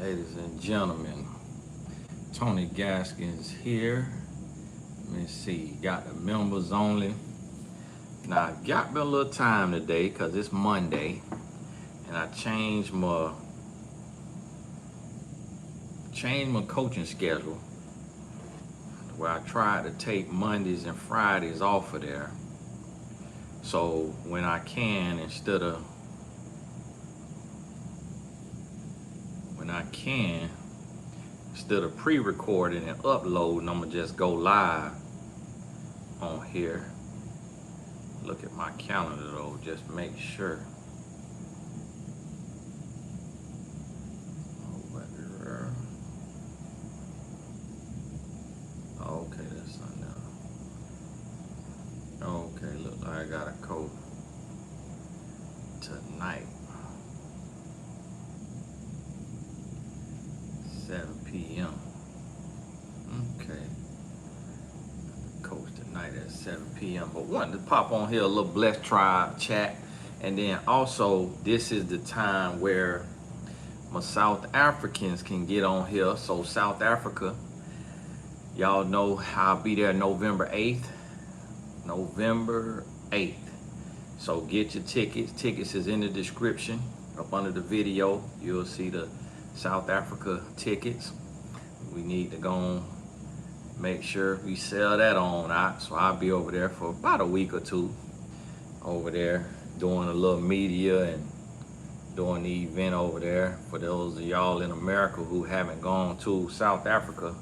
Ladies and gentlemen, Tony Gaskins here. Let me see, got the members only. Now, I got me a little time today because it's Monday, and I changed my coaching schedule where I tried to take Mondays and Fridays off of there. So when I can, instead of pre-recording and uploading, I'm gonna just go live on here. Look at my calendar though, just make sure. Okay, that's something else. Okay, look like I got a coach tonight, 7 p.m. Okay, coach tonight at 7 p.m. But wanted to pop on here a little Blessed Tribe chat, and then also this is the time where my South Africans can get on here. So South Africa, y'all know I'll be there November 8th. November 8th. So get your tickets. Tickets is in the description up under the video. You'll see the South Africa tickets. We need to go and make sure we sell that on out. So I'll be over there for about a week or two over there doing a little media and doing the event over there. For those of y'all in America who haven't gone to South Africa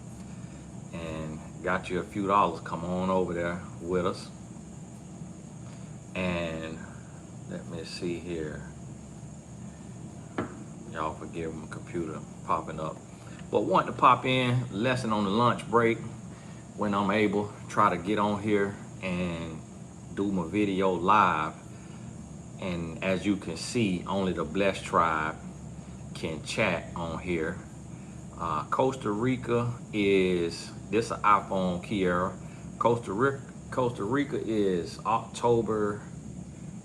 and got you a few dollars, come on over there with us. And let me see here. Y'all forgive my computer popping up. But want to pop in, lesson on the lunch break when I'm able, try to get on here and do my video live. And as you can see, only the Blessed Tribe can chat on here. Costa Rica is, this is an iPhone Kiera. Costa Rica is October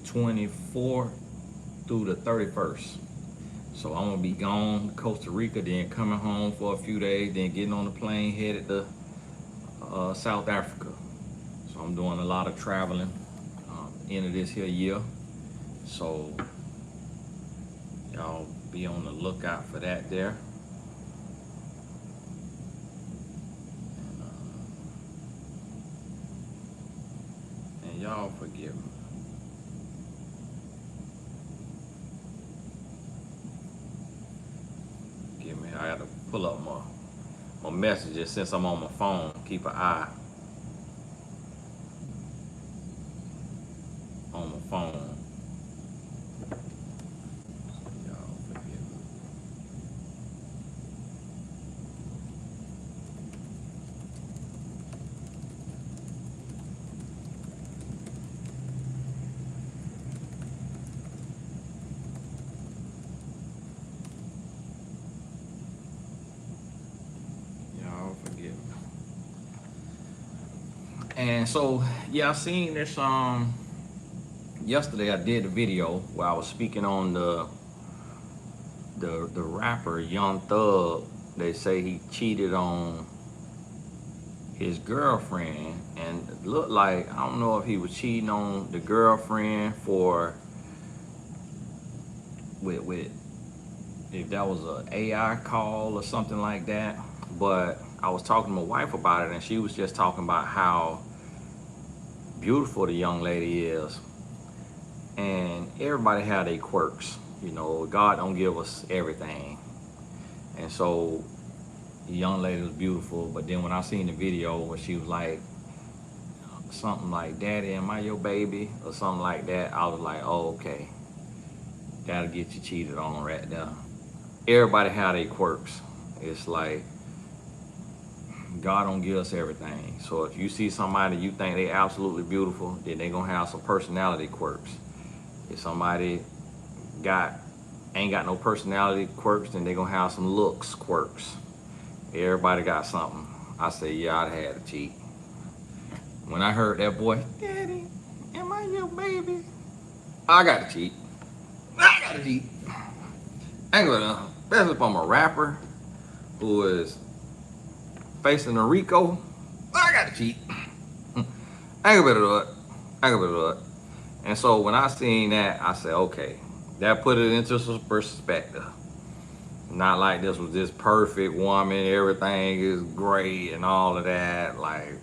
24th through the 31st. So I'm gonna be gone to Costa Rica, then coming home for a few days, then getting on the plane headed to South Africa. So I'm doing a lot of traveling end of this here year. So y'all be on the lookout for that there. And y'all forgive me. I got to pull up my messages since I'm on my phone. Keep an eye on my phone. Y'all forgive me. And so, yeah, I seen this, yesterday I did a video where I was speaking on the rapper Young Thug. They say he cheated on his girlfriend, and it looked like, I don't know if he was cheating on the girlfriend with if that was an AI call or something like that. But I was talking to my wife about it, and she was just talking about how beautiful the young lady is. And everybody have their quirks. You know, God don't give us everything. And so the young lady was beautiful, but then when I seen the video where she was like, something like, "Daddy, am I your baby?" or something like that, I was like, oh, okay. That'll get you cheated on right there. Everybody have their quirks. It's like, God don't give us everything. So if you see somebody you think they absolutely beautiful, then they gonna have some personality quirks. If somebody ain't got no personality quirks, then they gonna have some looks quirks. Everybody got something. I say, yeah, I'd had to cheat. When I heard that boy, "Daddy, am I your baby?" I got to cheat. I got to cheat. I ain't gonna, especially if I'm a rapper. who is facing a RICO, I gotta cheat. I ain't better do it. I ain't better do it. And so when I seen that, I said, okay, that put it into some perspective. Not like this was this perfect woman, everything is great and all of that, like,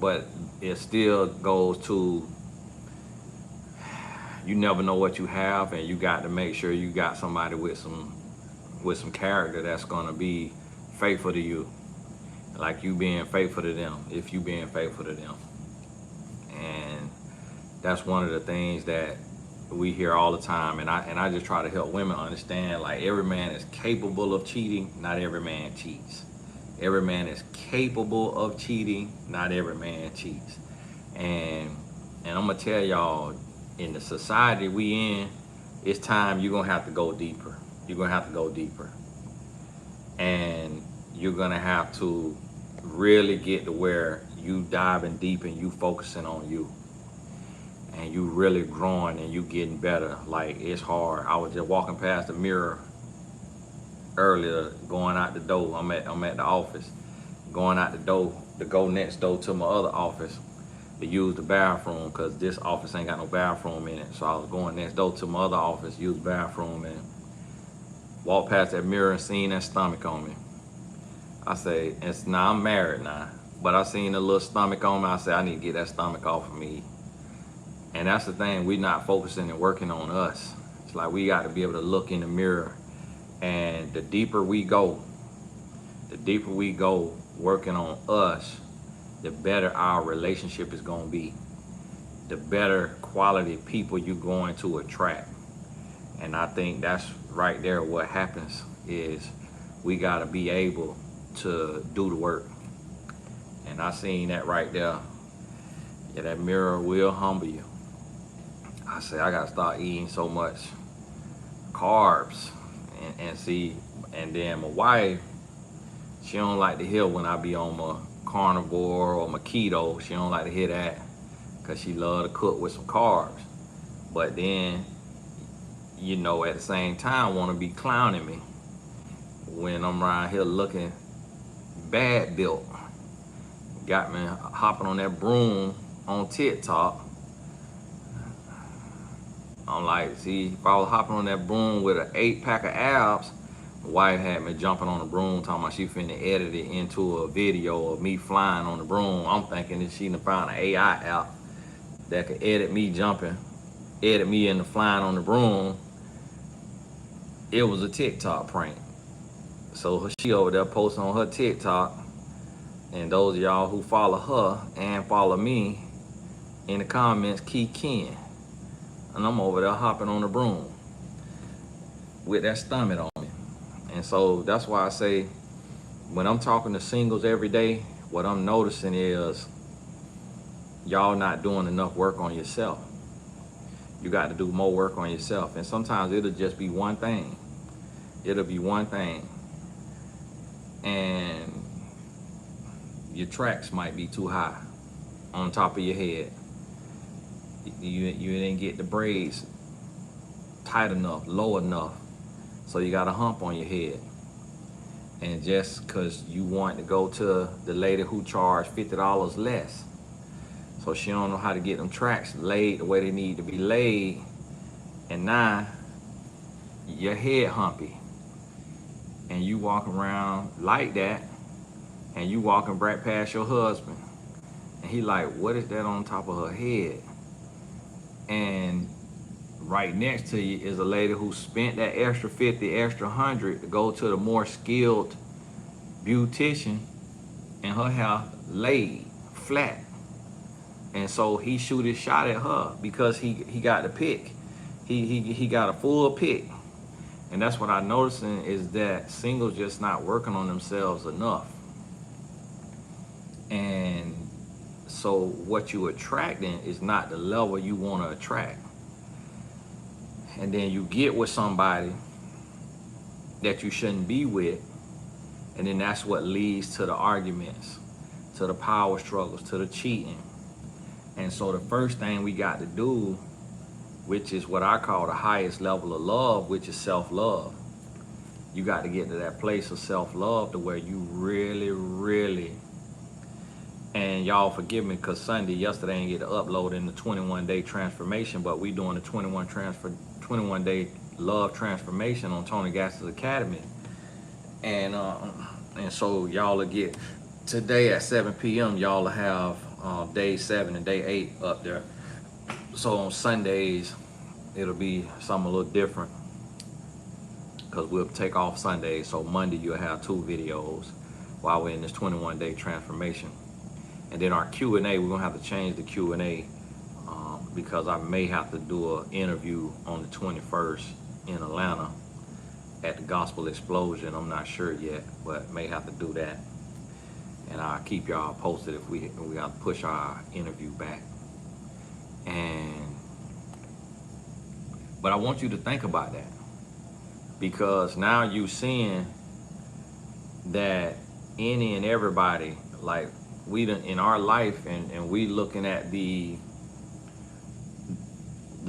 but it still goes to, you never know what you have, and you got to make sure you got somebody with some character that's gonna be faithful to you, like you being faithful to them, if you being faithful to them. And that's one of the things that we hear all the time, and I just try to help women understand, like, every man is capable of cheating, not every man cheats. Every man is capable of cheating, not every man cheats. And I'm gonna tell y'all, in the society we in, it's time you're gonna have to go deeper. You're gonna have to go deeper. And you're gonna have to really get to where you diving deep and you focusing on you. And you really growing and you getting better. Like, it's hard. I was just walking past the mirror earlier, going out the door. I'm at the office, going out the door to go next door to my other office to use the bathroom, because this office ain't got no bathroom in it. So I was going next door to my other office, use the bathroom, and walked past that mirror and seen that stomach on me. I say, now I'm married now, but I seen a little stomach on me. I said, I need to get that stomach off of me. And that's the thing, we not focusing and working on us. It's like we got to be able to look in the mirror, and the deeper we go working on us, the better our relationship is going to be. The better quality people you're going to attract. And I think that's right there what happens is we got to be able to do the work. And I seen that right there. Yeah, that mirror will humble you. I say, I gotta start eating so much carbs and see, and then my wife, she don't like to hear when I be on my carnivore or my keto. She don't like to hear that, because she love to cook with some carbs. But then, you know, at the same time want to be clowning me when I'm around here looking bad built. Got me hopping on that broom on TikTok. I'm like, see, if I was hopping on that broom with an 8-pack of abs, my wife had me jumping on the broom, talking about she finna edit it into a video of me flying on the broom. I'm thinking that she done found an AI app that could edit me jumping, edit me into flying on the broom. It was a TikTok prank. So she over there posting on her TikTok, and those of y'all who follow her and follow me in the comments, key Ken. And I'm over there hopping on the broom with that stomach on me. And so that's why I say, when I'm talking to singles every day, what I'm noticing is y'all not doing enough work on yourself. You got to do more work on yourself. And sometimes it'll just be one thing. It'll be one thing. And your tracks might be too high on top of your head. You didn't get the braids tight enough, low enough, so you got a hump on your head. And just because you want to go to the lady who charged $50 less, so she don't know how to get them tracks laid the way they need to be laid, and now your head humpy, and you walk around like that, and you walking right past your husband, and he like, what is that on top of her head? And right next to you is a lady who spent that extra 50, extra 100 to go to the more skilled beautician, and her hair laid flat. And so he shoot his shot at her because he got the pick. He got a full pick. And that's what I'm noticing, is that singles just not working on themselves enough. And so what you attracting is not the level you want to attract. And then you get with somebody that you shouldn't be with, and then that's what leads to the arguments, to the power struggles, to the cheating. And so the first thing we got to do, which is what I call the highest level of love, which is self-love. you got to get to that place of self-love to where you really, and y'all forgive me because yesterday I didn't get to upload in the 21-day transformation, but we doing the 21-day love transformation on Tony Gaskins Academy. And so y'all will get, today at 7 p.m., y'all will have day 7 and day 8 up there. So on Sundays, it'll be something a little different because we'll take off Sundays. So Monday you'll have 2 videos while we're in this 21-day transformation. And then our Q&A, we're gonna have to change the Q&A because I may have to do an interview on the 21st in Atlanta at the Gospel Explosion. I'm not sure yet, but may have to do that. And I'll keep y'all posted if we have to push our interview back. But I want you to think about that, because now you seeing that any and everybody, like we done in our life, and we looking at the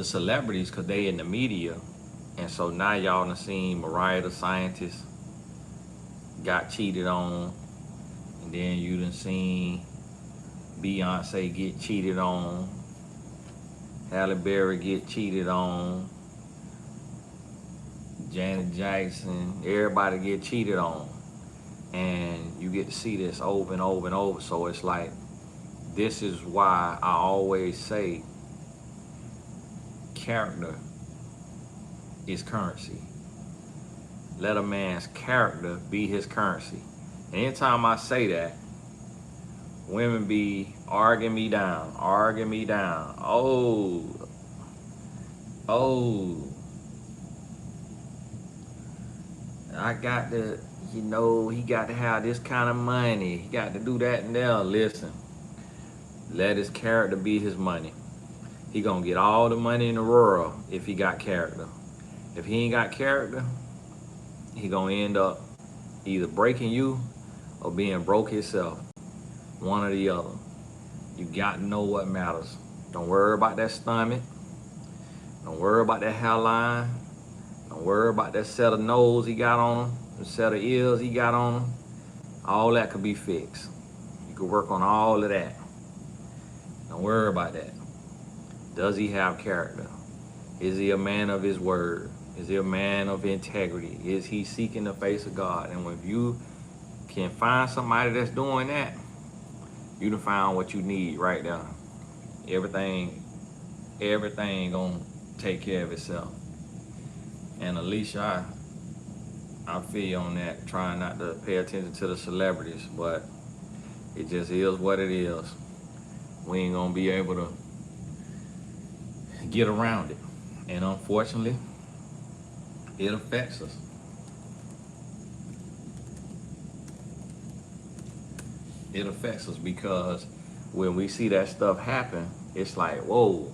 celebrities because they in the media. And so now y'all done seen Mariah the scientist got cheated on, and then you done seen Beyonce get cheated on, Halle Berry get cheated on, Janet Jackson, everybody get cheated on. And you get to see this over and over and over. So it's like, this is why I always say character is currency. Let a man's character be his currency. And anytime I say that, women be arguing me down. Oh, I got to, he got to have this kind of money. He got to do that and that. Listen, let his character be his money. He gonna get all the money in the world if he got character. If he ain't got character, he gonna end up either breaking you or being broke himself. One or the other. You got to know what matters. Don't worry about that stomach. Don't worry about that hairline. Don't worry about that set of nose he got on him, the set of ears he got on him. All that could be fixed. You could work on all of that. Don't worry about that. Does he have character? Is he a man of his word? Is he a man of integrity? Is he seeking the face of God? And when you can find somebody that's doing that, you done found what you need right there. Everything gonna take care of itself. And Alicia, I feel you on that, trying not to pay attention to the celebrities, but it just is what it is. We ain't gonna be able to get around it. And unfortunately, it affects us. It affects us because when we see that stuff happen, it's like, whoa,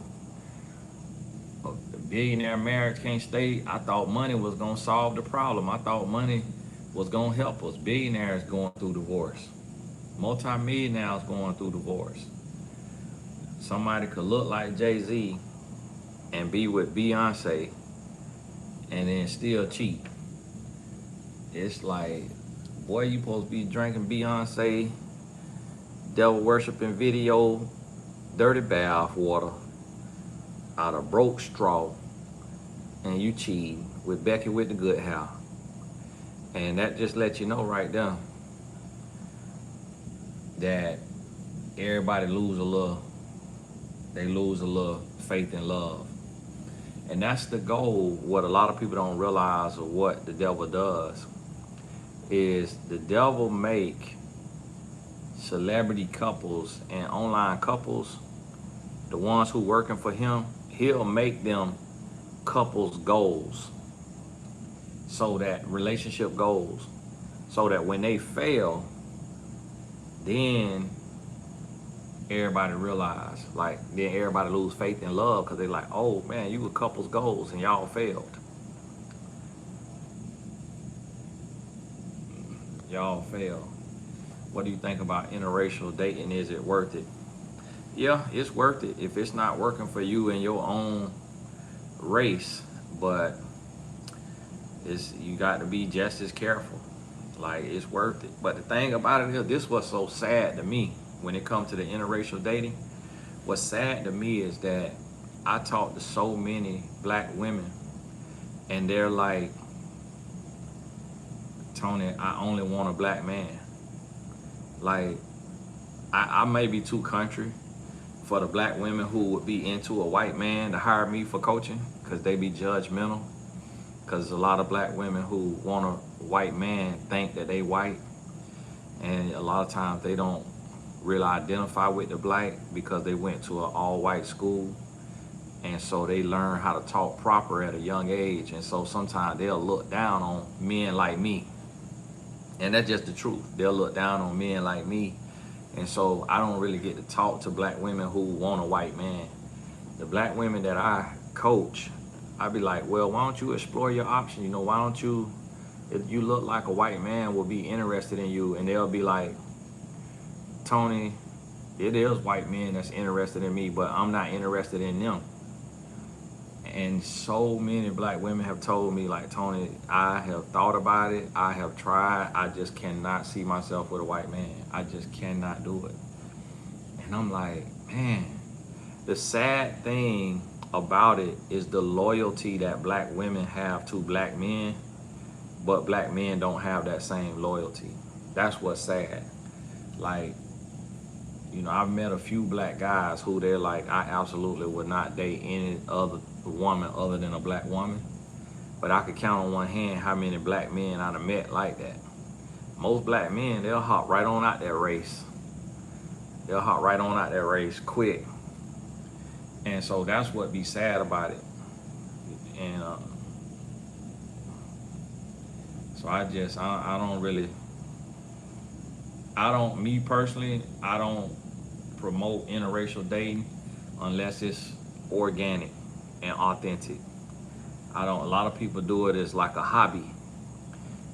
a billionaire marriage can't stay. I thought money was gonna solve the problem. I thought money was gonna help us. Billionaires going through divorce. Multi-millionaires going through divorce. Somebody could look like Jay-Z and be with Beyonce and then still cheat. It's like, boy, you supposed to be drinking Beyonce devil worshiping video, dirty bath water out of broke straw, and you cheat with Becky with the good hair. And that just lets you know right there that everybody lose a little faith and love. And that's the goal. What a lot of people don't realize, or what the devil does, is the devil make celebrity couples and online couples, the ones who working for him, he'll make them couples goals, so that relationship goals, so that when they fail, then everybody realize, like, then everybody lose faith and love because they like, oh man, you were couples goals and y'all failed. Y'all failed. What do you think about interracial dating? Is it worth it? Yeah, it's worth it if it's not working for you in your own race. But you got to be just as careful. Like, it's worth it. But the thing about it is, this was so sad to me when it comes to the interracial dating. What's sad to me is that I talk to so many black women, and they're like, Tony, I only want a black man. Like, I may be too country for the black women who would be into a white man to hire me for coaching, because they be judgmental. Because a lot of black women who want a white man think that they white, and a lot of times they don't really identify with the black because they went to an all-white school, and so they learn how to talk proper at a young age, and so sometimes they'll look down on men like me, and that's just the truth. They'll look down on men like me, and so I don't really get to talk to black women who want a white man. The black women that I coach, I'd be like, well, why don't you explore your option? You know, why don't you, if you look like a white man will be interested in you, and they'll be like, Tony, it is white men that's interested in me, but I'm not interested in them. And so many black women have told me, like, Tony, I have thought about it, I have tried, I just cannot see myself with a white man. I just cannot do it. And I'm like, man, the sad thing about it is the loyalty that black women have to black men, but black men don't have that same loyalty. That's what's sad. Like, you know, I've met a few black guys who they're like, I absolutely would not date any other woman other than a black woman. But I could count on one hand how many black men I've met like that. Most black men, they'll hop right on out that race. They'll hop right on out that race quick. And so that's what be sad about it. And so I don't, me personally, I don't promote interracial dating unless it's organic and authentic. A lot of people do it as like a hobby.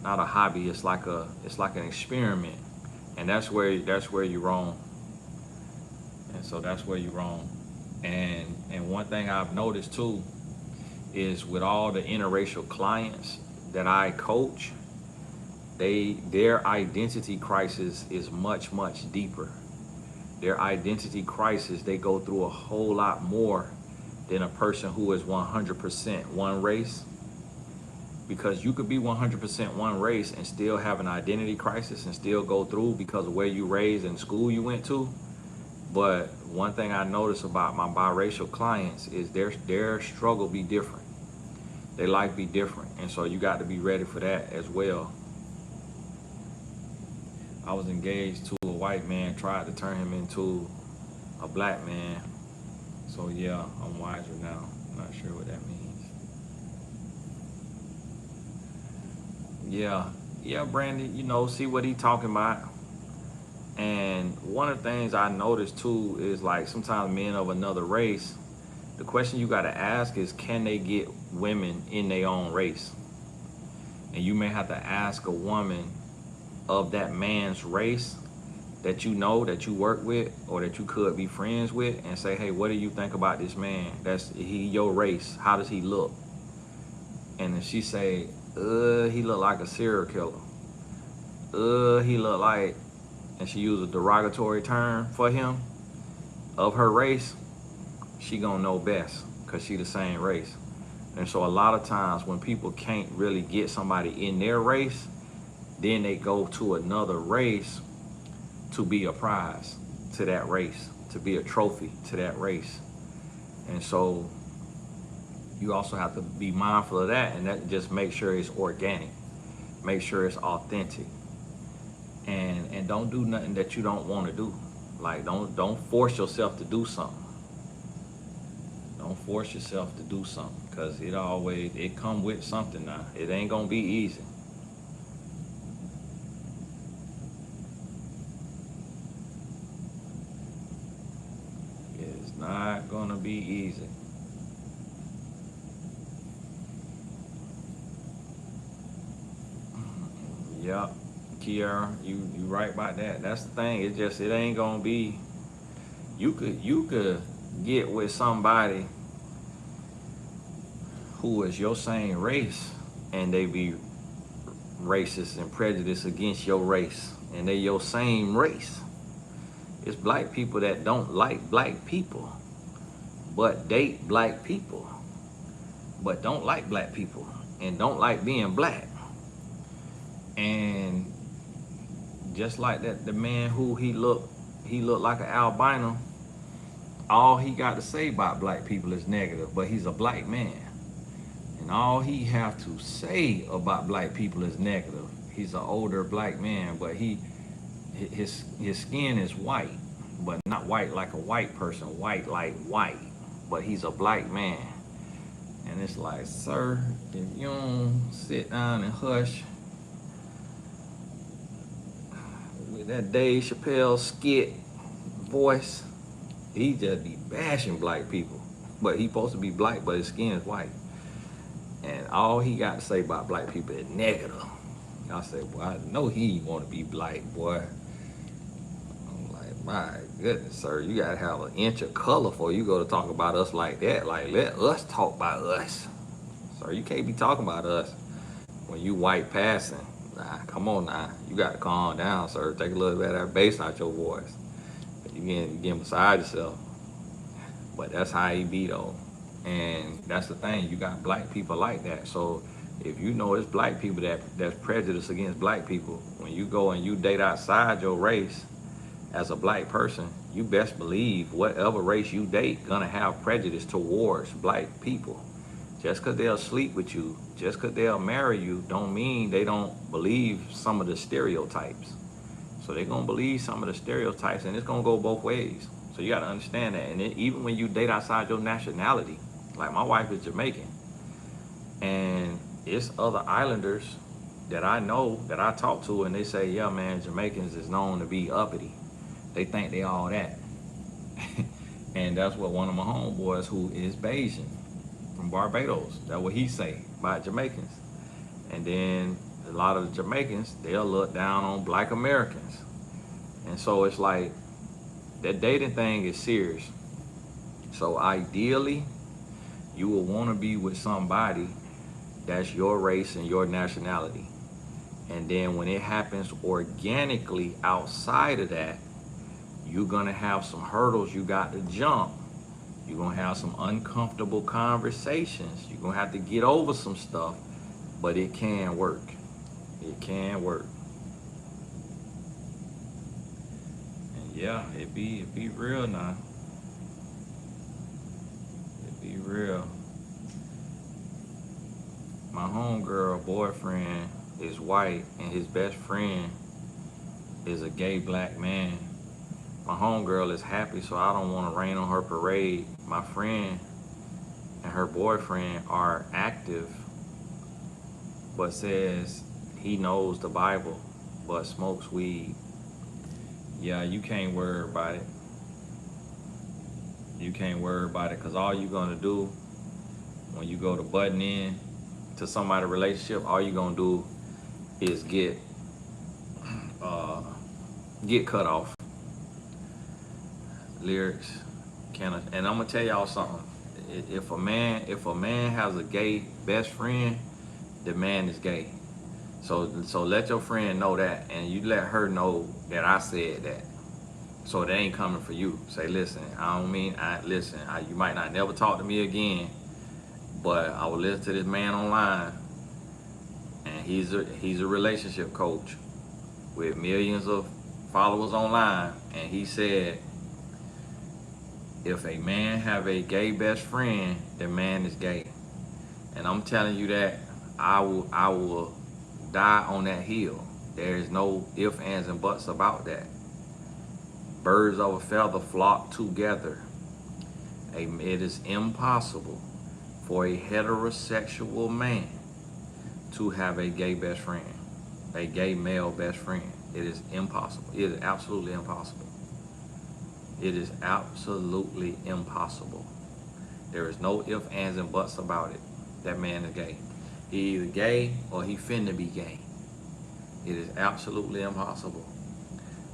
Not a hobby, it's like an experiment. And that's where you're wrong. And so that's where you're wrong. And one thing I've noticed too is with all the interracial clients that I coach, their identity crisis is much, much deeper. Their identity crisis, they go through a whole lot more than a person who is 100% one race. Because you could be 100% one race and still have an identity crisis and still go through because of where you raised and school you went to. But one thing I notice about my biracial clients is their struggle be different. Their life be different. And so you got to be ready for that as well. I was engaged to a white man, tried to turn him into a black man. So yeah, I'm wiser now. I'm not sure what that means. Yeah, Brandon, you know, see what he talking about. And one of the things I noticed too is like sometimes men of another race, the question you got to ask is, can they get women in their own race? And you may have to ask a woman of that man's race that you know, that you work with, or that you could be friends with, and say, hey, what do you think about this man? He your race. How does he look? And then she say, he look like a serial killer. He look like, and she used a derogatory term for him, of her race, she gonna know best because she the same race. And so a lot of times when people can't really get somebody in their race, then they go to another race to be a prize to that race, to be a trophy to that race. And so you also have to be mindful of that, and that just make sure it's organic, make sure it's authentic. And don't do nothing that you don't want to do. Like, don't force yourself to do something. Don't force yourself to do something, because it come with something now. It ain't gonna be easy. It's not gonna be easy. Yep. Kiara, you right about that. That's the thing. It ain't gonna be. You could get with somebody who is your same race and they be racist and prejudiced against your race, and they your same race. It's black people that don't like black people, but date black people, but don't like black people, and don't like being black. And just like that, the man who he looked like an albino. All he got to say about black people is negative, but he's a black man. And all he have to say about black people is negative. He's an older black man, but his skin is white, but not white like a white person, white like white. But he's a black man. And it's like, sir, if you don't sit down and hush with that Dave Chappelle skit voice, he just be bashing black people. But he supposed to be black, but his skin is white. And all he got to say about black people is negative. I said, well, I know he want to be black, boy. I'm like, my goodness, sir, you got to have an inch of color before you go to talk about us like that. Like, let us talk about us. Sir, you can't be talking about us when you white passing. Nah, come on now. You got to calm down, sir. Take a little bit of that bass out your voice. You getting beside yourself. But that's how he be, though. And that's the thing. You got black people like that. So if you know it's black people that's prejudiced against black people, when you go and you date outside your race as a black person, you best believe whatever race you date gonna have prejudice towards black people. Just because they'll sleep with you, just because they'll marry you, don't mean they don't believe some of the stereotypes. So they're gonna believe some of the stereotypes, and it's gonna go both ways. So you gotta understand that. And even when you date outside your nationality, like my wife is Jamaican, and it's other islanders that I know, that I talk to, and they say, yeah, man, Jamaicans is known to be uppity. They think they all that. And that's what one of my homeboys, who is Bayesian from Barbados, that's what he say about Jamaicans. And then a lot of the Jamaicans, they'll look down on black Americans. And so it's like, that dating thing is serious. So ideally, you will want to be with somebody that's your race and your nationality. And then when it happens organically outside of that, you're gonna have some hurdles you got to jump. You're gonna have some uncomfortable conversations. You're gonna have to get over some stuff, but it can work. It can work. And yeah, it be real now. It be real. My homegirl boyfriend is white, and his best friend is a gay black man. My homegirl is happy, so I don't want to rain on her parade. My friend and her boyfriend are active, but says he knows the Bible, but smokes weed. Yeah, you can't worry about it. You can't worry about it, because all you're going to do when you go to button in to somebody's relationship, all you're going to do is get cut off. Lyrics, and I'm gonna tell y'all something. If a man has a gay best friend, the man is gay. So let your friend know that, and you let her know that I said that. So they ain't coming for you. Say, listen, you might not never talk to me again, but I will listen to this man online, and he's a relationship coach with millions of followers online, and he said, if a man have a gay best friend, the man is gay. And I'm telling you that I will die on that hill. There is no ifs, ands, and buts about that. Birds of a feather flock together. It is impossible for a heterosexual man to have a gay best friend, a gay male best friend. It is impossible. It is absolutely impossible. It is absolutely impossible. There is no ifs, ands, and buts about it. That man is gay. He either gay or he finna be gay. It is absolutely impossible.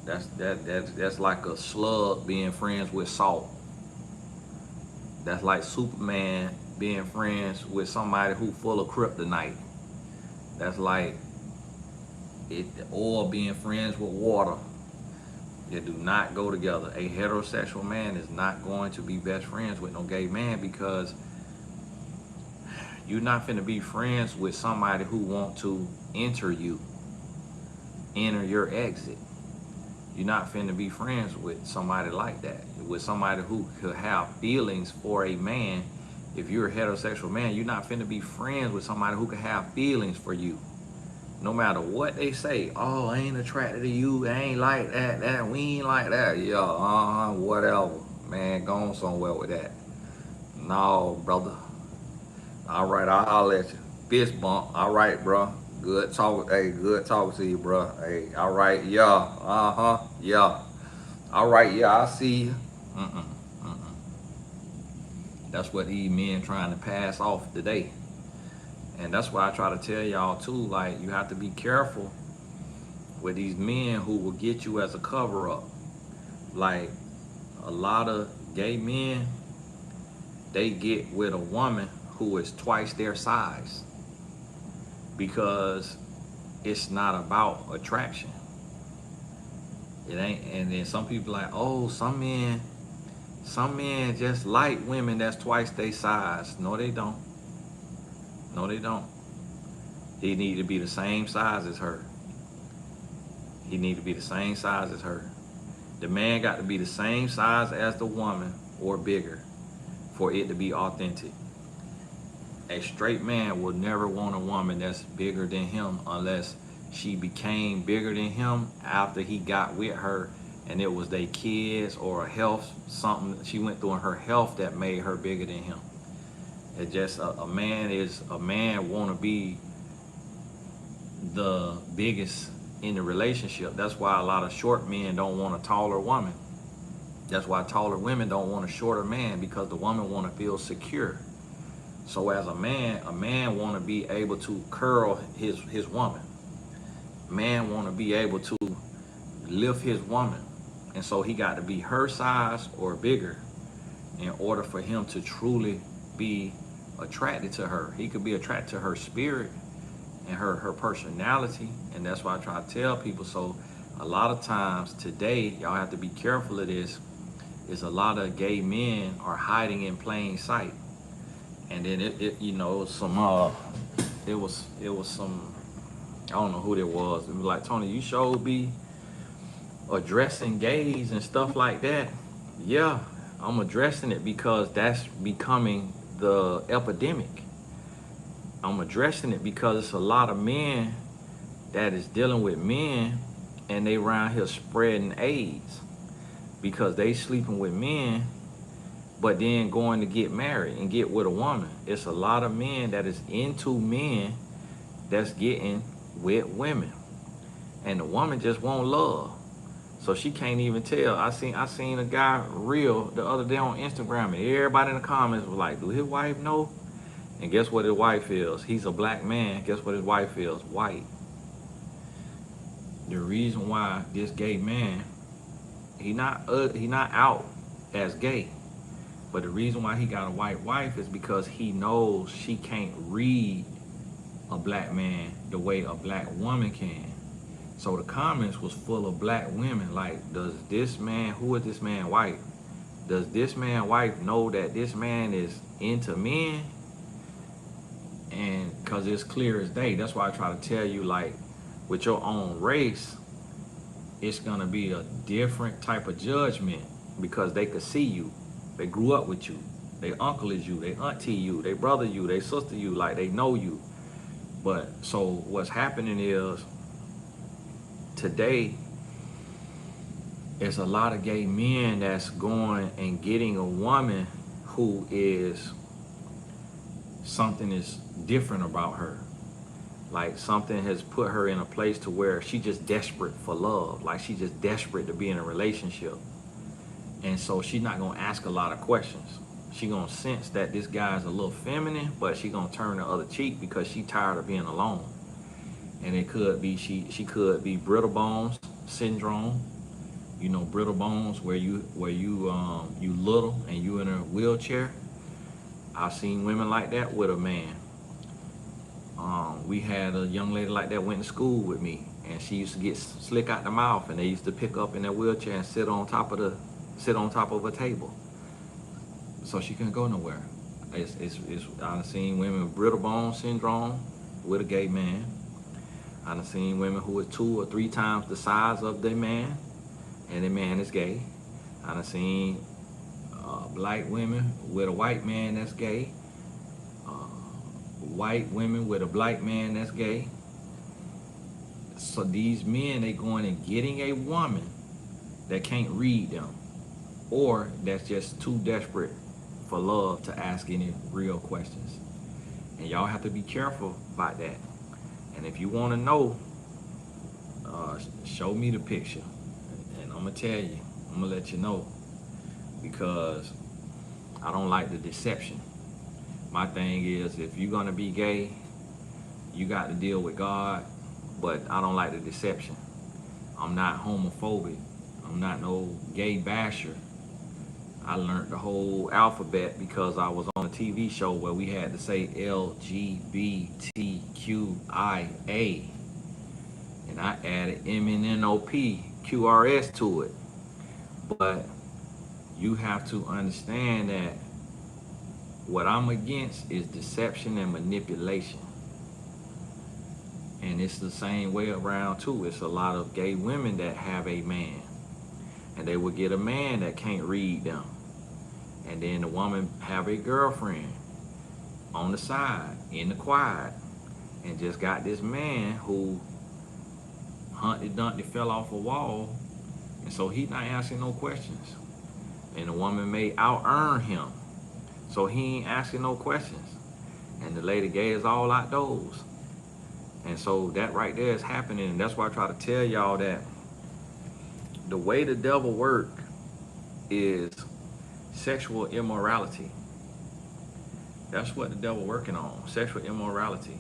That's like a slug being friends with salt. That's like Superman being friends with somebody who full of kryptonite. That's like oil being friends with water. They do not go together. A heterosexual man is not going to be best friends with no gay man, because you're not finna be friends with somebody who want to enter your exit. You're not finna be friends with somebody like that. With somebody who could have feelings for a man. If you're a heterosexual man, you're not finna be friends with somebody who could have feelings for you. No matter what they say, oh, I ain't attracted to you, I ain't like that, we ain't like that. Yeah, whatever. Man, go on somewhere with that. No, brother. All right, I'll holler at you. Fist bump. All right, bro. Good talk. Hey, good talk to you, bro. Hey, all right, yeah. Yeah. All right, yeah, I see you. Mm-mm. That's what these men trying to pass off today. And that's why I try to tell y'all too, like, you have to be careful with these men who will get you as a cover up. Like, a lot of gay men, they get with a woman who is twice their size, because it's not about attraction. It ain't. And then some people like, oh, some men just like women that's twice their size. No, they don't. No, they don't. He need to be the same size as her. He need to be the same size as her. The man got to be the same size as the woman or bigger for it to be authentic. A straight man will never want a woman that's bigger than him unless she became bigger than him after he got with her, and it was their kids or a health, something she went through in her health that made her bigger than him. It just, a man want to be the biggest in the relationship. That's why a lot of short men don't want a taller woman. That's why taller women don't want a shorter man, because the woman want to feel secure. So as a man want to be able to curl his woman. Man want to be able to lift his woman. And so he got to be her size or bigger in order for him to truly be attracted to her. He could be attracted to her spirit and her personality. And that's why I try to tell people. So a lot of times today, y'all have to be careful of this, is a lot of gay men are hiding in plain sight. And then it was some I don't know who it was. It was like, Tony, you sure be addressing gays and stuff like that. Yeah, I'm addressing it because that's becoming the epidemic. I'm addressing it because it's a lot of men that is dealing with men, and they around here spreading AIDS because they sleeping with men, but then going to get married and get with a woman. It's a lot of men that is into men that's getting with women, and the woman just won't love, so she can't even tell. I seen a guy reel the other day on Instagram, and everybody in the comments was like, do his wife know? And guess what his wife feels? He's a black man. Guess what his wife feels? White. The reason why this gay man, he not out as gay, but the reason why he got a white wife is because he knows she can't read a black man the way a black woman can. So the comments was full of black women like, does this man, who is this man wife? Does this man wife know that this man is into men? And because it's clear as day. That's why I try to tell you, like, with your own race, it's gonna be a different type of judgment, because they could see you. They grew up with you. They uncle is you, they auntie you, they brother you, they sister you, like they know you. But so what's happening is, today, there's a lot of gay men that's going and getting a woman who is, something is different about her. Like something has put her in a place to where she just desperate for love. Like she just desperate to be in a relationship. And so she's not gonna ask a lot of questions. She gonna sense that this guy's a little feminine, but she gonna turn the other cheek because she tired of being alone. And it could be, she could be brittle bones syndrome. You know, brittle bones where you little and you in a wheelchair. I've seen women like that with a man. We had a young lady like that went to school with me, and she used to get slick out the mouth, and they used to pick up in their wheelchair and sit on top of a table, so she couldn't go nowhere. I've seen women with brittle bone syndrome with a gay man. I've seen women who are 2 or 3 times the size of their man, and their man is gay. I've seen black women with a white man that's gay, white women with a black man that's gay. So these men, they going and getting a woman that can't read them, or that's just too desperate for love to ask any real questions. And y'all have to be careful about that. And if you want to know, show me the picture, and I'm gonna tell you, I'm gonna let you know, because I don't like the deception. My thing is, if you're gonna be gay, you got to deal with God, but I don't like the deception. I'm not homophobic. I'm not no gay basher. I learned the whole alphabet because I was on a TV show where we had to say LGBTQIA, and I added MNNOPQRS to it. But you have to understand that what I'm against is deception and manipulation. And it's the same way around too. It's a lot of gay women that have a man, and they will get a man that can't read them, and then the woman have a girlfriend on the side, in the quiet, and just got this man who Humpty Dumpty fell off a wall, and so he's not asking no questions. And the woman may out-earn him, so he ain't asking no questions. And the lady gave us all out those. And so that right there is happening. And that's why I try to tell y'all that the way the devil work is sexual immorality. That's what the devil working on, sexual immorality.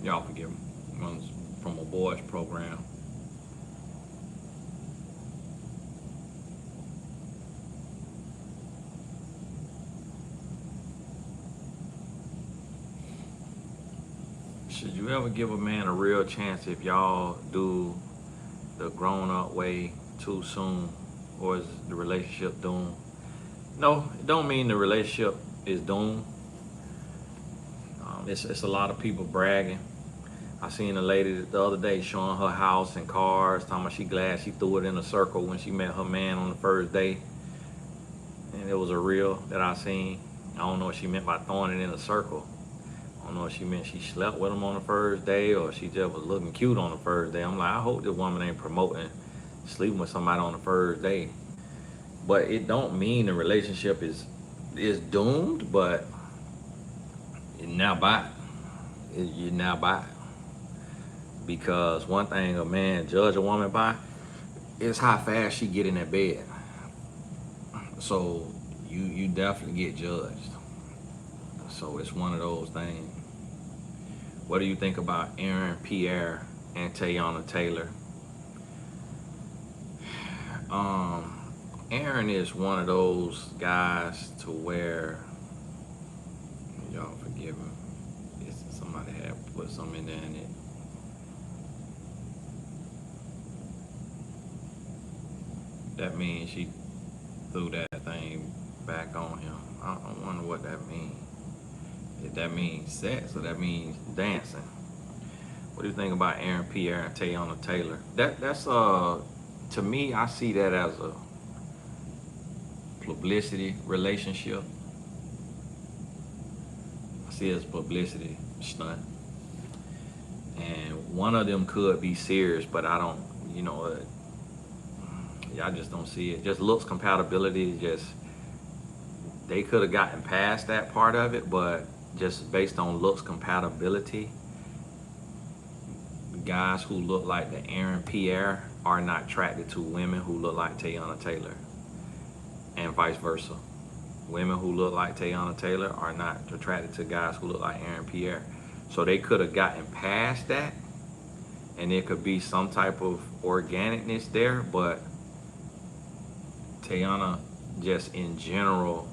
Y'all forgive me. Runs from a boys program. Should you ever give a man a real chance if y'all do the grown-up way too soon, or is the relationship doomed? No, it don't mean the relationship is doomed. It's a lot of people bragging. I seen a lady the other day showing her house and cars, talking about she glad she threw it in a circle when she met her man on the first day. And it was a reel that I seen. I don't know what she meant by throwing it in a circle. I don't know if she meant she slept with him on the first day, or she just was looking cute on the first day. I'm like, I hope this woman ain't promoting sleeping with somebody on the first day. But it don't mean the relationship is doomed, but you're now by it. You're now by it. Because one thing a man judge a woman by is how fast she get in that bed. So you definitely get judged. So it's one of those things. What do you think about Aaron Pierre and Tayana Taylor? Aaron is one of those guys to where, y'all forgive me, somebody had put something in there in it. That means she threw that thing back on him. I wonder what that means. If that means sex or that means dancing. What do you think about Aaron Pierre and Tayana Taylor? That's to me, I see that as a publicity relationship. I see it as a publicity stunt. And one of them could be serious, but I don't, I just don't see it. Just looks compatibility, they could have gotten past that part of it, but just based on looks compatibility, guys who look like the Aaron Pierre are not attracted to women who look like Teyana Taylor, and vice versa. Women who look like Teyana Taylor are not attracted to guys who look like Aaron Pierre. So they could have gotten past that, and there could be some type of organicness there, but Teyana just in general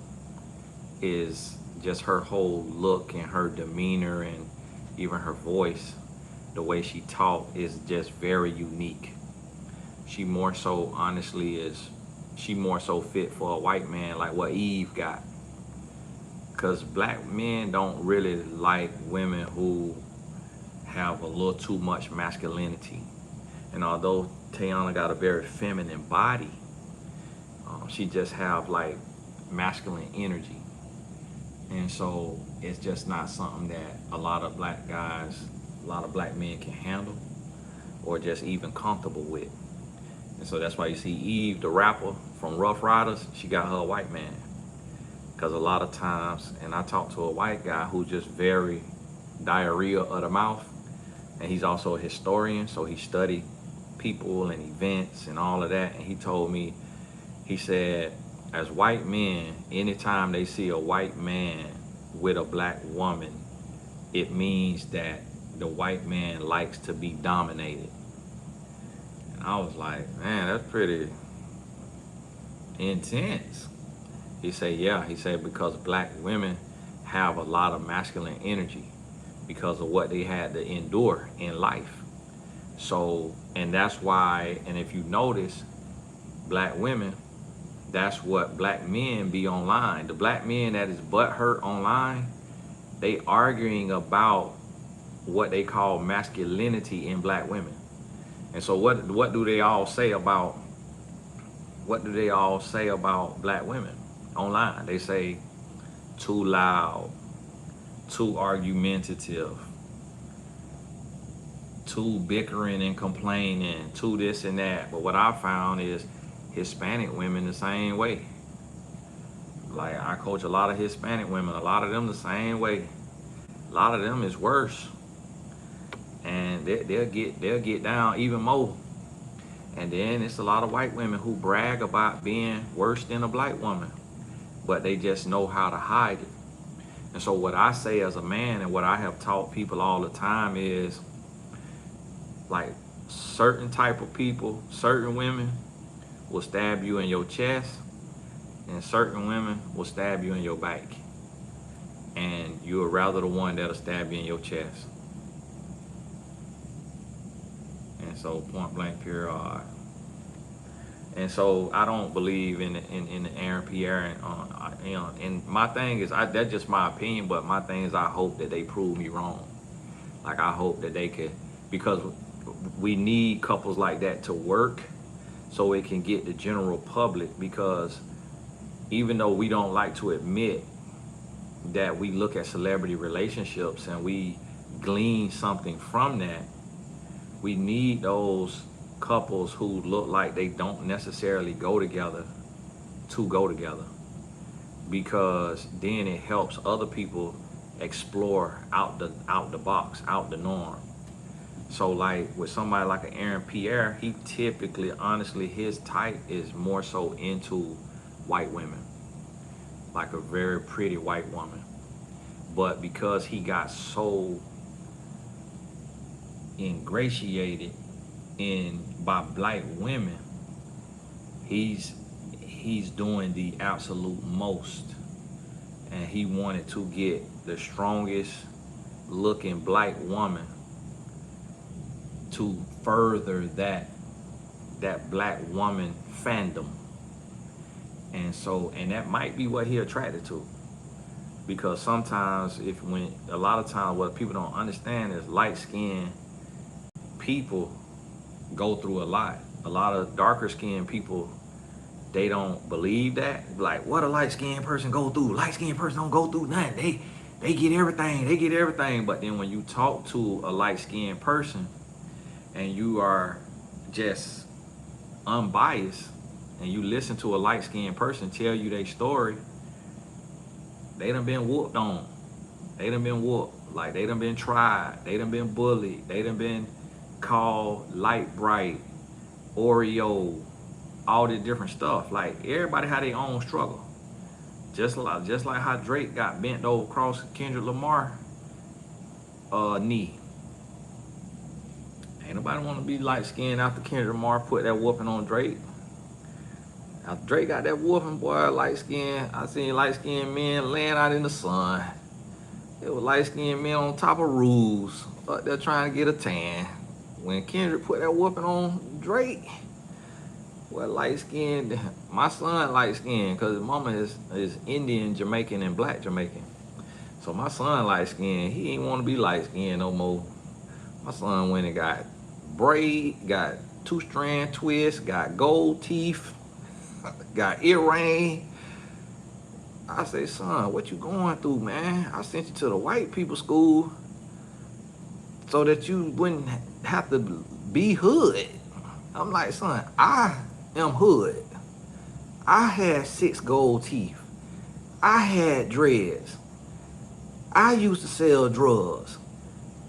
is just her whole look and her demeanor and even her voice, the way she talk is just very unique. She more so, honestly, she more so fit for a white man like what Eve got. Because black men don't really like women who have a little too much masculinity. And although Teyana got a very feminine body, she just have like masculine energy. And so it's just not something that a lot of black guys, a lot of black men can handle or just even comfortable with. And so that's why you see Eve, the rapper from Rough Riders, she got her a white man. Because a lot of times, and I talked to a white guy who's just very diarrhea of the mouth, and he's also a historian, so he studied people and events and all of that. And he told me, he said, as white men, anytime they see a white man with a black woman, it means that the white man likes to be dominated. And I was like, man, that's pretty intense. He said, yeah, he said, because black women have a lot of masculine energy because of what they had to endure in life. So, and that's why, and if you notice, black women, that's what black men be online. The black men that is butthurt online, they arguing about what they call masculinity in black women. And so what do they all say about black women online? They say too loud, too argumentative, too bickering and complaining, too this and that. But what I found is Hispanic women the same way. Like, I coach a lot of Hispanic women, a lot of them the same way. A lot of them is worse. And they'll get down even more. And then it's a lot of white women who brag about being worse than a black woman, but they just know how to hide it. And so what I say as a man, and what I have taught people all the time, is like, certain type of people, certain women will stab you in your chest, and certain women will stab you in your back. And you would rather the one that'll stab you in your chest. And so, point blank, period. And so I don't believe in the Aaron Pierre, and and my thing is, that's just my opinion, but my thing is, I hope that they prove me wrong. Like, I hope that they could, because we need couples like that to work so it can get the general public, because even though we don't like to admit that we look at celebrity relationships and we glean something from that, we need those couples who look like they don't necessarily go together to go together, because then it helps other people explore out the box, out the norm. So like with somebody like an Aaron Pierre, he typically, honestly, his type is more so into white women, like a very pretty white woman. But because he got so ingratiated by black women, he's doing the absolute most, and he wanted to get the strongest looking black woman to further that black woman fandom. And so, and that might be what he attracted to, because sometimes a lot of times what people don't understand is light-skinned people go through a lot. A lot of darker skinned people, they don't believe that. Like, what a light-skinned person go through? Light-skinned person don't go through nothing. They get everything. But then when you talk to a light-skinned person and you are just unbiased, and you listen to a light-skinned person tell you their story, they done been whooped on. They done been whooped. Like, they done been tried. They done been bullied. They done been called light bright. Oreo, all this different stuff. Like everybody had their own struggle. Just like how Drake got bent over across Kendrick Lamar knee. Ain't nobody want to be light skinned after Kendrick Lamar put that whooping on Drake. After Drake got that whooping, boy, light skinned. I seen light skinned men laying out in the sun. It was light skinned men on top of roofs up there trying to get a tan. When Kendrick put that whooping on Drake, well, light skinned, my son light skinned because his mama is Indian, Jamaican, and black Jamaican. So my son light skinned, he ain't want to be light skinned no more. My son went and got braid, got 2-strand twists, got gold teeth, got earring. I say, son, what you going through, man? I sent you to the white people school so that you wouldn't have to be hood. I'm like, son, I am hood. I had 6 gold teeth. I had dreads. I used to sell drugs.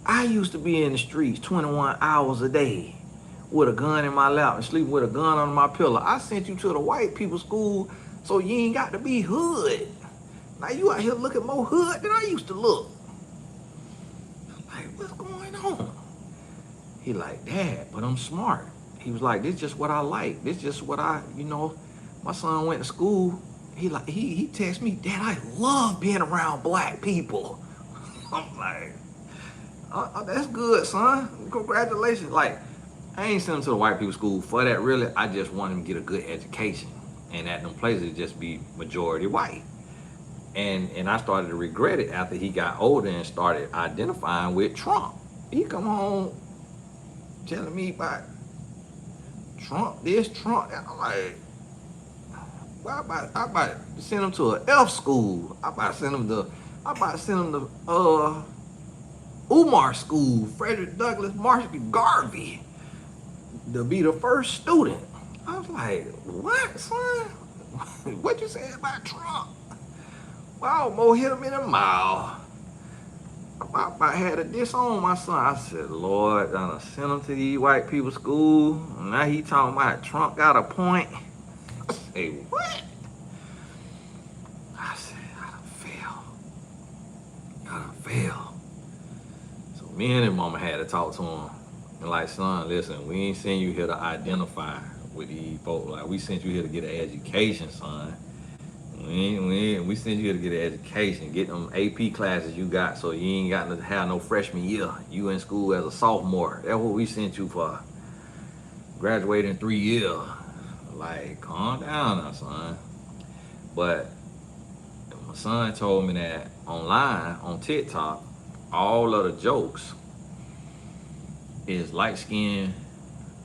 I used to be in the streets 21 hours a day with a gun in my lap and sleeping with a gun under my pillow. I sent you to the white people school so you ain't got to be hood. Now you out here looking more hood than I used to look. I'm like, what's going on? He like, Dad, but I'm smart. He was like, this is just what I like. This is just what my son went to school. He texted me, Dad, I love being around black people. I'm like, that's good, son. Congratulations. Like, I ain't sent him to the white people school for that, really. I just want him to get a good education. And at them places, just be majority white. And I started to regret it after he got older and started identifying with Trump. He come home telling me about Trump this, Trump that. I'm like, well, I about to send him to an F school. I about to send him to Umar School, Frederick Douglass Marshall Garvey, to be the first student. I was like, what, son? What you say about Trump? Well, I almost hit him in the mouth. I had to disown my son. I said, Lord, I done sent him to these white people school. Now he talking about Trump got a point. I say, what? I said, I done failed. So me and his mama had to talk to him. And like, son, listen, we ain't send you here to identify with these folks. Like, we sent you here to get an education, son. We sent you here to get an education, get them AP classes you got, so you ain't got to have no freshman year. You in school as a sophomore. That's what we sent you for. Graduate in 3 years. Like, calm down now, son. But my son told me that online, on TikTok, all of the jokes is light-skinned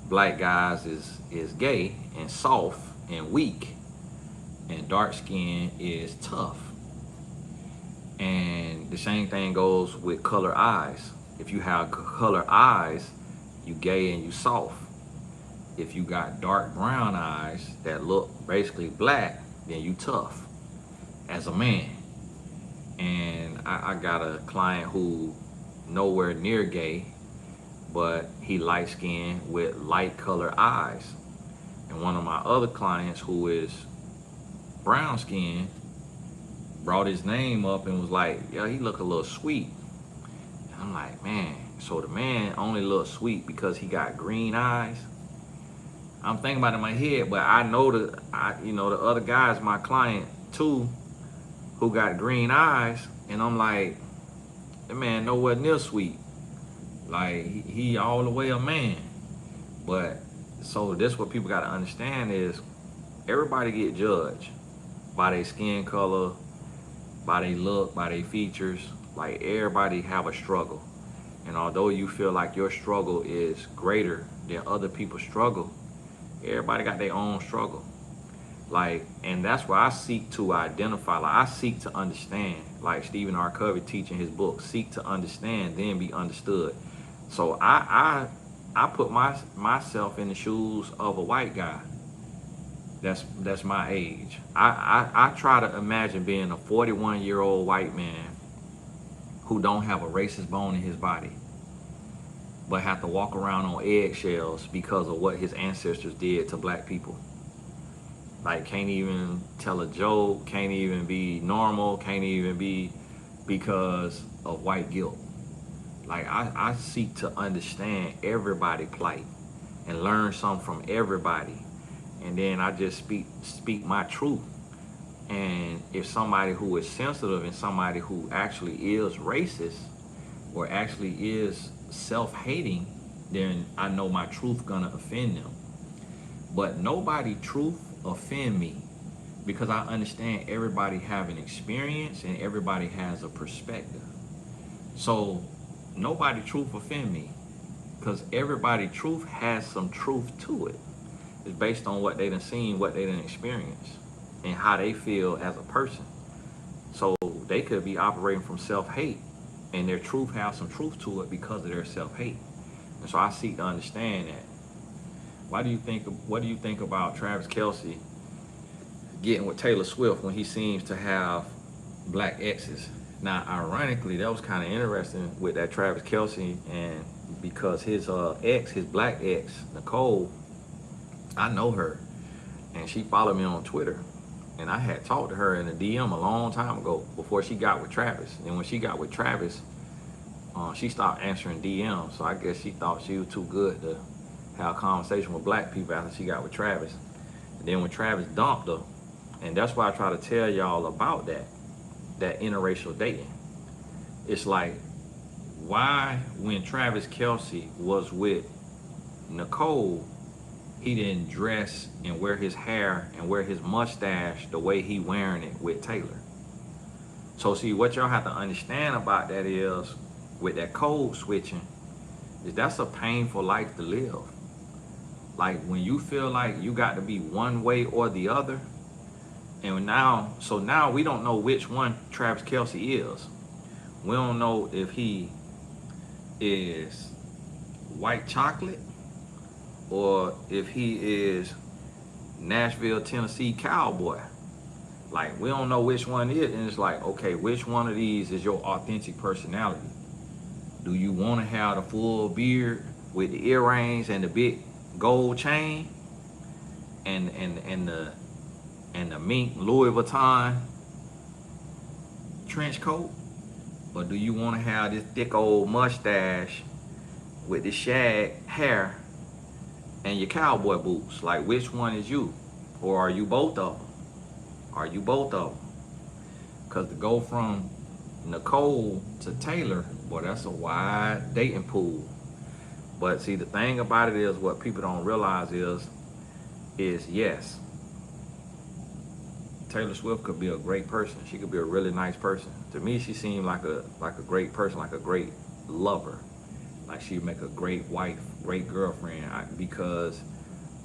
black guys is gay and soft and weak, and dark skin is tough. And the same thing goes with color eyes. If you have color eyes, you gay and you soft. If you got dark brown eyes that look basically black, then you tough as a man. And I got a client who nowhere near gay, but he light skinned with light color eyes. And one of my other clients who is brown skin brought his name up and was like, yeah, he look a little sweet. And I'm like, man, so the man only looks sweet because he got green eyes? I'm thinking about it in my head, but I know the other guy's my client too, who got green eyes, and I'm like, that man nowhere near sweet. Like, he all the way a man. But so this what people got to understand is everybody get judged by their skin color, by their look, by their features. Like, everybody have a struggle. And although you feel like your struggle is greater than other people's struggle, everybody got their own struggle. Like, and that's why I seek to identify. Like, I seek to understand. Like Stephen R. Covey teaching his book, seek to understand, then be understood. So I put myself in the shoes of a white guy. That's my age. I try to imagine being a 41-year-old white man who don't have a racist bone in his body. but have to walk around on eggshells because of what his ancestors did to black people. Like, can't even tell a joke, can't even be normal, can't even be because of white guilt. Like, I seek to understand everybody's plight and learn something from everybody. And then I just speak my truth. And if somebody who is sensitive and somebody who actually is racist or actually is self-hating, then I know my truth gonna offend them. But nobody truth offend me, because I understand everybody have an experience and everybody has a perspective. So nobody truth offend me, because everybody truth has some truth to it. It's based on what they done seen, what they done experienced, and how they feel as a person. So they could be operating from self-hate, and their truth has some truth to it because of their self-hate. And so I seek to understand that. What do you think about Travis Kelce getting with Taylor Swift when he seems to have black exes? Now, ironically, that was kind of interesting with that Travis Kelce, and because his his black ex, Nicole, I know her, and she followed me on Twitter, and I had talked to her in a DM a long time ago before she got with Travis. And when she got with Travis, she stopped answering DMs, so I guess she thought she was too good to have a conversation with black people after she got with Travis. And then when Travis dumped her, and that's why I try to tell y'all about that interracial dating. It's like, why when Travis Kelce was with Nicole, he didn't dress and wear his hair and wear his mustache the way he wearing it with Taylor? So see, what y'all have to understand about that is, with that code switching, is that's a painful life to live. Like, when you feel like you got to be one way or the other, and now we don't know which one Travis Kelce is. We don't know if he is white chocolate or if he is Nashville, Tennessee cowboy. Like, we don't know which one it is, and it's like, okay, which one of these is your authentic personality? Do you want to have the full beard with the earrings and the big gold chain and the mink Louis Vuitton trench coat? Or do you want to have this thick old mustache with the shag hair and your cowboy boots? Like, which one is you? Or are you both of them? Are you both of them? Because to go from Nicole to Taylor, boy, that's a wide dating pool. But see, the thing about it is, what people don't realize is yes, Taylor Swift could be a great person. She could be a really nice person. To me, she seemed like a great person, like a great lover. Like, she'd make a great wife, great girlfriend, because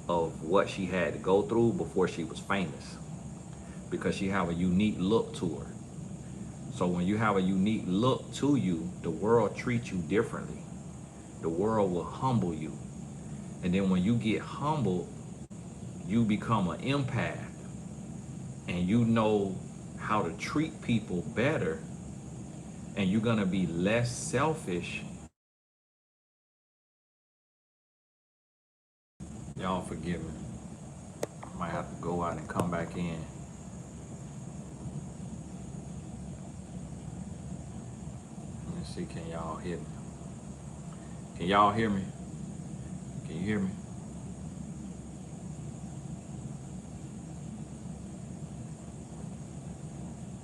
of what she had to go through before she was famous. Because she have a unique look to her. So when you have a unique look to you, the world treats you differently. The world will humble you. And then when you get humbled, you become an empath. And you know how to treat people better. And you're going to be less selfish. Y'all forgive me. I might have to go out and come back in. Let me see, can y'all hear me? Can y'all hear me? Can you hear me?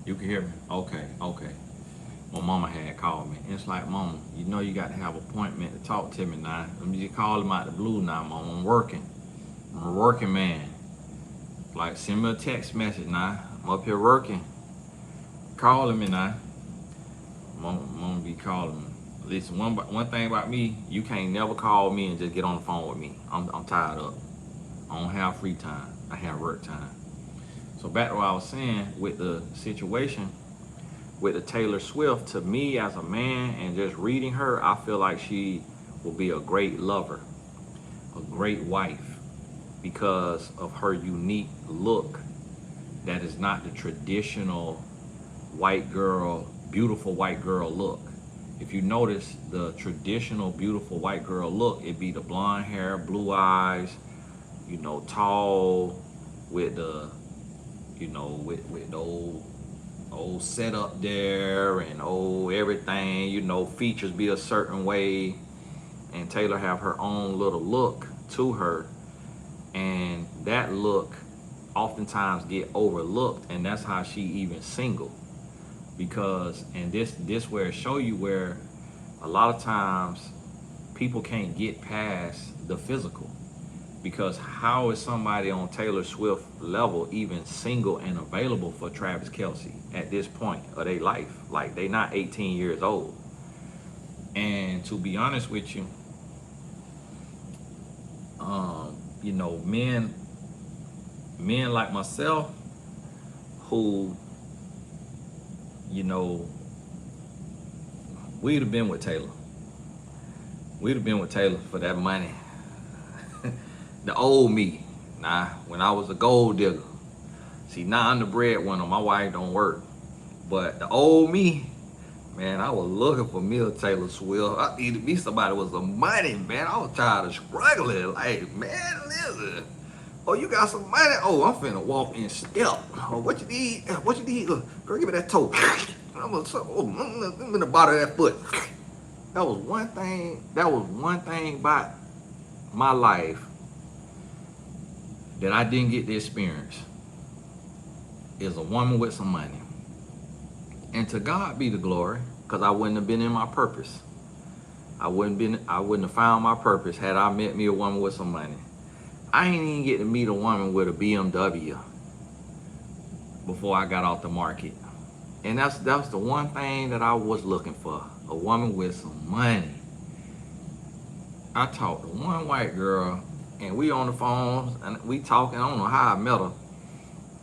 You can hear me? Okay. My mama had called me. It's like, Mama, you know you got to have an appointment to talk to me now. Let me just call him out the blue now, Mama. I'm working. I'm a working man. Like, send me a text message now. I'm up here working. Calling me now. Mama be calling me. Listen, one thing about me, you can't never call me and just get on the phone with me. I'm tied up. I don't have free time. I have work time. So back to what I was saying with the situation with the Taylor Swift, to me as a man and just reading her, I feel like she will be a great lover, a great wife, because of her unique look that is not the traditional white girl, beautiful white girl look. if you notice the traditional beautiful white girl look, it'd be the blonde hair, blue eyes, you know, tall, with the, you know, with the old setup there, and old everything, you know, features be a certain way. And Taylor have her own little look to her, and that look oftentimes get overlooked, and that's how she even single. Because, and this where it show you where a lot of times people can't get past the physical. Because how is somebody on Taylor Swift level even single and available for Travis Kelce at this point of their life? Like, they not 18 years old. And to be honest with you, you know, men like myself who, you know, we'd have been with Taylor. We'd have been with Taylor for that money. The old me. Nah, when I was a gold digger. See, now I'm the breadwinner. My wife don't work. But the old me, man, I was looking for me a Taylor Swift. I needed to be somebody with some money, man. I was tired of struggling. Like, man, listen. Oh, you got some money? Oh, I'm finna walk in step. Oh, what you need? What you need? Girl, give me that toe. I'm in the bottom of that foot. That was one thing about my life that I didn't get to experience, is a woman with some money. And to God be the glory, because I wouldn't have been in my purpose. I wouldn't have found my purpose had I met me a woman with some money. I ain't even get to meet a woman with a BMW before I got off the market. And that's the one thing that I was looking for, a woman with some money. I talked to one white girl, and we on the phone, and we talking. I don't know how I met her.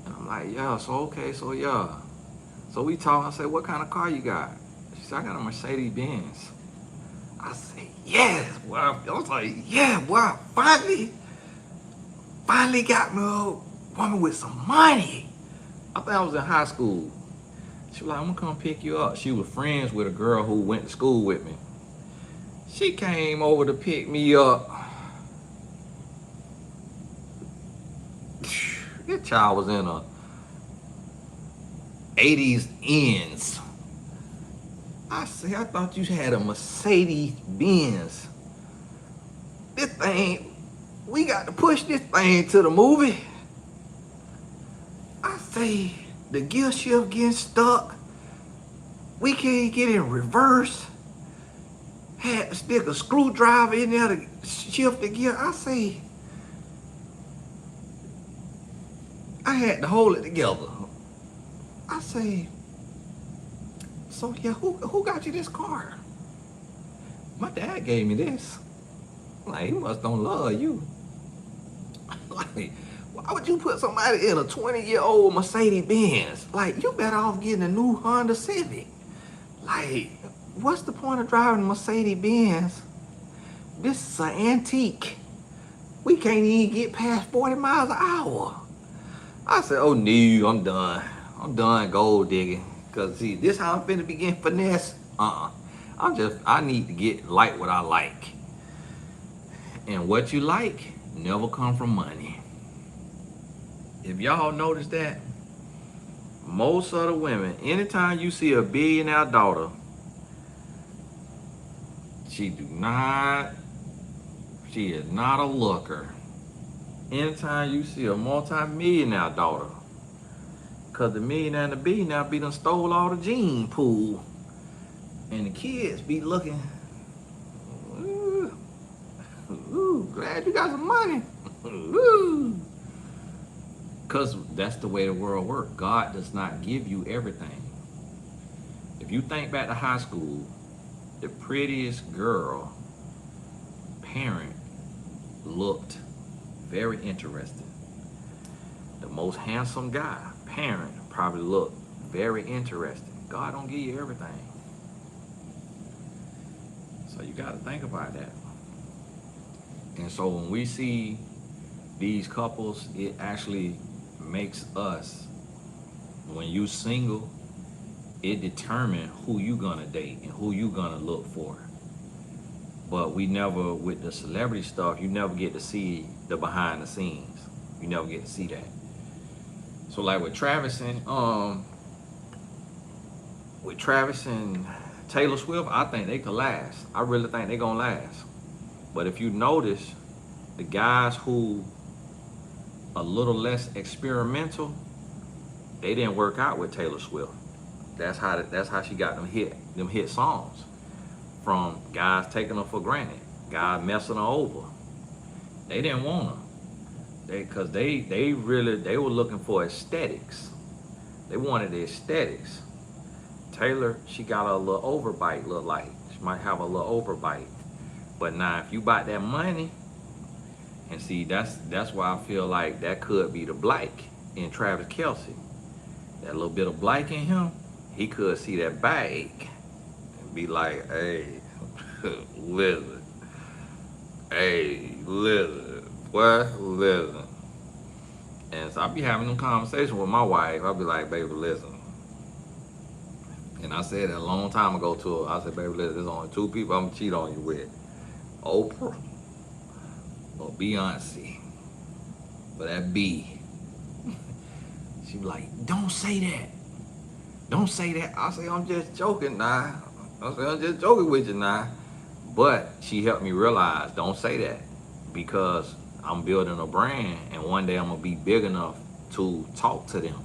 And I'm like, yeah, so okay, so yeah. So we talk. I said, what kind of car you got? She said, I got a Mercedes Benz. I said, yes. Well, I was like, yeah, well, finally got me a woman with some money. I think I was in high school. She was like, I'm gonna come pick you up. She was friends with a girl who went to school with me. She came over to pick me up. This child was in a 80s ends. I said, I thought you had a Mercedes Benz. This thing, we got to push this thing to the movie. I say, the gear shift getting stuck. We can't get in reverse. Had to stick a screwdriver in there to shift the gear. I say, I had to hold it together. I say, so yeah, who got you this car? My dad gave me this. Like, he must don't love you. Like, why would you put somebody in a 20-year-old Mercedes Benz? Like, you better off getting a new Honda Civic. Like, what's the point of driving a Mercedes Benz? This is an antique. We can't even get past 40 miles an hour. I said, oh no, I'm done. I'm done gold digging. Cause see, this how I'm finna begin finesse. I need to get like what I like. And what you like never come from money. If y'all notice that, most of the women, anytime you see a billionaire daughter, she is not a looker. Anytime you see a multi-millionaire daughter, cause the millionaire and the billionaire be done stole all the gene pool, and the kids be looking, ooh, glad you got some money. Ooh. Cause that's the way the world works. God does not give you everything. If you think back to high school, the prettiest girl parent looked very interesting. The most handsome guy parent probably looked very interesting. God don't give you everything. So you got to think about that. And so when we see these couples, it actually makes us, when you single it determines who you gonna date and who you gonna look for. But we never, with the celebrity stuff, you never get to see the behind the scenes. You never get to see that. So like with Travis and Taylor Swift, I think they could last. I really think they gonna last. But if you notice, the guys who a little less experimental, they didn't work out with Taylor Swift. That's how she got them hit songs, from guys taking her for granted, guys messing her over. They didn't want her. Because they were looking for aesthetics. They wanted the aesthetics. Taylor, she got a little overbite, look like. She might have a little overbite. But now if you bought that money, and see, that's why I feel like that could be the black in Travis Kelce. That little bit of black in him, he could see that bag and be like, hey, listen. Hey, listen. What? Listen. And so I be having them conversations with my wife. I'll be like, baby, listen. And I said that a long time ago to her. I said, baby, listen, there's only two people I'm gonna cheat on you with. Oprah or Beyonce. But that B. She be like, don't say that. Don't say that. I say, I'm just joking now. I say, I'm just joking with you now. But she helped me realize, don't say that. Because I'm building a brand, and one day I'm gonna be big enough to talk to them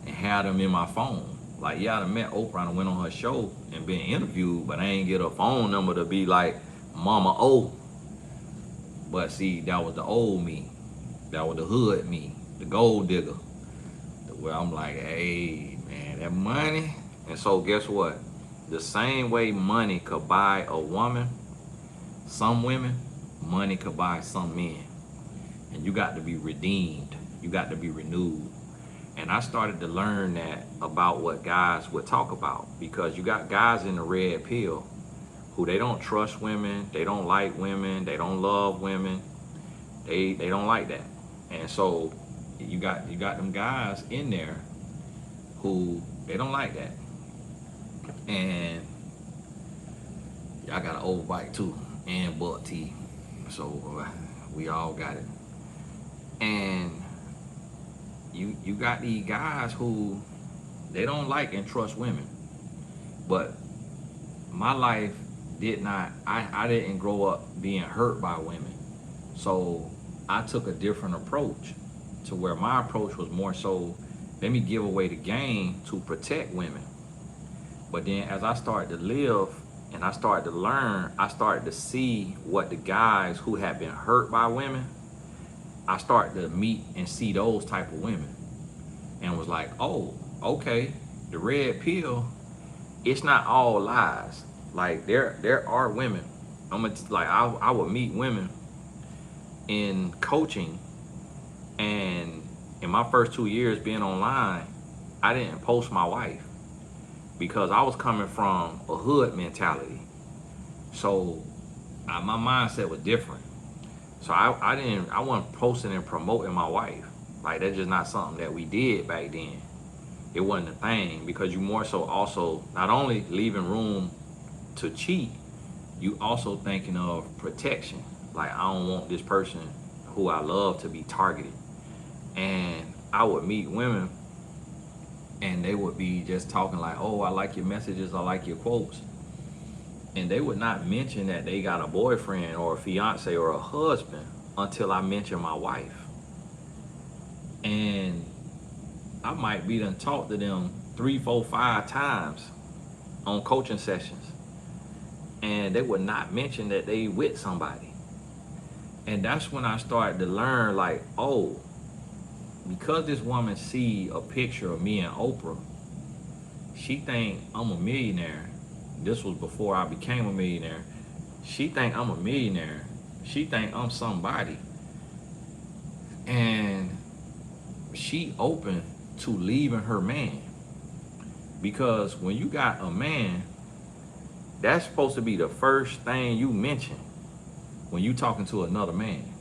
and have them in my phone. Like, yeah, I done met Oprah and went on her show and been interviewed, but I ain't get a phone number to be like Mama O. But see, that was the old me. That was the hood me, the gold digger. Where I'm like, hey, man, that money. And so guess what? The same way money could buy a woman, some women, money could buy some men. And you got to be redeemed. You got to be renewed. And I started to learn that about what guys would talk about, because you got guys in the red pill who they don't trust women, they don't like women, they don't love women, they don't like that. And so you got them guys in there who they don't like that. And y'all got an overbite too, and butt tea. So we all got it. And you got these guys who they don't like and trust women. But my life I didn't grow up being hurt by women. So I took a different approach, to where my approach was more so, let me give away the game to protect women. But then as I started to live and I started to learn, I started to see what the guys who had been hurt by women, I started to meet and see those type of women, and was like, oh, okay, the red pill, it's not all lies. Like there are women. I would meet women in coaching, and in my first 2 years being online, I didn't post my wife because I was coming from a hood mentality. So my mindset was different. So I wasn't posting and promoting my wife. Like, that's just not something that we did back then. It wasn't a thing, because you more so also not only leaving room to cheat, you also thinking of protection. Like, I don't want this person who I love to be targeted. And I would meet women and they would be just talking like, oh, I like your messages, I like your quotes. And they would not mention that they got a boyfriend or a fiance or a husband until I mentioned my wife. And I might be done talked to them 3, 4, 5 times on coaching sessions, and they would not mention that they with somebody. And that's when I started to learn, like, oh, because this woman see a picture of me and Oprah, she think I'm a millionaire. This was before I became a millionaire. She think I'm a millionaire. She think I'm somebody. And she open to leaving her man. Because when you got a man, that's supposed to be the first thing you mention when you talking to another man.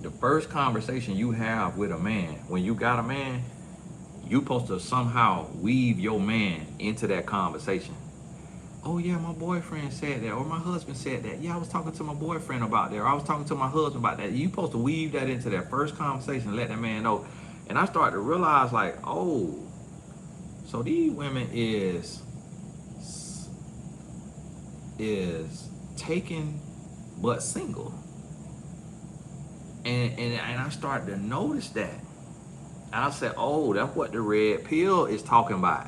The first conversation you have with a man, when you got a man, you supposed to somehow weave your man into that conversation. Oh yeah, my boyfriend said that, or my husband said that. Yeah, I was talking to my boyfriend about that, or I was talking to my husband about that. You supposed to weave that into that first conversation and let that man know. And I started to realize, like, oh, so these women is taken but single. And I started to notice that. And I said, oh, that's what the red pill is talking about.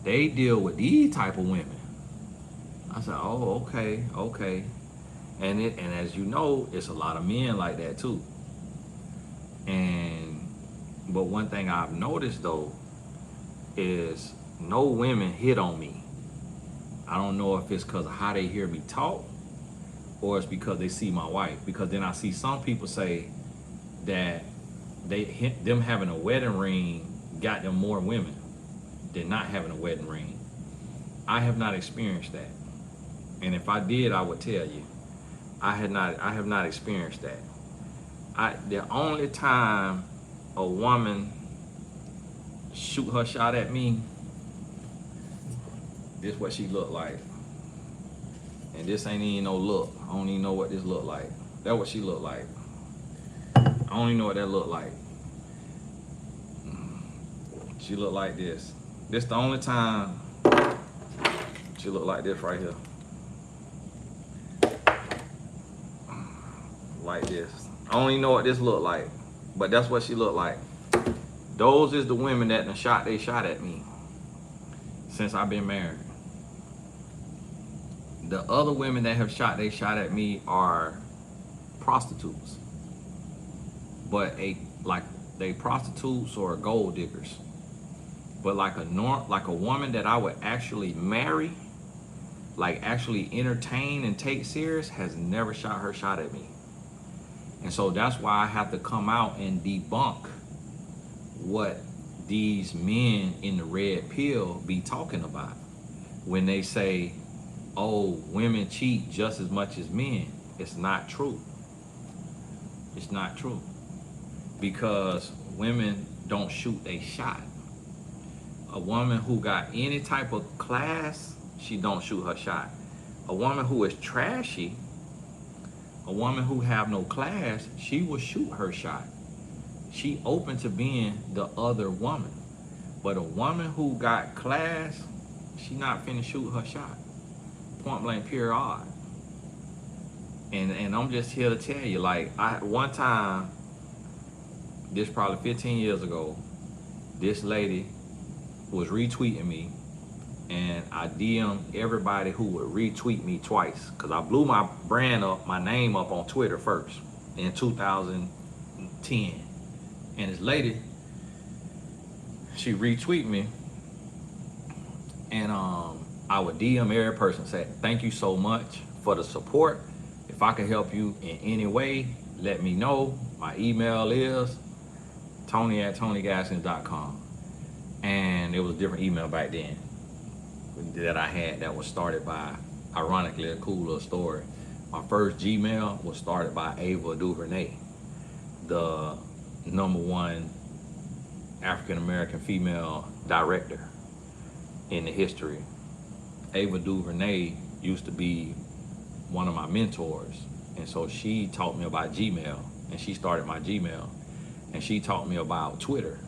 They deal with these type of women. I said, oh, okay. And as you know, it's a lot of men like that too. But one thing I've noticed though is no women hit on me. I don't know if it's because of how they hear me talk, or it's because they see my wife. Because then I see some people say that them having a wedding ring got them more women than not having a wedding ring. I have not experienced that. And if I did, I would tell you. I have not experienced that. The only time a woman shoot her shot at me, this what she looked like. And this ain't even no look. I don't even know what this look like. That's what she looked like. I don't even know what that looked like. She looked like this. This the only time she looked like this right here. Like this. I don't even know what this looked like, but that's what she looked like. Those is the women that shot at me since I've been married. The other women that have shot at me are prostitutes, but they prostitutes or gold diggers. But like a woman that I would actually marry, like actually entertain and take serious, has never shot her shot at me. And so that's why I have to come out and debunk what these men in the red pill be talking about when they say, oh, women cheat just as much as men. It's not true. It's not true. Because women don't shoot a shot. A woman who got any type of class, she don't shoot her shot. A woman who is trashy, a woman who have no class, she will shoot her shot. She open to being the other woman. But a woman who got class, she not finna shoot her shot. Point blank, period. And I'm just here to tell you, like, one time, this probably 15 years ago, this lady was retweeting me, and I DM'd everybody who would retweet me twice, because I blew my brand up, my name up on Twitter first in 2010. And this lady, she retweeted me, and I would DM every person, say, thank you so much for the support. If I can help you in any way, let me know. My email is tony@tonygaskins.com. And it was a different email back then that I had that was started by, ironically, a cool little story. My first Gmail was started by Ava DuVernay, the #1 African-American female director in the history. Ava DuVernay used to be one of my mentors. And so she taught me about Gmail, and she started my Gmail. And she taught me about Twitter,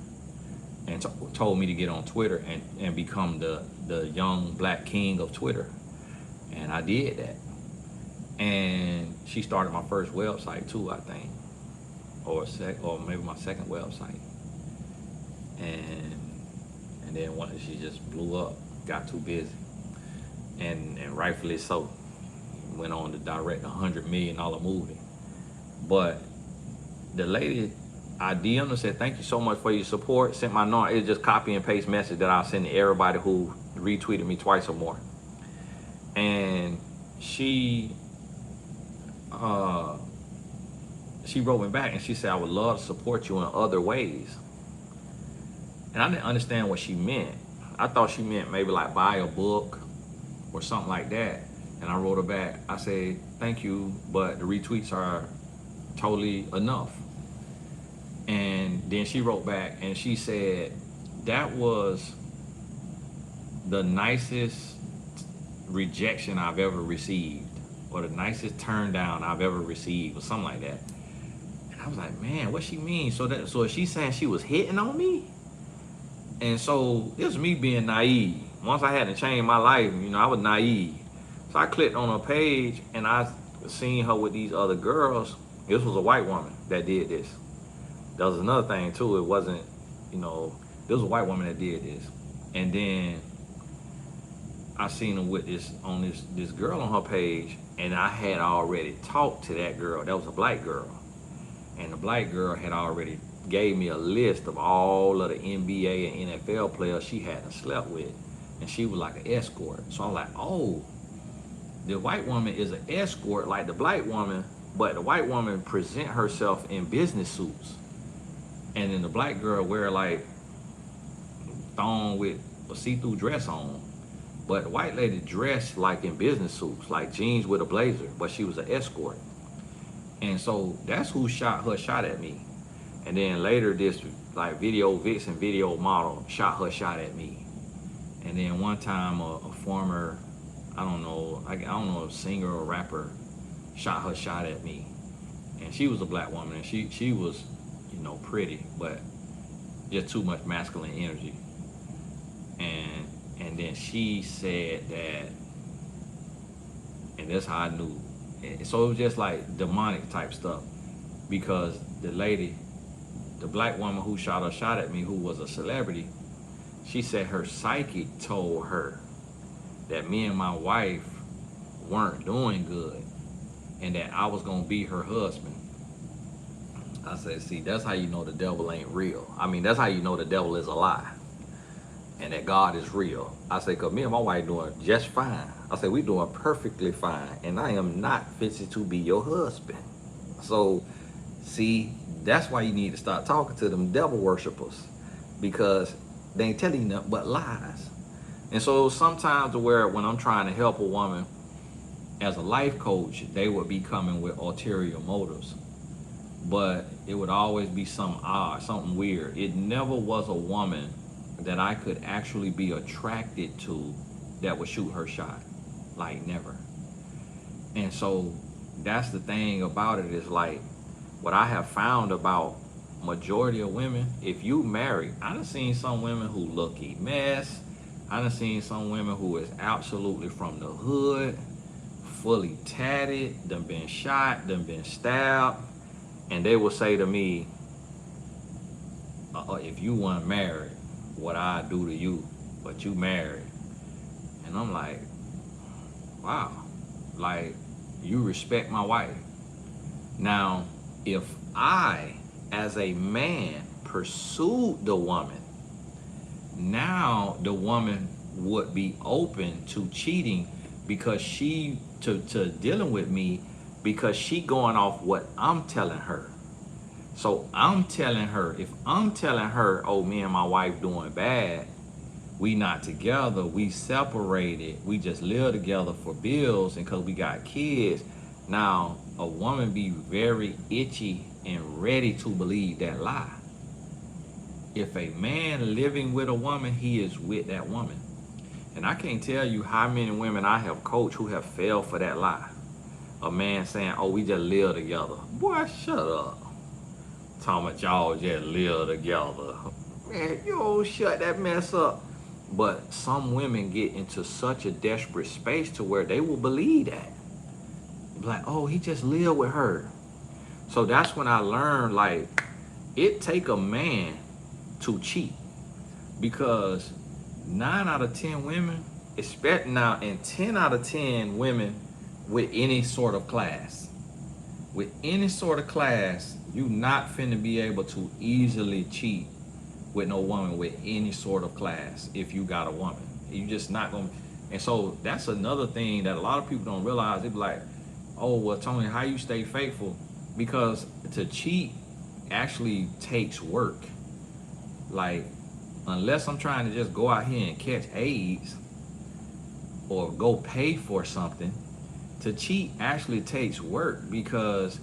and told me to get on Twitter and become the young black king of Twitter. And I did that. And she started my first website too, I think, or maybe my second website. And then she just blew up, got too busy, and rightfully so. Went on to direct a $100 million movie. But the lady, I DM'd her, said, thank you so much for your support. Sent my number. It's just copy and paste message that I'll send to everybody who retweeted me twice or more. And she wrote me back and she said, I would love to support you in other ways. And I didn't understand what she meant. I thought she meant maybe like buy a book or something like that. And I wrote her back. I said, thank you, but the retweets are totally enough. And then she wrote back and she said, that was the nicest rejection I've ever received, or the nicest turn down I've ever received, or something like that. And I was like, man, what she mean? So is she saying she was hitting on me? And so it was me being naive. Once I hadn't changed my life, I was naive. So I clicked on her page and I seen her with these other girls. This was a white woman that did this. That was another thing too. It wasn't, there was a white woman that did this. And then I seen her with this girl on her page, and I had already talked to that girl. That was a black girl. And the black girl had already gave me a list of all of the NBA and NFL players she hadn't slept with. And she was like an escort. So I'm like, oh, the white woman is an escort like the black woman, but the white woman present herself in business suits. And then the black girl wear like thong with a see-through dress on. But the white lady dressed like in business suits, like jeans with a blazer, but she was an escort. And so that's who shot at me. And then later this like video vixen, video model shot at me. And then one time a former, I don't know, a singer or rapper shot at me. And she was a black woman, and she was, pretty, but just too much masculine energy. And then she said that, and that's how I knew. So it was just like demonic type stuff, because the lady, the black woman who shot at me, who was a celebrity, she said her psychic told her that me and my wife weren't doing good and that I was gonna be her husband. I said, see, that's how you know the devil ain't real. I mean, that's how you know the devil is a lie and that God is real. I said, because me and my wife doing just fine. I said, we doing perfectly fine, and I am not fitted to be your husband. So, see, that's why you need to start talking to them devil worshipers, because they ain't telling you nothing but lies. And so sometimes where when I'm trying to help a woman as a life coach, they would be coming with ulterior motives. But it would always be something odd, something weird. It never was a woman that I could actually be attracted to that would shoot her shot. Like, never. And so that's the thing about it, is like, what I have found about majority of women, if you marry, I done seen some women who look a mess. I done seen some women who is absolutely from the hood, fully tatted, done been shot, done been stabbed. And they will say to me, if you weren't married, what I do to you, but you married. And I'm like, wow, like, you respect my wife. Now, if I, as a man, pursued the woman, now the woman would be open to cheating, because she, to dealing with me, because she going off what I'm telling her. So I'm telling her, if I'm telling her, oh, me and my wife doing bad, we not together, we separated, we just live together for bills and because we got kids. Now, a woman be very itchy and ready to believe that lie. If a man living with a woman, he is with that woman. And I can't tell you how many women I have coached who have failed for that lie. A man saying, oh, we just live together. Boy, shut up. Talking about y'all just live together. Man, you don't shut that mess up. But some women get into such a desperate space to where they will believe that. Like, oh, he just lived with her. So that's when I learned, like, it take a man to cheat. Because 9 out of 10 women, especially now, and 10 out of 10 women with any sort of class. With any sort of class, you not finna be able to easily cheat with no woman with any sort of class if you got a woman. You just not gonna. And so that's another thing that a lot of people don't realize. They be like, oh, well, Tony, how you stay faithful? Because to cheat actually takes work. Like, unless I'm trying to just go out here and catch AIDS or go pay for something, to cheat actually takes work, because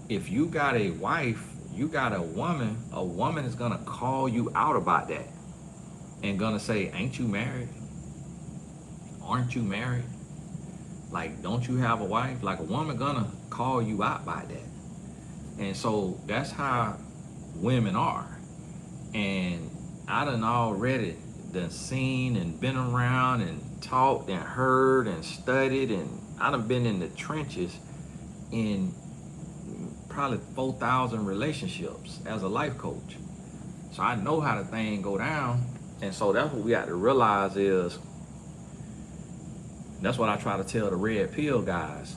if you got a wife, you got a woman is gonna call you out about that and gonna say, ain't you married? Aren't you married? Like, don't you have a wife? Like, a woman gonna call you out by that. And so that's how women are. And I done already done seen and been around and talked and heard and studied, and I done been in the trenches in probably 4,000 relationships as a life coach. So I know how the thing go down. And so that's what we got to realize is, that's what I try to tell the red pill guys.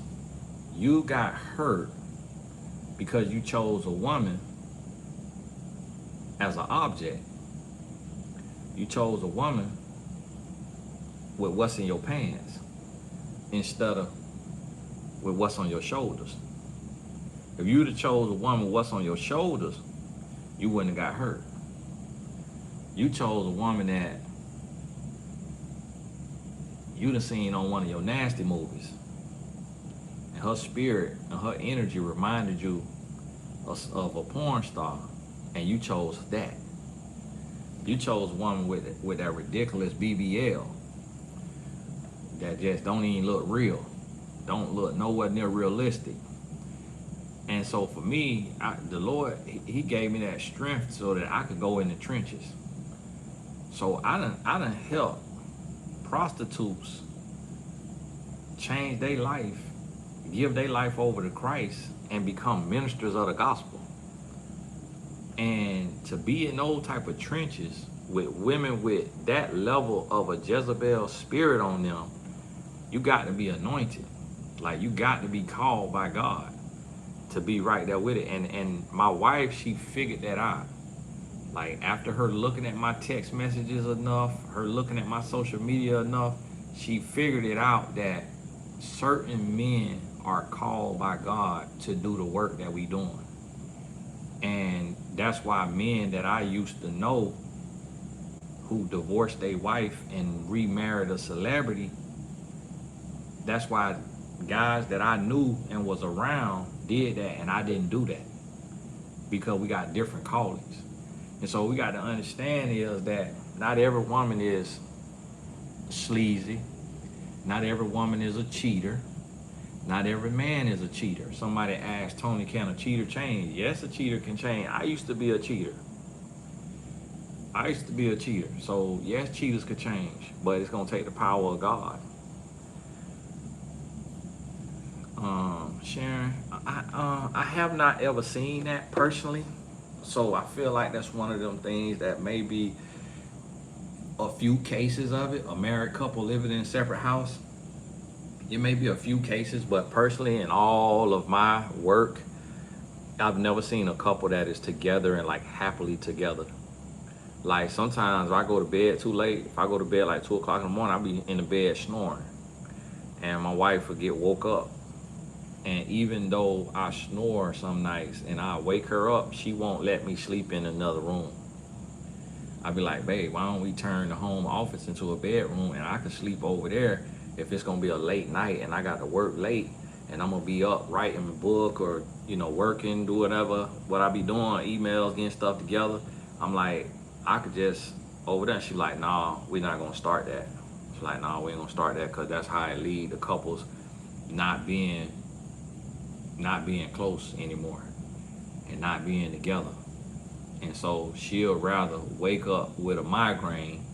You got hurt because you chose a woman as an object. You chose a woman with what's in your pants instead of with what's on your shoulders. If you'd have chose a woman with what's on your shoulders, you wouldn't have got hurt. You chose a woman that you done seen on one of your nasty movies, and her spirit and her energy reminded you of a porn star, and you chose that. You chose a woman with that ridiculous BBL that just don't even look real, don't look nowhere near realistic. And so for me, the Lord, he gave me that strength so that I could go in the trenches. So I done helped prostitutes change their life, give their life over to Christ, and become ministers of the gospel. And to be in those type of trenches with women with that level of a Jezebel spirit on them, you got to be anointed. Like, you got to be called by God to be right there with it. And my wife, she figured that out. Like, after her looking at my text messages enough, her looking at my social media enough, she figured it out that certain men are called by God to do the work that we doing. And that's why men that I used to know who divorced their wife and remarried a celebrity, that's why guys that I knew and was around did that, and I didn't do that, because we got different callings. And so we got to understand is that not every woman is sleazy. Not every woman is a cheater. Not every man is a cheater. Somebody asked Tony, can a cheater change? Yes, a cheater can change. I used to be a cheater. So yes, cheaters could change, but it's going to take the power of God. Sharon, I have not ever seen that personally. So I feel like that's one of them things that may be a few cases of it, a married couple living in a separate house. It may be a few cases, but personally, in all of my work, I've never seen a couple that is together and like happily together. Like, sometimes if I go to bed too late, if I go to bed like 2 o'clock in the morning, I'll be in the bed snoring, and my wife will get woke up. And even though I snore some nights and I wake her up, she won't let me sleep in another room. I'll be like, babe, why don't we turn the home office into a bedroom, and I can sleep over there if it's gonna be a late night and I got to work late and I'm gonna be up writing a book or, working, do whatever, what I be doing, emails, getting stuff together. I'm like, I could just over there. She's like, nah, we're not gonna start that. She's like, nah, we ain't gonna start that, because that's how it lead to couples not being close anymore and not being together. And so she'll rather wake up with a migraine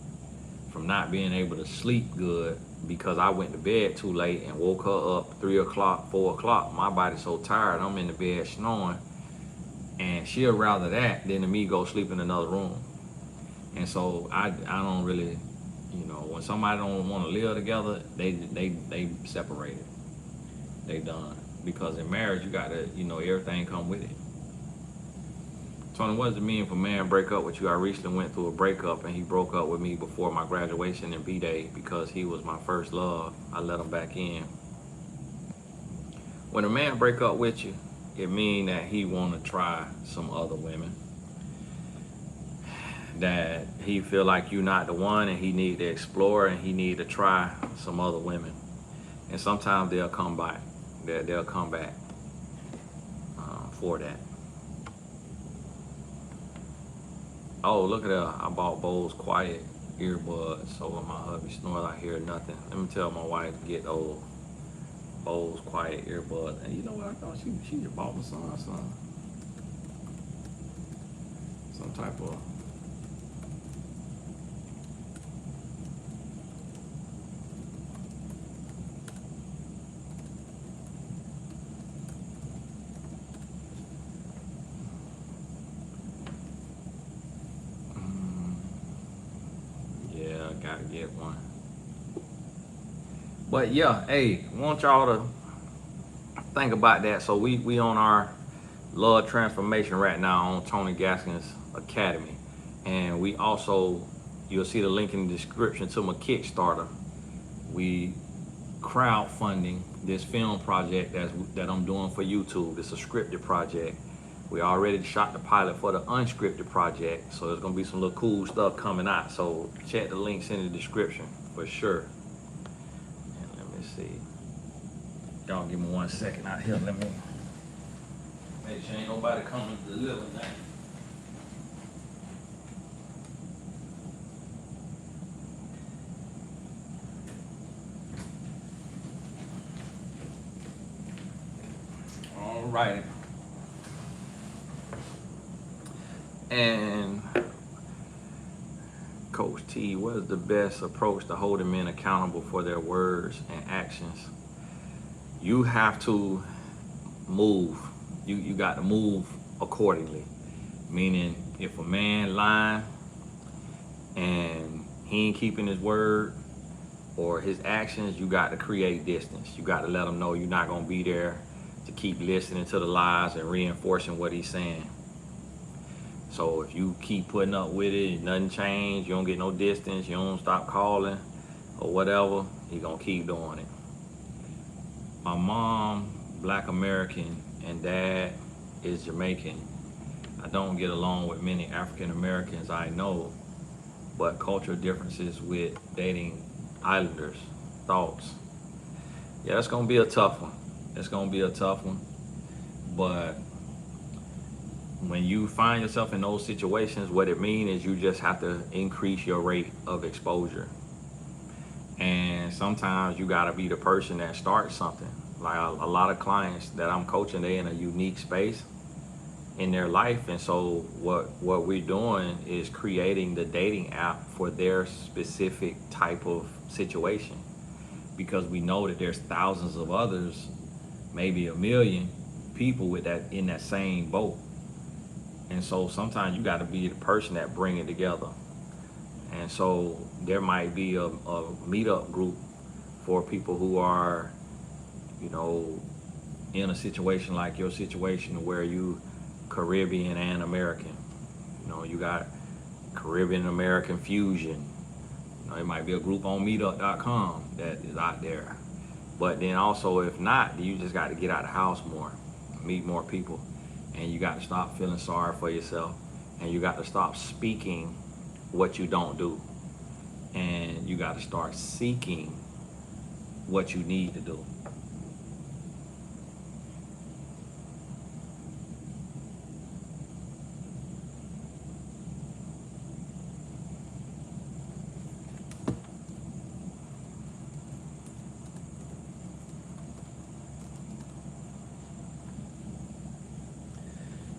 from not being able to sleep good because I went to bed too late and woke her up 3 o'clock, 4 o'clock. My body's so tired, I'm in the bed snoring. And she'll rather that than me go sleep in another room. And so I don't really, when somebody don't want to live together, they separated. They done. Because in marriage, you got to, everything come with it. Tony, what does it mean for a man break up with you? I recently went through a breakup, and he broke up with me before my graduation in B-Day because he was my first love. I let him back in. When a man break up with you, it means that he want to try some other women. That he feel like you're not the one, and he need to explore, and he need to try some other women. And sometimes they'll come back. They'll come back for that. Oh, look at that. I bought Bose quiet earbuds, so when my hubby snores, I hear nothing. Let me tell my wife to get those Bose quiet earbuds. And you know what? I thought she just bought my son some type of. Yeah, I gotta get one. But yeah, hey, want y'all to think about that. So we on our love transformation right now on Tony Gaskins Academy, and we also, you'll see the link in the description to my Kickstarter. We crowdfunding this film project that I'm doing for YouTube. It's a scripted project. We already shot the pilot for the unscripted project, so there's gonna be some little cool stuff coming out. So check the links in the description for sure. And let me see. Y'all give me 1 second out here. Let me make sure ain't nobody coming to deliver nothing. All righty. And Coach T, what is the best approach to holding men accountable for their words and actions? You have to move. You got to move accordingly. Meaning, if a man lying and he ain't keeping his word or his actions, you got to create distance. You got to let him know you're not gonna be there to keep listening to the lies and reinforcing what he's saying. So if you keep putting up with it, nothing changed, you don't get no distance, you don't stop calling or whatever, he gonna keep doing it. My mom, Black American, and dad is Jamaican. I don't get along with many African Americans I know, but cultural differences with dating islanders. Thoughts? Yeah, that's gonna be a tough one. It's gonna be a tough one. But when you find yourself in those situations, what it means is you just have to increase your rate of exposure. And sometimes you gotta be the person that starts something. Like a lot of clients that I'm coaching, they in a unique space in their life. And so what we're doing is creating the dating app for their specific type of situation. Because we know that there's thousands of others, maybe 1 million people with that in that same boat. And so sometimes you got to be the person that bring it together. And so there might be a meetup group for people who are, you know, in a situation like your situation where you Caribbean and American. You know, you got Caribbean American fusion. You know, it might be a group on meetup.com that is out there. But then also, if not, you just got to get out of the house more, meet more people. And you got to stop feeling sorry for yourself. And you got to stop speaking what you don't do. And you got to start seeking what you need to do.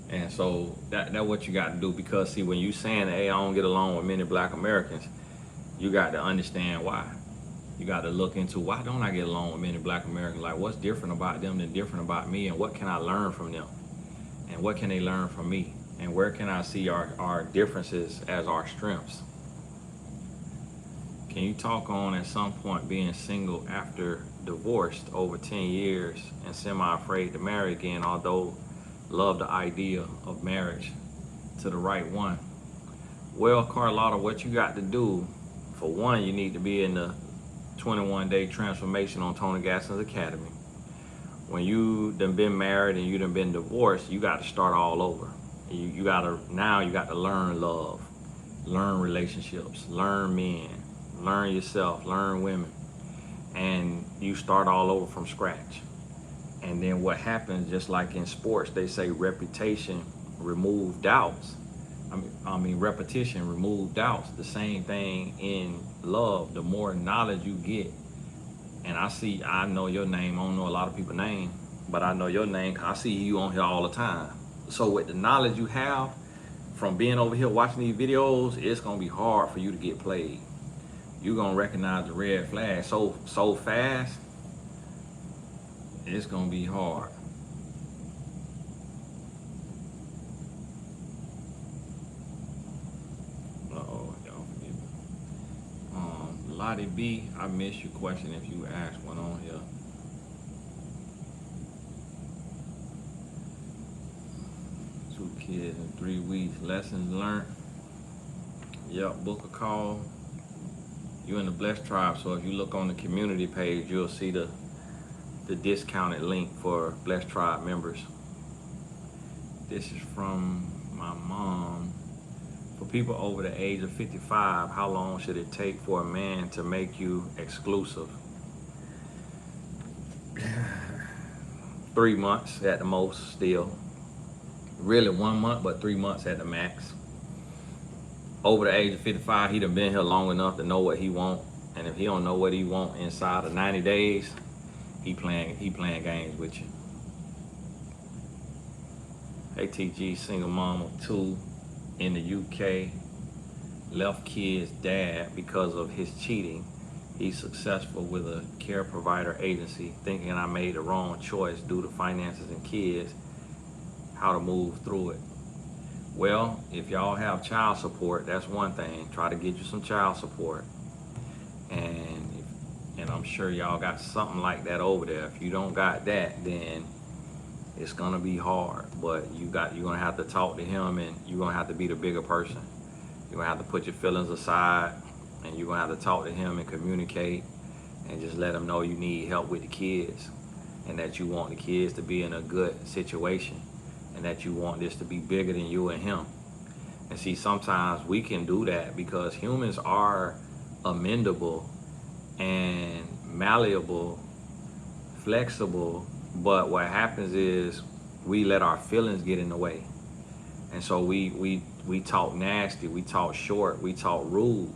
And so that's what you got to do, because see, when you saying, hey, I don't get along with many Black Americans, you got to understand why. You got to look into, why don't I get along with many Black Americans? Like, what's different about them than different about me, and what can I learn from them? And what can they learn from me? And where can I see our differences as our strengths? Can you talk on at some point being single after divorced over 10 years and semi-afraid to marry again, although love the idea of marriage to the right one? Well, Carlotta, what you got to do, for one, you need to be in the 21-day transformation on Tony Gaskins Academy. When you done been married and you done been divorced, you got to start all over. You got to learn love, learn relationships, learn men, learn yourself, learn women, and you start all over from scratch. And then what happens, just like in sports, they say reputation remove doubts. repetition remove doubts. The same thing in love. The more knowledge you get, and I know your name. I don't know a lot of people's name, but I know your name 'cause I see you on here all the time. So with the knowledge you have from being over here watching these videos, it's gonna be hard for you to get played. You're gonna recognize the red flag so fast, it's gonna be hard. Uh-oh, y'all forgive me. Lottie B, I missed your question if you asked one on here. 2 kids in 3 weeks, lessons learned. Yep, book a call. You're in the Blessed Tribe, so if you look on the community page, you'll see the discounted link for Blessed Tribe members. This is from my mom. For people over the age of 55, how long should it take for a man to make you exclusive? 3 months at the most still. Really 1 month, but 3 months at the max. Over the age of 55, he done been here long enough to know what he want. And if he don't know what he want inside of 90 days, he playing games with you. ATG, single mom of 2 in the UK, left kid's dad because of his cheating. He's successful with a care provider agency, thinking I made the wrong choice due to finances and kids. How to move through it? Well, if y'all have child support, that's one thing. Try to get you some child support. And I'm sure y'all got something like that over there. If you don't got that, then it's gonna be hard. But you're gonna have to talk to him, and you're gonna have to be the bigger person. You're gonna have to put your feelings aside, and you're gonna have to talk to him and communicate, and just let him know you need help with the kids, and that you want the kids to be in a good situation, and that you want this to be bigger than you and him. And see, sometimes we can do that because humans are amendable and malleable, flexible, but what happens is we let our feelings get in the way. And so we talk nasty, we talk short, we talk rude,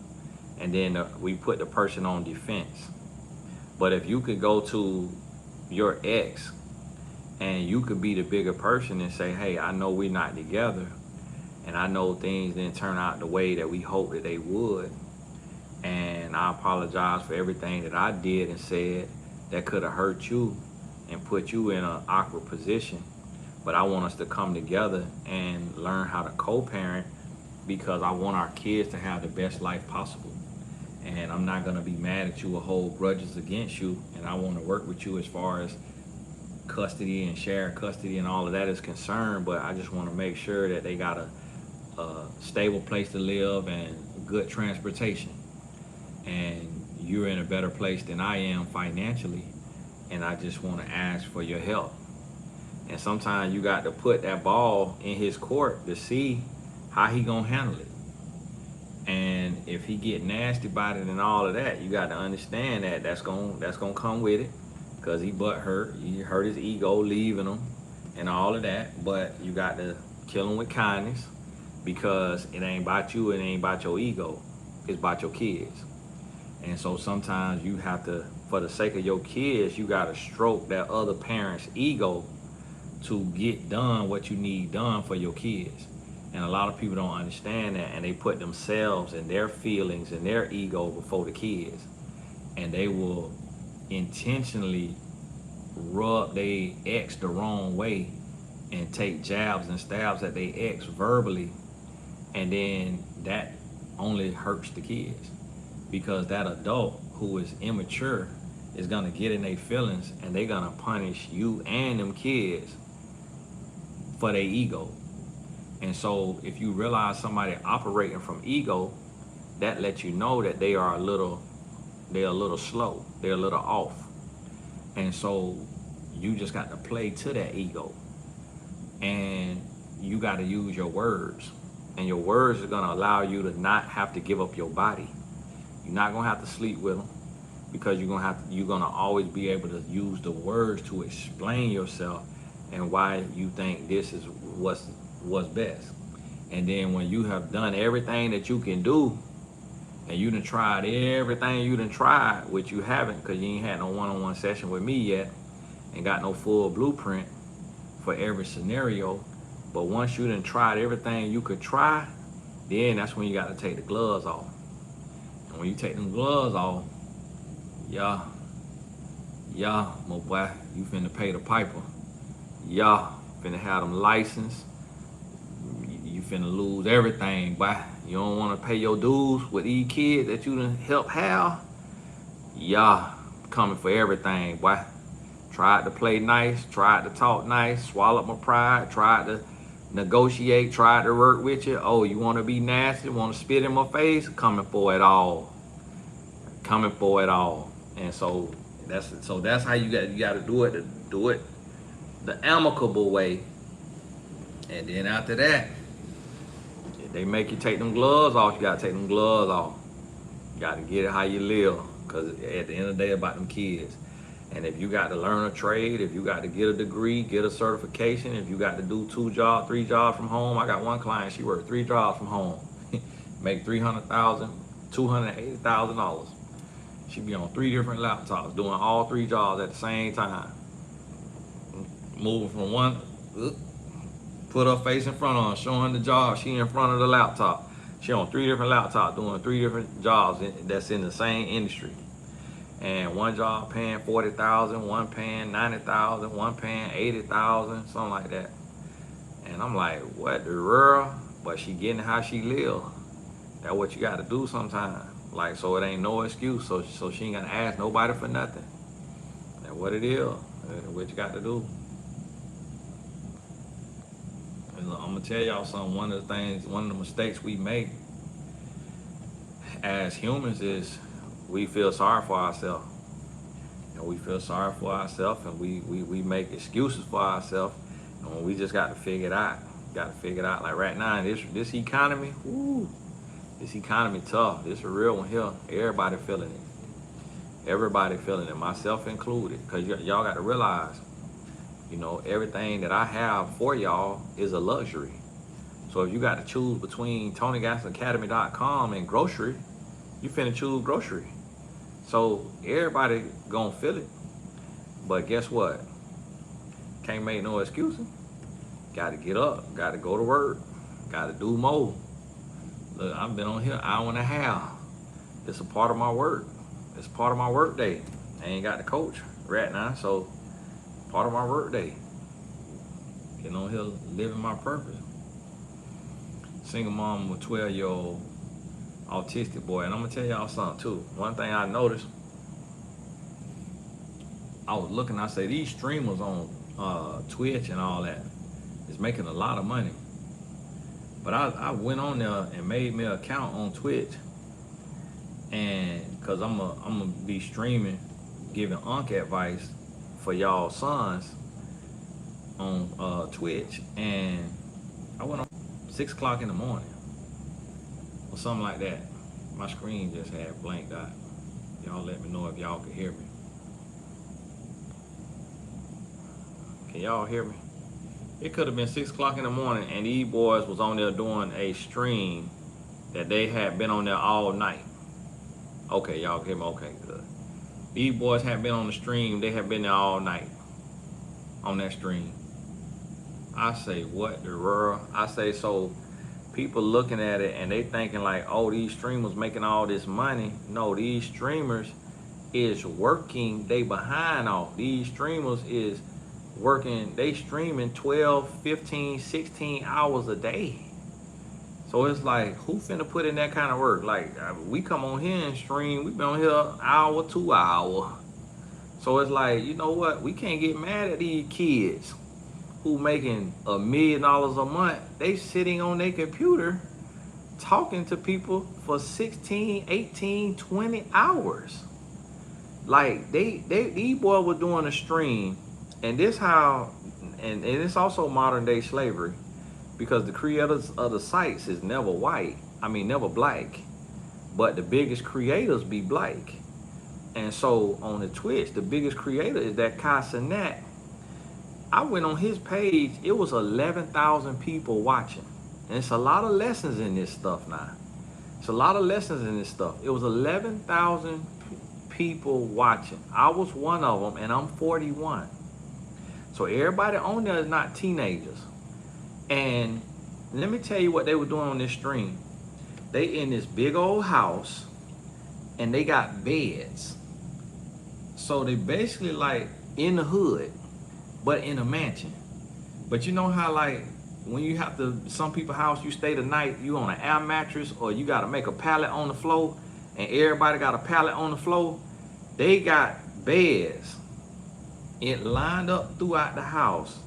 and then we put the person on defense. But if you could go to your ex and you could be the bigger person and say, hey, I know we're not together, and I know things didn't turn out the way that we hoped that they would, and I apologize for everything that I did and said that could have hurt you and put you in an awkward position. But I want us to come together and learn how to co-parent, because I want our kids to have the best life possible. And I'm not gonna be mad at you or hold grudges against you, and I wanna work with you as far as custody and shared custody and all of that is concerned, but I just wanna make sure that they got a stable place to live and good transportation. And you're in a better place than I am financially, and I just wanna ask for your help. And sometimes you got to put that ball in his court to see how he gonna handle it. And if he get nasty about it and all of that, you got to understand that that's gonna come with it, because he hurt his ego leaving him and all of that. But you got to kill him with kindness, because it ain't about you, it ain't about your ego, it's about your kids. And so sometimes you have to, for the sake of your kids, you got to stroke that other parent's ego to get done what you need done for your kids. And a lot of people don't understand that, and they put themselves and their feelings and their ego before the kids, and they will intentionally rub their ex the wrong way and take jabs and stabs at their ex verbally, and then that only hurts the kids, because that adult who is immature is gonna get in their feelings, and they're gonna punish you and them kids for their ego. And so if you realize somebody operating from ego, that lets you know that they're a little slow, they're a little off. And so you just got to play to that ego, and you got to use your words, and your words are going to allow you to not have to give up your body. You're not going to have to sleep with them, because you're going to always be able to use the words to explain yourself and why you think this is what's best. And then when you have done everything that you can do, and you done tried everything you done tried, which you haven't, because you ain't had no one-on-one session with me yet, and got no full blueprint for every scenario. But once you done tried everything you could try, then that's when you got to take the gloves off. And when you take them gloves off, yeah, my boy, you finna pay the piper. Yeah, finna have them licensed. You finna lose everything, boy. You don't wanna pay your dues with these kids that you done help have. Yeah, coming for everything, boy. Tried to play nice, tried to talk nice, swallowed my pride, tried to negotiate, tried to work with you. Oh, you wanna be nasty, wanna spit in my face? Coming for it all. Coming for it all. And so that's how you got to do it the amicable way. And then after that, if they make you take them gloves off, you got to take them gloves off. You got to get it how you live, because at the end of the day, about them kids. And if you got to learn a trade, if you got to get a degree, get a certification, if you got to do 2 jobs, 3 jobs from home. I got one client, she worked 3 jobs from home, make $300,000, $280,000. She be on 3 different laptops, doing all 3 jobs at the same time. Moving from one, put her face in front of her, showing the job. She in front of the laptop. She on 3 different laptops, doing 3 different jobs that's in the same industry. And one job paying $40,000, one paying $90,000, one paying $80,000, something like that. And I'm like, what the world? But she getting how she live. That's what you got to do sometimes. Like, so it ain't no excuse. So she ain't gonna ask nobody for nothing. That's what it is. That's what you got to do. And I'm gonna tell y'all something. One of the mistakes we make as humans is we feel sorry for ourselves. And we feel sorry for ourselves, and we make excuses for ourselves. And we just got to figure it out. Got to figure it out. Like right now, this economy, woo. This economy tough. This is a real one here. Everybody feeling it. Everybody feeling it, myself included. Because y'all got to realize, you know, everything that I have for y'all is a luxury. So if you got to choose between TonyGaskinsAcademy.com and grocery, you finna choose grocery. So everybody gonna feel it. But guess what? Can't make no excuses. Got to get up. Got to go to work. Got to do more. Look, I've been on here an hour and a half. It's a part of my work. It's part of my work day. I ain't got the coach right now, so part of my work day. Getting on here living my purpose. Single mom with 12-year-old autistic boy. And I'm gonna tell y'all something too. One thing I noticed, I was looking, I say these streamers on Twitch and all that is making a lot of money. But I went on there and made me an account on Twitch, and cause I'm gonna be streaming, giving Unc advice for y'all sons on Twitch. And I went on 6 o'clock in the morning or something like that. My screen just had blanked out. Y'all let me know if y'all can hear me. Can y'all hear me? It could have been 6 o'clock in the morning and these boys was on there doing a stream that they had been on there all night. Okay, y'all hear me? Okay, good. These boys had been on the stream. They had been there all night on that stream. I say, what the world? I say, so people looking at it and they thinking like, oh, these streamers making all this money. No, these streamers is working they behind off. These streamers is working, they streaming 12, 15, 16 hours a day. So it's like, who finna put in that kind of work? Like, we come on here and stream, we been on here an hour, 2 hours. So it's like, you know what? We can't get mad at these kids who making $1 million a month. They sitting on their computer talking to people for 16, 18, 20 hours. Like, these boys were doing a stream. And this how, and it's also modern day slavery, because the creators of the sites is never white. I mean, never black, but the biggest creators be black. And so on the Twitch, the biggest creator is that Kai Cenat. I went on his page, it was 11,000 people watching. And it's a lot of lessons in this stuff now. It's a lot of lessons in this stuff. It was 11,000 people watching. I was one of them, and I'm 41. So everybody on there is not teenagers. And let me tell you what they were doing on this stream. They in this big old house, and they got beds. So they basically like in the hood, but in a mansion. But you know how like when you have to, some people's house, you stay the night, you on an air mattress, or you got to make a pallet on the floor, and everybody got a pallet on the floor. They got beds it lined up throughout the house,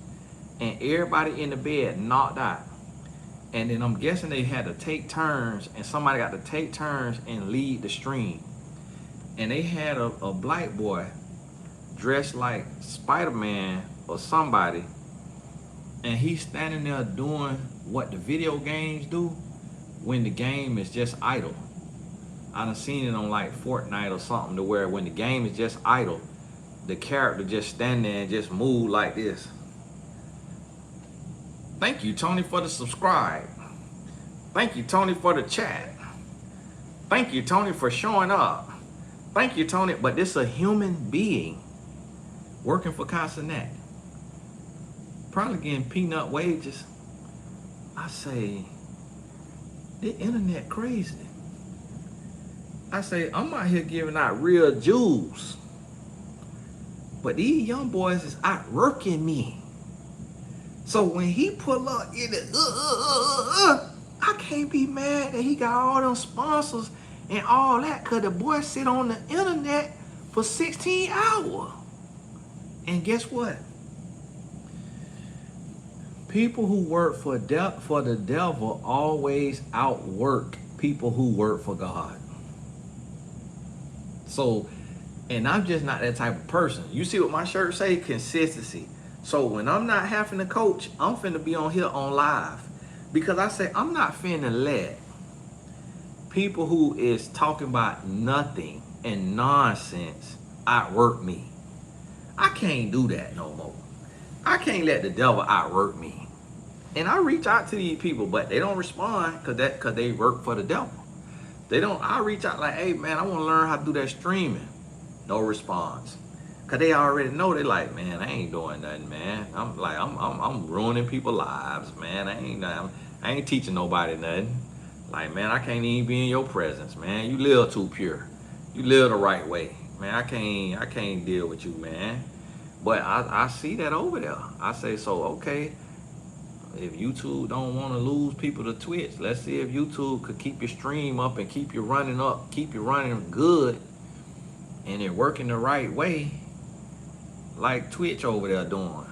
and everybody in the bed knocked out. And then I'm guessing they had to take turns, and somebody got to take turns and lead the stream. And they had a black boy dressed like Spider-Man or somebody, and he's standing there doing what the video games do when the game is just idle. I done seen it on like Fortnite or something, to where when the game is just idle, the character just stand there and just move like this. Thank you, Tony, for the subscribe. Thank you, Tony, for the chat. Thank you, Tony, for showing up. Thank you, Tony. But this is a human being working for Consonet, probably getting peanut wages. I say, the internet crazy. I say, I'm out here giving out real jewels, but these young boys is outworking me. So when he pull up in it, I can't be mad that he got all them sponsors and all that, cause the boy sit on the internet for 16 hours. And guess what? People who work for the devil always outwork people who work for God. So, and I'm just not that type of person. You see what my shirt say? Consistency. So when I'm not having to coach, I'm finna be on here on live. Because I say, I'm not finna let people who is talking about nothing and nonsense outwork me. I can't do that no more. I can't let the devil outwork me. And I reach out to these people, but they don't respond because they work for the devil. They don't. I reach out like, hey man, I want to learn how to do that streaming. No response. Cause they already know. They like, man, I ain't doing nothing, man. I'm like, I'm ruining people's lives, man. I ain't teaching nobody nothing. Like, man, I can't even be in your presence, man. You live too pure. You live the right way, man. I can't deal with you, man. But I see that over there. I say, so okay. If YouTube don't want to lose people to Twitch, let's see if YouTube could keep your stream up and keep you running up, keep you running good, and it working the right way, like Twitch over there doing.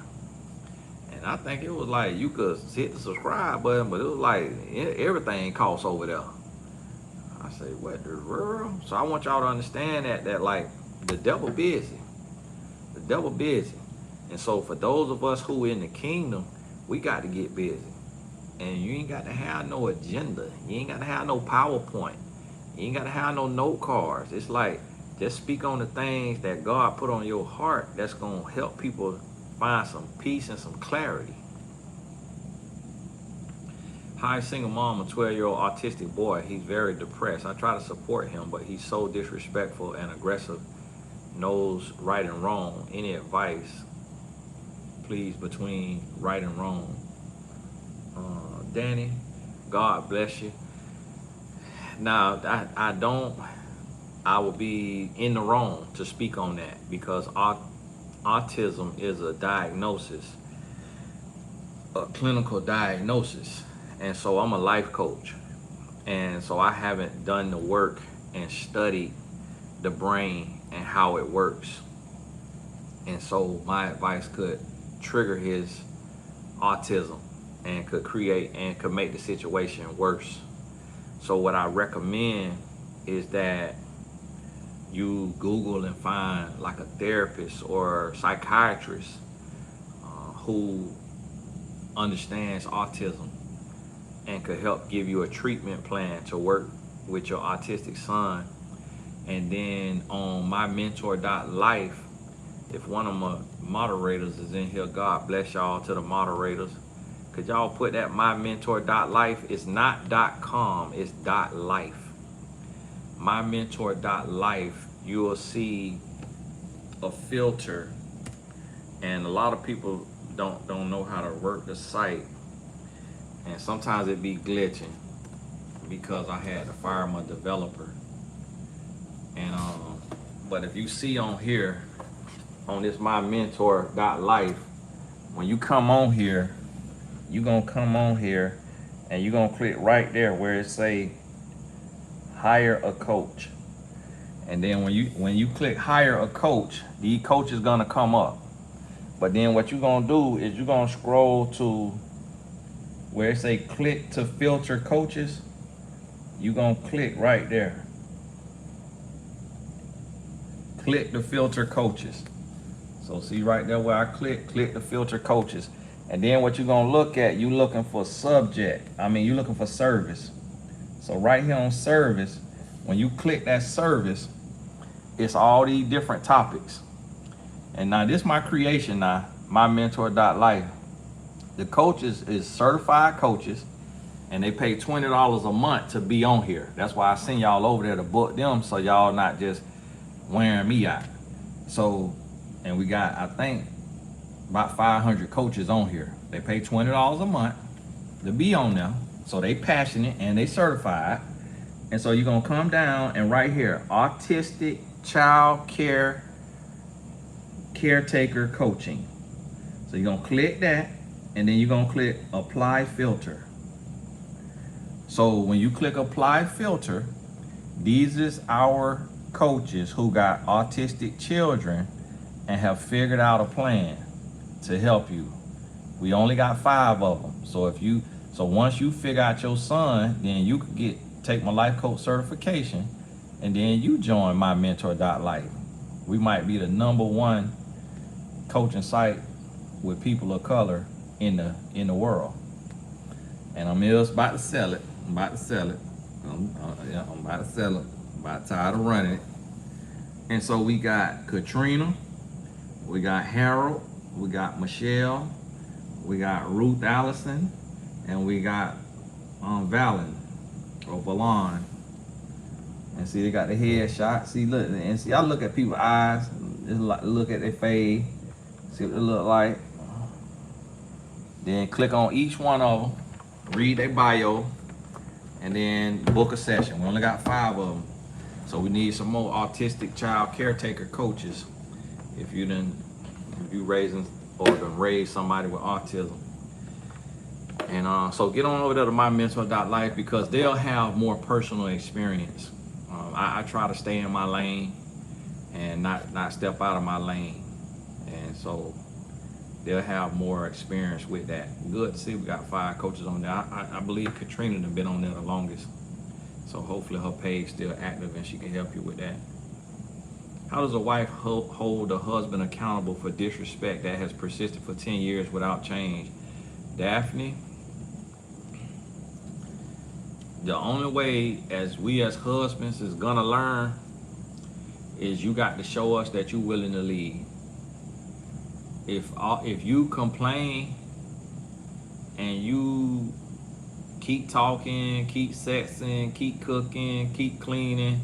And I think it was like you could hit the subscribe button, but it was like everything costs over there. I say, what the world? So I want y'all to understand that like the devil busy. The devil busy. And so for those of us who in the kingdom, we got to get busy. And you ain't got to have no agenda. You ain't got to have no PowerPoint. You ain't got to have no note cards. It's like, just speak on the things that God put on your heart that's going to help people find some peace and some clarity. Hi, single mom, a 12-year-old autistic boy. He's very depressed. I try to support him, but he's so disrespectful and aggressive. Knows right and wrong. Any advice, please, between right and wrong? Danny, God bless you. Now, I would be in the wrong to speak on that, because autism is a diagnosis, a clinical diagnosis. And so I'm a life coach. And so I haven't done the work and studied the brain and how it works. And so my advice could trigger his autism and could create and could make the situation worse. So what I recommend is that you Google and find like a therapist or psychiatrist who understands autism and could help give you a treatment plan to work with your autistic son. And then on mymentor.life, if one of my moderators is in here, God bless y'all to the moderators. Could y'all put that mymentor.life? It's not .com, it's .life. Mymentor.life, you will see a filter, and a lot of people don't know how to work the site, and sometimes it be glitching because I had to fire my developer. And but if you see on here, on this mymentor.life, when you come on here, you're gonna come on here and you're gonna click right there where it say hire a coach. And then when you click hire a coach, the coach is gonna come up. But then what you're gonna do is you're gonna scroll to where it say click to filter coaches. You're gonna click right there. Click to filter coaches. So see right there where I click to filter coaches. And then what you're gonna look at, you looking for you're looking for service. So right here on service, when you click that service, it's all these different topics. And now this is my creation now, mymentor.life. The coaches is certified coaches, and they pay $20 a month to be on here. That's why I send y'all over there to book them, so y'all not just wearing me out. So, and we got, I think, about 500 coaches on here. They pay $20 a month to be on them. So they passionate and they certified. And so you're gonna come down and right here, autistic child care caretaker coaching. So you're gonna click that, and then you're gonna click apply filter. So when you click apply filter, these is our coaches who got autistic children and have figured out a plan to help you. We only got 5 of them. So once you figure out your son, then you could take my life coach certification, and then you join mymentor.life. We might be the #1 coaching site with people of color in the world. And I'm just about to sell it. I'm about to sell it. I'm about tired of running it. And so we got Katrina, we got Harold, we got Michelle, we got Ruth Allison, and we got Valen or Valon. And see, they got the headshot. See, look, and see, I look at people's eyes, look at their face, see what they look like. Then click on each one of them, read their bio, and then book a session. We only got 5 of them. So we need some more autistic child caretaker coaches. If you raising or done raise somebody with autism. And so get on over there to mymentor.life, because they'll have more personal experience. I try to stay in my lane and not step out of my lane. And so they'll have more experience with that. Good to see we got 5 coaches on there. I believe Katrina has been on there the longest. So hopefully her page still active and she can help you with that. How does a wife hold a husband accountable for disrespect that has persisted for 10 years without change? Daphne, the only way as we as husbands is gonna learn is you got to show us that you're willing to lead. If you complain and you keep talking, keep sexing, keep cooking, keep cleaning,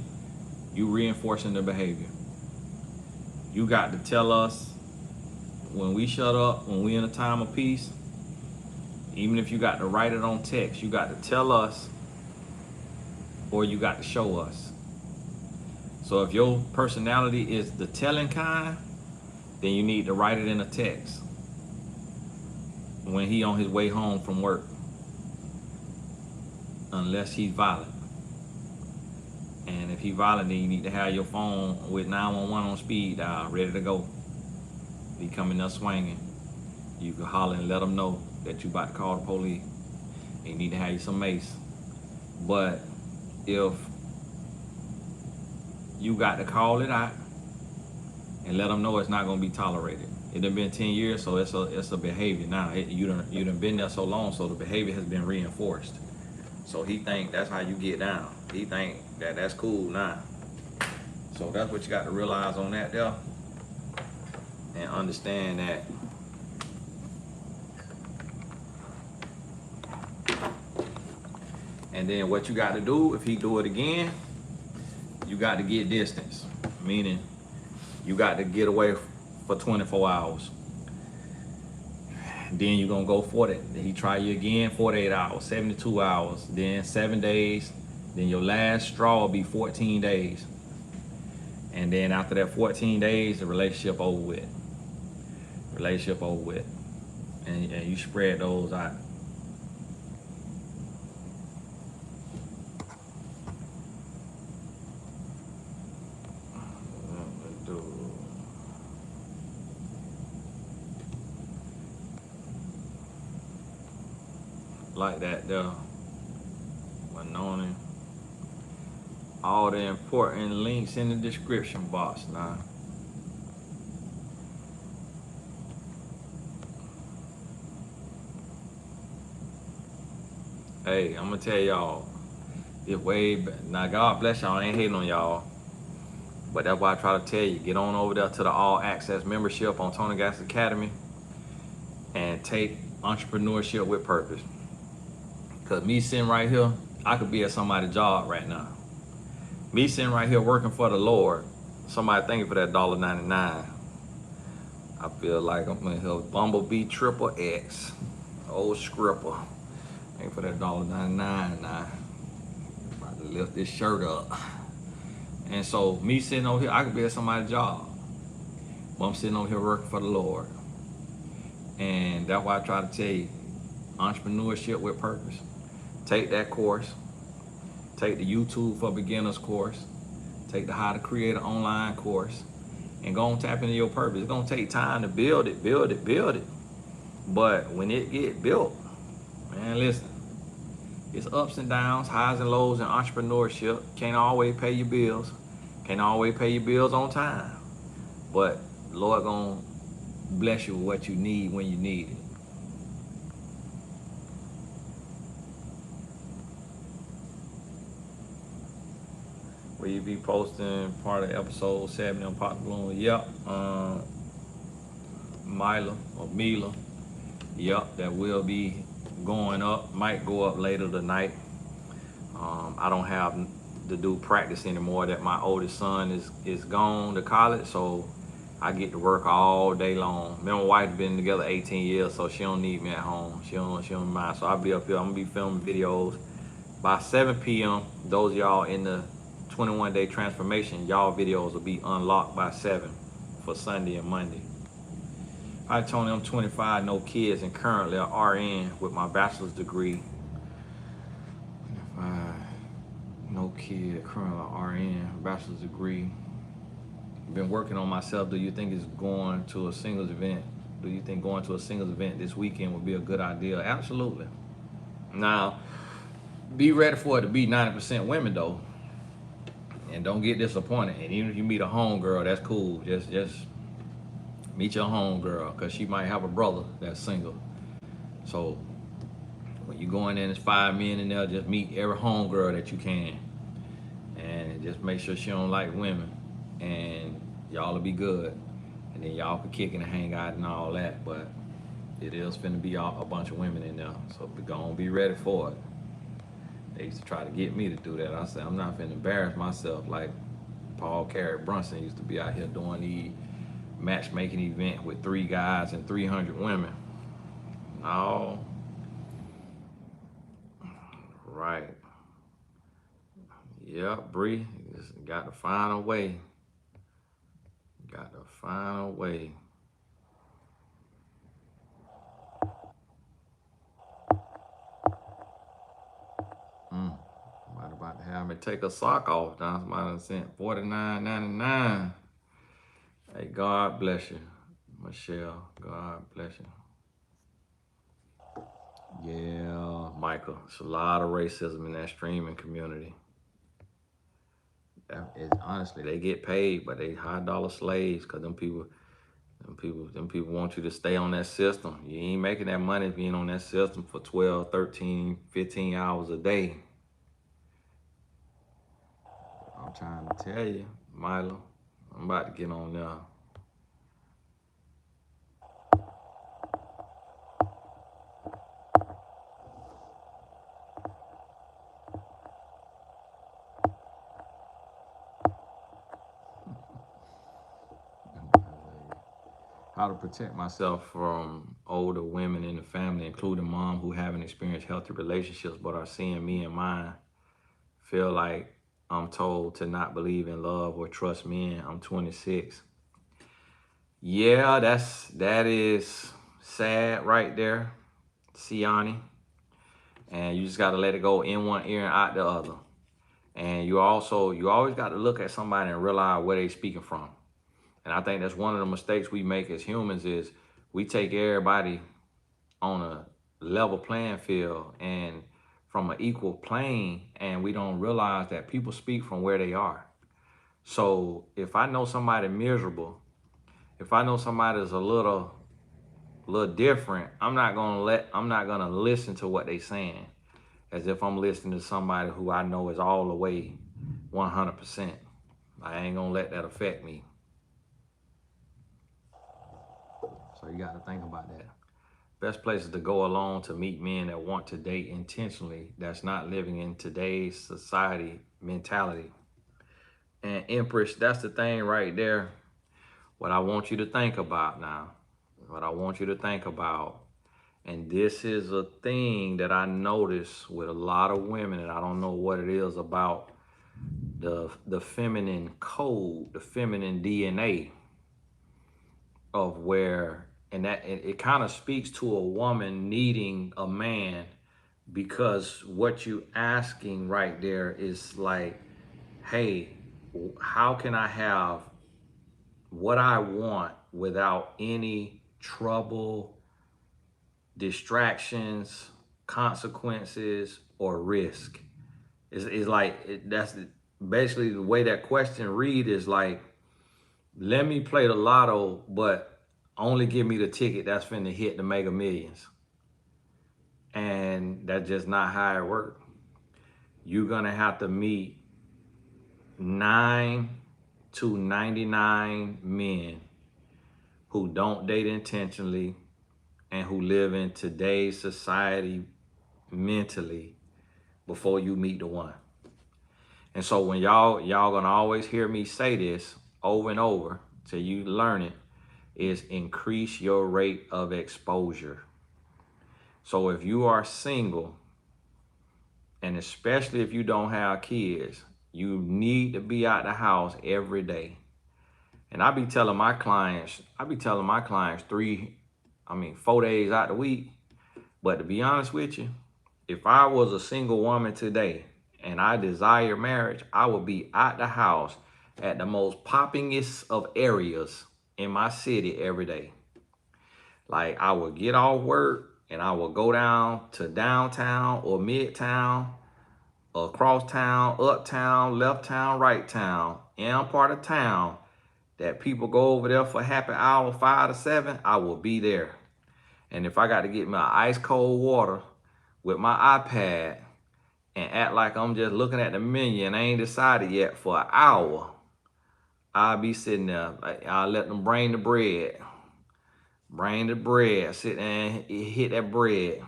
you reinforcing the behavior. You got to tell us when we shut up, when we in a time of peace. Even if you got to write it on text, you got to tell us, or you got to show us. So if your personality is the telling kind, then you need to write it in a text when he on his way home from work, unless he's violent. And if he's violent, then you need to have your phone with 911 on speed dial, ready to go. He coming up swinging, you can holler and let them know that you about to call the police. You need to have you some mace. But if you got to call it out and let them know it's not going to be tolerated. It done been 10 years, so it's a behavior now. You done been there so long, so the behavior has been reinforced. So he think that's how you get down. He think that's cool now. So that's what you got to realize on that there, and understand that And then what you got to do, if he do it again, you got to get distance. Meaning, you got to get away for 24 hours. Then you're going to go 40. Then he try you again, 48 hours, 72 hours, then 7 days. Then your last straw will be 14 days. And then after that 14 days, the relationship over with. Relationship over with. And you spread those out. Like that there. Winona. All the important links in the description box now. Hey, I'm gonna tell y'all, it's way better. Now God bless y'all, I ain't hating on y'all. But that's why I try to tell you, get on over there to the All Access membership on Tony Gaskins Academy and take Entrepreneurship with Purpose. Cause me sitting right here, I could be at somebody's job right now. Me sitting right here working for the Lord, somebody thank you for that $1.99. I feel like I'm in here Bumblebee Triple X, old Scripper. Thank you for that $1.99 now. About to lift this shirt up. And so me sitting over here, I could be at somebody's job. But I'm sitting over here working for the Lord. And that's why I try to tell you, Entrepreneurship with Purpose. Take that course. Take the YouTube for Beginners course. Take the How to Create an Online course. And go and tap into your purpose. It's gonna take time to build it, build it, build it. But when it get built, man, listen, it's ups and downs, highs and lows in entrepreneurship. Can't always pay your bills. Can't always pay your bills on time. But the Lord gonna bless you with what you need when you need it. Will you be posting part of episode 7 on Pop Bloom? Yep. Mila. Yep, that will be going up. Might go up later tonight. I don't have to do practice anymore. That my oldest son is gone to college, so I get to work all day long. Me and my wife been together 18 years, so she don't need me at home. She don't mind. So I'll be up here. I'm gonna be filming videos by 7 p.m. Those of y'all in the 21-day transformation, y'all videos will be unlocked by 7 for Sunday and Monday. Hi Tony, I'm 25, no kids, and currently an RN with my bachelor's degree. 25, no kid, currently an RN, bachelor's degree. Been working on myself. Do you think it's going to a singles event? Do you think going to a singles event this weekend would be a good idea? Absolutely. Now, be ready for it to be 90% women though. And don't get disappointed. And even if you meet a homegirl, that's cool. Just meet your homegirl, because she might have a brother that's single. So when you go in there and there's 5 men in there, just meet every homegirl that you can. And just make sure she don't like women. And y'all will be good. And then y'all can kick and hang out and all that. But it is finna be a bunch of women in there. So gonna be ready for it. They used to try to get me to do that. I said, I'm not finna embarrass myself like Paul Carey Brunson used to be out here doing the matchmaking event with 3 guys and 300 women. No. Right. Yep, Bree. Just got to find a way. Got to find a way. Somebody about to have me take a sock off now. Somebody sent $49.99. Hey, God bless you, Michelle. God bless you. Yeah, Michael. It's a lot of racism in that streaming community. Honestly, they get paid, but they high dollar slaves, because them people want you to stay on that system. You ain't making that money being on that system for 12, 13, 15 hours a day. I'm trying to tell you, Milo. I'm about to get on there. how to protect myself from older women in the family, including mom who haven't experienced healthy relationships but are seeing me and mine feel like I'm told to not believe in love or trust men. I'm 26. Yeah, that is sad right there, Siani. And you just got to let it go in one ear and out the other. And you always got to look at somebody and realize where they speaking from. And I think that's one of the mistakes we make as humans is we take everybody on a level playing field and from an equal plane, and we don't realize that people speak from where they are. So if I know somebody miserable, if I know somebody is a little different, I'm not gonna listen to what they saying as if I'm listening to somebody who I know is all the way 100%. I ain't gonna let that affect me. So you got to think about that. Best places to go alone to meet men that want to date intentionally, that's not living in today's society mentality. And Empress, that's the thing right there. What I want you to think about now, what I want you to think about, and this is a thing that I notice with a lot of women, and I don't know what it is about the feminine code, the feminine DNA of where, and that it kind of speaks to a woman needing a man, because what you asking right there is like, hey, how can I have what I want without any trouble, distractions, consequences, or risk? It's like that's basically the way that question read is like, let me play the lotto, but only give me the ticket that's finna hit the Mega Millions. And that's just not how it works. You're gonna have to meet 9 to 99 men who don't date intentionally and who live in today's society mentally before you meet the one. And so when y'all gonna always hear me say this over and over till you learn it, is increase your rate of exposure. So if you are single, and especially if you don't have kids, you need to be out the house every day. And I be telling my clients 4 days out the week. But to be honest with you, if I was a single woman today and I desire marriage, I would be out the house at the most poppingest of areas in my city every day. Like I would get off work and I would go down to downtown or midtown, across town, uptown, left town, right town, and part of town that people go over there for happy hour 5 to 7, I will be there. And if I got to get my ice cold water with my iPad and act like I'm just looking at the menu and I ain't decided yet for an hour, I'll be sitting there. I'll let them bring the bread. Sit there and hit that bread.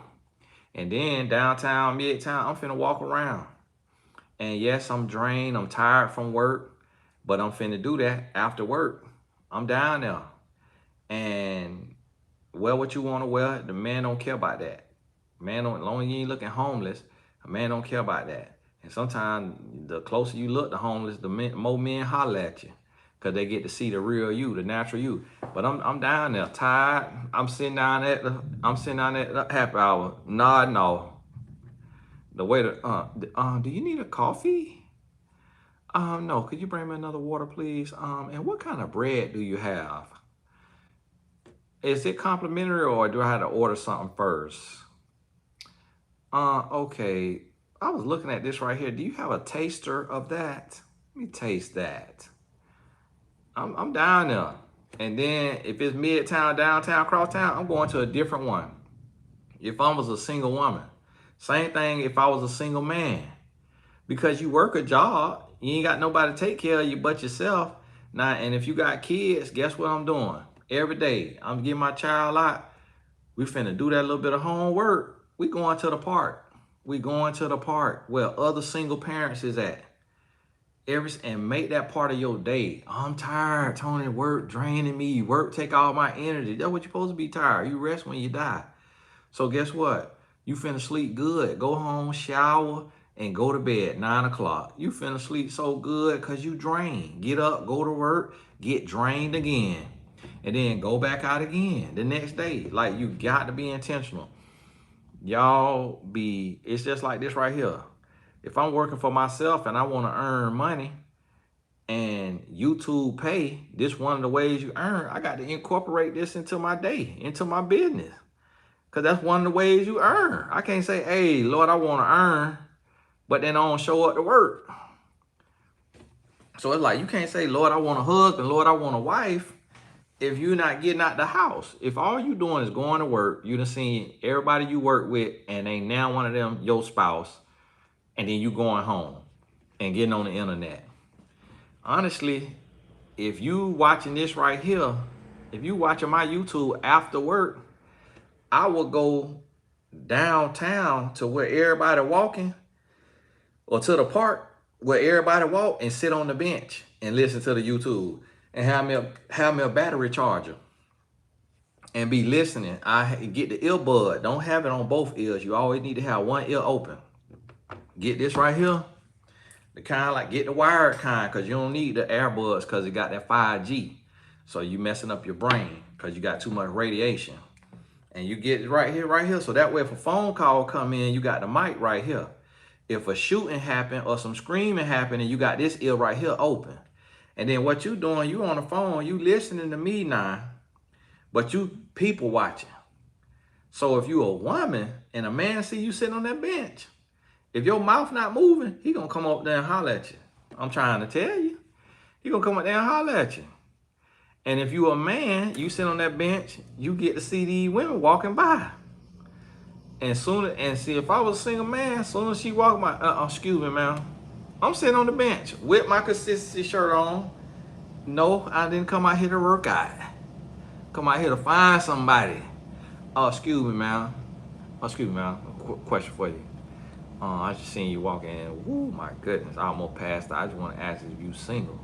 And then downtown, midtown, I'm finna walk around. And yes, I'm drained, I'm tired from work, but I'm finna do that after work. I'm down there. And wear what you wanna wear. The man don't care about that. Man don't, as long as you ain't looking homeless, a man don't care about that. And sometimes the closer you look to homeless, the more men holler at you, because they get to see the real you, the natural you. But I'm down there tired. I'm sitting down at the happy hour. No. The waiter, do you need a coffee? No, could you bring me another water, please? And what kind of bread do you have? Is it complimentary or do I have to order something first? Okay. I was looking at this right here. Do you have a taster of that? Let me taste that. I'm down there. And then if it's midtown, downtown, crosstown, I'm going to a different one. If I was a single woman. Same thing if I was a single man. Because you work a job, you ain't got nobody to take care of you but yourself. Now, and if you got kids, guess what I'm doing? Every day, I'm getting my child out. We finna do that little bit of homework. We going to the park. We going to the park where other single parents is at. And make that part of your day. I'm tired, Tony. Work draining me. Work take all my energy. That's what you're supposed to be tired. You rest when you die. So guess what? You finna sleep good. Go home, shower, and go to bed 9 o'clock. You finna sleep so good because you drained. Get up, go to work, get drained again. And then go back out again the next day. Like, you got to be intentional. It's just like this right here. If I'm working for myself and I want to earn money and YouTube pay, this one of the ways you earn, I got to incorporate this into my day, into my business. Because that's one of the ways you earn. I can't say, hey, Lord, I want to earn, but then I don't show up to work. So it's like, you can't say, Lord, I want a husband, Lord, I want a wife, if you're not getting out the house. If all you doing is going to work, you done seen everybody you work with and ain't now one of them your spouse, and then you going home and getting on the internet. Honestly, if you watching this right here, if you watching my YouTube after work, I will go downtown to where everybody walking, or to the park where everybody walk, and sit on the bench and listen to the YouTube and have me a battery charger and be listening. I get the earbud. Don't have it on both ears. You always need to have one ear open. Get this right here. The kind, like, get the wired kind, because you don't need the earbuds because it got that 5G. So you messing up your brain because you got too much radiation. And you get it right here. So that way, if a phone call come in, you got the mic right here. If a shooting happen or some screaming happen, and you got this ear right here open. And then what you doing, you on the phone, you listening to me now, but you people watching. So if you a woman and a man see you sitting on that bench, if your mouth not moving, he gonna come up there and holler at you. I'm trying to tell you. He gonna come up there and holler at you. And if you a man, you sit on that bench, you get to see these women walking by. And see, if I was a single man, as soon as she walk by, excuse me, ma'am, I'm sitting on the bench with my consistency shirt on. No, I didn't come out here to work out. Come out here to find somebody. Excuse me, ma'am. Excuse me, ma'am. Question for you. I just seen you walking in. Woo, my goodness, I almost passed. I just want to ask if you single.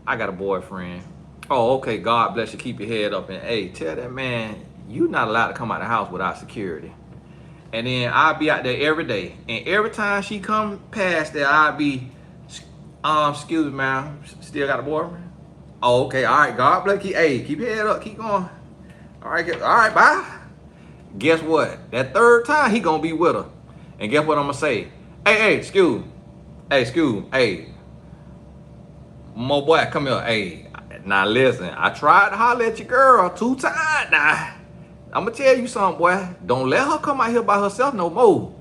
I got a boyfriend. Oh, okay, God bless you. Keep your head up. And hey, tell that man, you not allowed to come out the house without security. And then I'll be out there every day. And every time she come past there, I'll be, excuse me, ma'am, still got a boyfriend? Oh, okay, all right, God bless you. Hey, keep your head up, keep going. All right, bye. Guess what? That third time, he gonna be with her. And guess what I'm gonna say? Hey, excuse me. Hey, my boy, come here. Hey, now listen, I tried to holler at your girl 2 times now. I'm gonna tell you something, boy. Don't let her come out here by herself no more.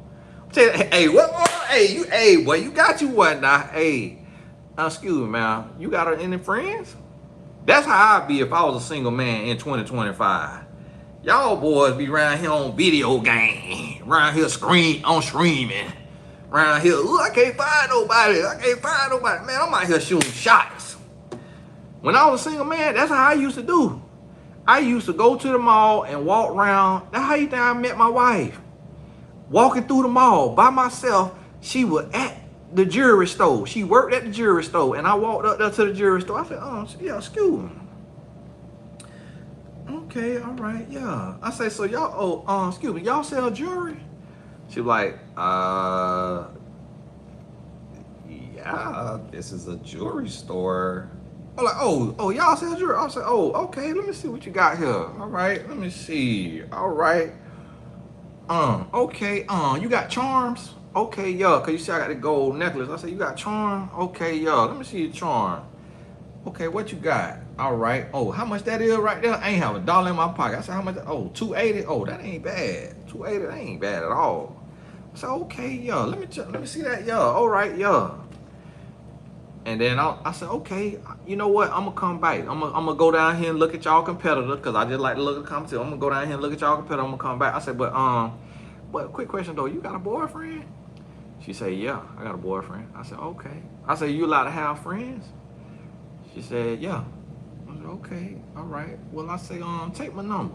Tell you, hey, what? Hey, boy, you got you one now. Hey, excuse me, man. You got any friends? That's how I'd be if I was a single man in 2025. Y'all boys be around here on video game, around here streaming, around here. Ooh, I can't find nobody. Man, I'm out here shooting shots. When I was a single man, that's how I used to do. I used to go to the mall and walk around. That's how you think I met my wife. Walking through the mall by myself. She was at the jewelry store. She worked at the jewelry store. And I walked up there to the jewelry store. I said, yeah, excuse me. Okay, all right, yeah. I say, so y'all, excuse me, y'all sell jewelry? She was like, yeah, this is a jewelry store. I'm like, oh, y'all sell jewelry? I said, oh, okay, let me see what you got here. All right, let me see. All right. Okay, you got charms? Okay, yeah, cause you see I got the gold necklace. I said, you got charm? Okay, yeah, let me see your charm. Okay, what you got? All right. Oh, how much that is right there? I ain't have $1 in my pocket. I said, how much? Oh, $280. Oh, that ain't bad. $280, that ain't bad at all. I said, okay, yeah, let me see that, yeah. All right, yeah. And then I said, okay, you know what? I'm gonna come back. I'm gonna go down here and look at y'all competitor, because I just like to look at the competition. I'm gonna go down here and look at y'all competitor. I'm gonna come back. I said, but quick question though, you got a boyfriend? She said, yeah, I got a boyfriend. I said, okay. I said, you allowed to have friends? She said, yeah. I said, okay, all right. Well, I say, take my number.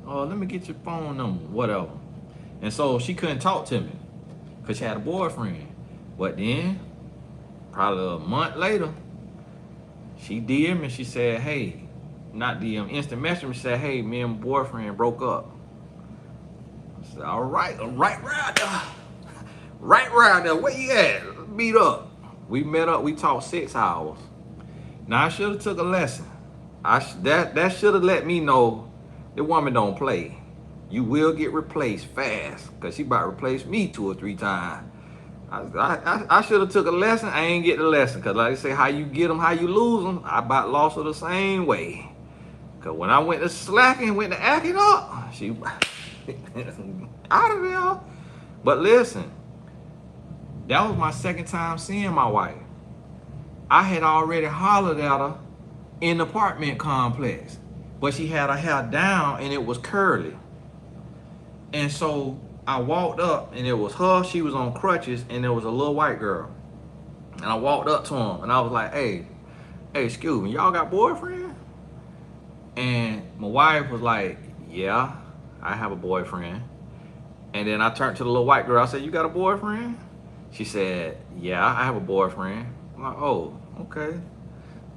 Let me get your phone number, whatever. And so she couldn't talk to me because she had a boyfriend. But then Probably a month later, she DM me. She said, hey, not DM, instant message me. Said, hey, me and my boyfriend broke up. I said, all right round there. Right round there. Where you at? Let's meet up. We met up. We talked 6 hours. Now, I should have took a lesson. That should have let me know the woman don't play. You will get replaced fast, because she about to replace me 2 or 3 times. I should have took a lesson. I ain't get the lesson, because like I say, how you get them, how you lose them, I about lost her the same way. Because when I went to slacking, went to acting up, she out of there. But listen, that was my second time seeing my wife. I had already hollered at her in the apartment complex, but she had her hair down and it was curly. And so I walked up and it was her, she was on crutches, and there was a little white girl. And I walked up to him and I was like, hey, excuse me, y'all got boyfriend? And my wife was like, yeah, I have a boyfriend. And then I turned to the little white girl, I said, you got a boyfriend? She said, yeah, I have a boyfriend. I'm like, oh, okay.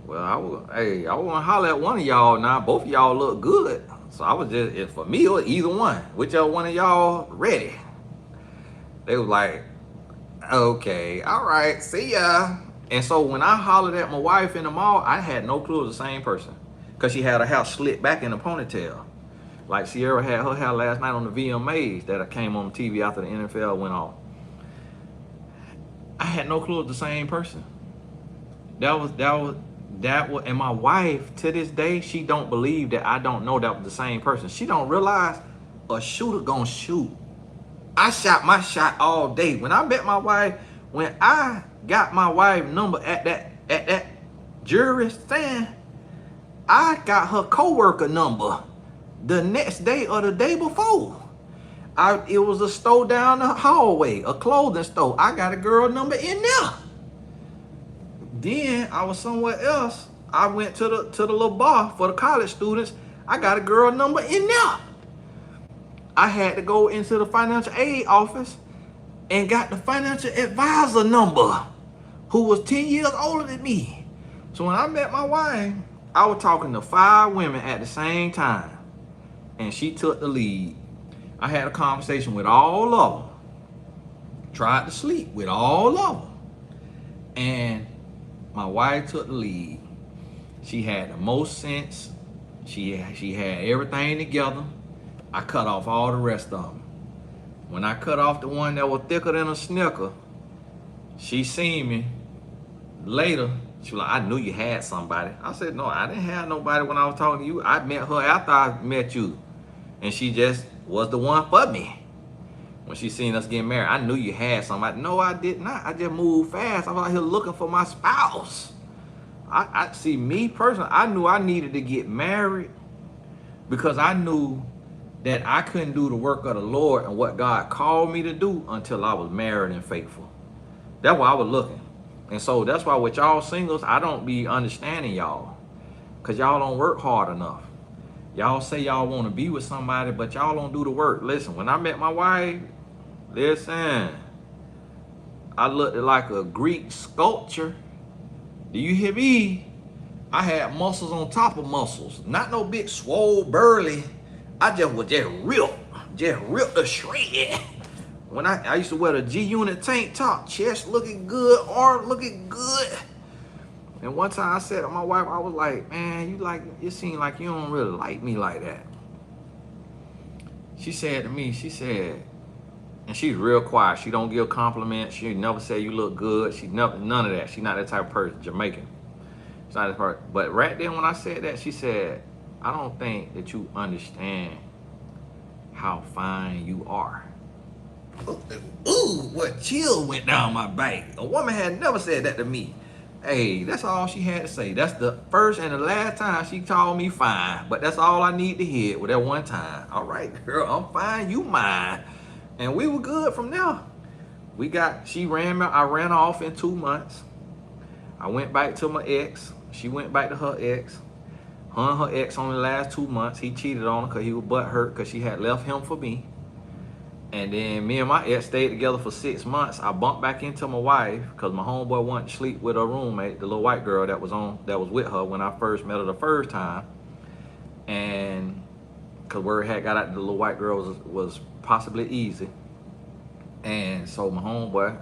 Well, I want to holler at one of y'all now. Both of y'all look good. So I was just, for me, or either one, whichever one of y'all ready. They was like, okay, all right, see ya. And so when I hollered at my wife in the mall, I had no clue it was the same person, because she had her hair slicked back in a ponytail. Like Sierra had her hair last night on the VMAs that came on TV after the NFL went off. I had no clue it was the same person. That was, and my wife, to this day, she don't believe that I don't know that was the same person. She don't realize a shooter gonna shoot. I shot my shot all day. When I met my wife, when I got my wife's number at that jury stand, I got her coworker number the next day or the day before. It was a store down the hallway, a clothing store. I got a girl number in there. Then I was somewhere else. I went to the little bar for the college students. I got a girl number in there. I had to go into the financial aid office and got the financial advisor number, who was 10 years older than me. So when I met my wife, I was talking to 5 women at the same time, and she took the lead. I had a conversation with all of them. Tried to sleep with all of them. And my wife took the lead. She had the most sense. She had everything together. I cut off all the rest of them. When I cut off the one that was thicker than a snicker, she seen me later. She was like, I knew you had somebody. I said, no, I didn't have nobody when I was talking to you. I met her after I met you. And she just was the one for me. When she seen us getting married, I knew you had somebody. No, I did not. I just moved fast. I was out here looking for my spouse. I see, me personally, I knew I needed to get married because I knew that I couldn't do the work of the Lord and what God called me to do until I was married and faithful. That's why I was looking. And so that's why with y'all singles, I don't be understanding y'all, because y'all don't work hard enough. Y'all say y'all want to be with somebody, but y'all don't do the work. Listen, when I met my wife, listen, I looked like a Greek sculpture. Do you hear me? I had muscles on top of muscles. Not no big swole burly. I just was just ripped to shred. When I used to wear the G-Unit tank top, chest looking good, arm looking good. And one time I said to my wife, I was like, man, it seems like you don't really like me like that. She said to me, and she's real quiet. She don't give compliments. She never say you look good. She never, none of that. She's not that type of person, Jamaican. She's not that person. But right then when I said that, she said, I don't think that you understand how fine you are. Ooh, what chill went down my back. A woman had never said that to me. Hey, that's all she had to say. That's the first and the last time she called me fine. But that's all I need to hear with that one time. All right, girl, I'm fine, you mine. And we were good from there. I ran off in 2 months. I went back to my ex. She went back to her ex. Her and her ex on the last 2 months. He cheated on her because he was butthurt because she had left him for me. And then me and my ex stayed together for 6 months. I bumped back into my wife because my homeboy wanted to sleep with her roommate, the little white girl that was with her when I first met her the first time. And because word had got out, the little white girl was possibly easy. And so my homeboy,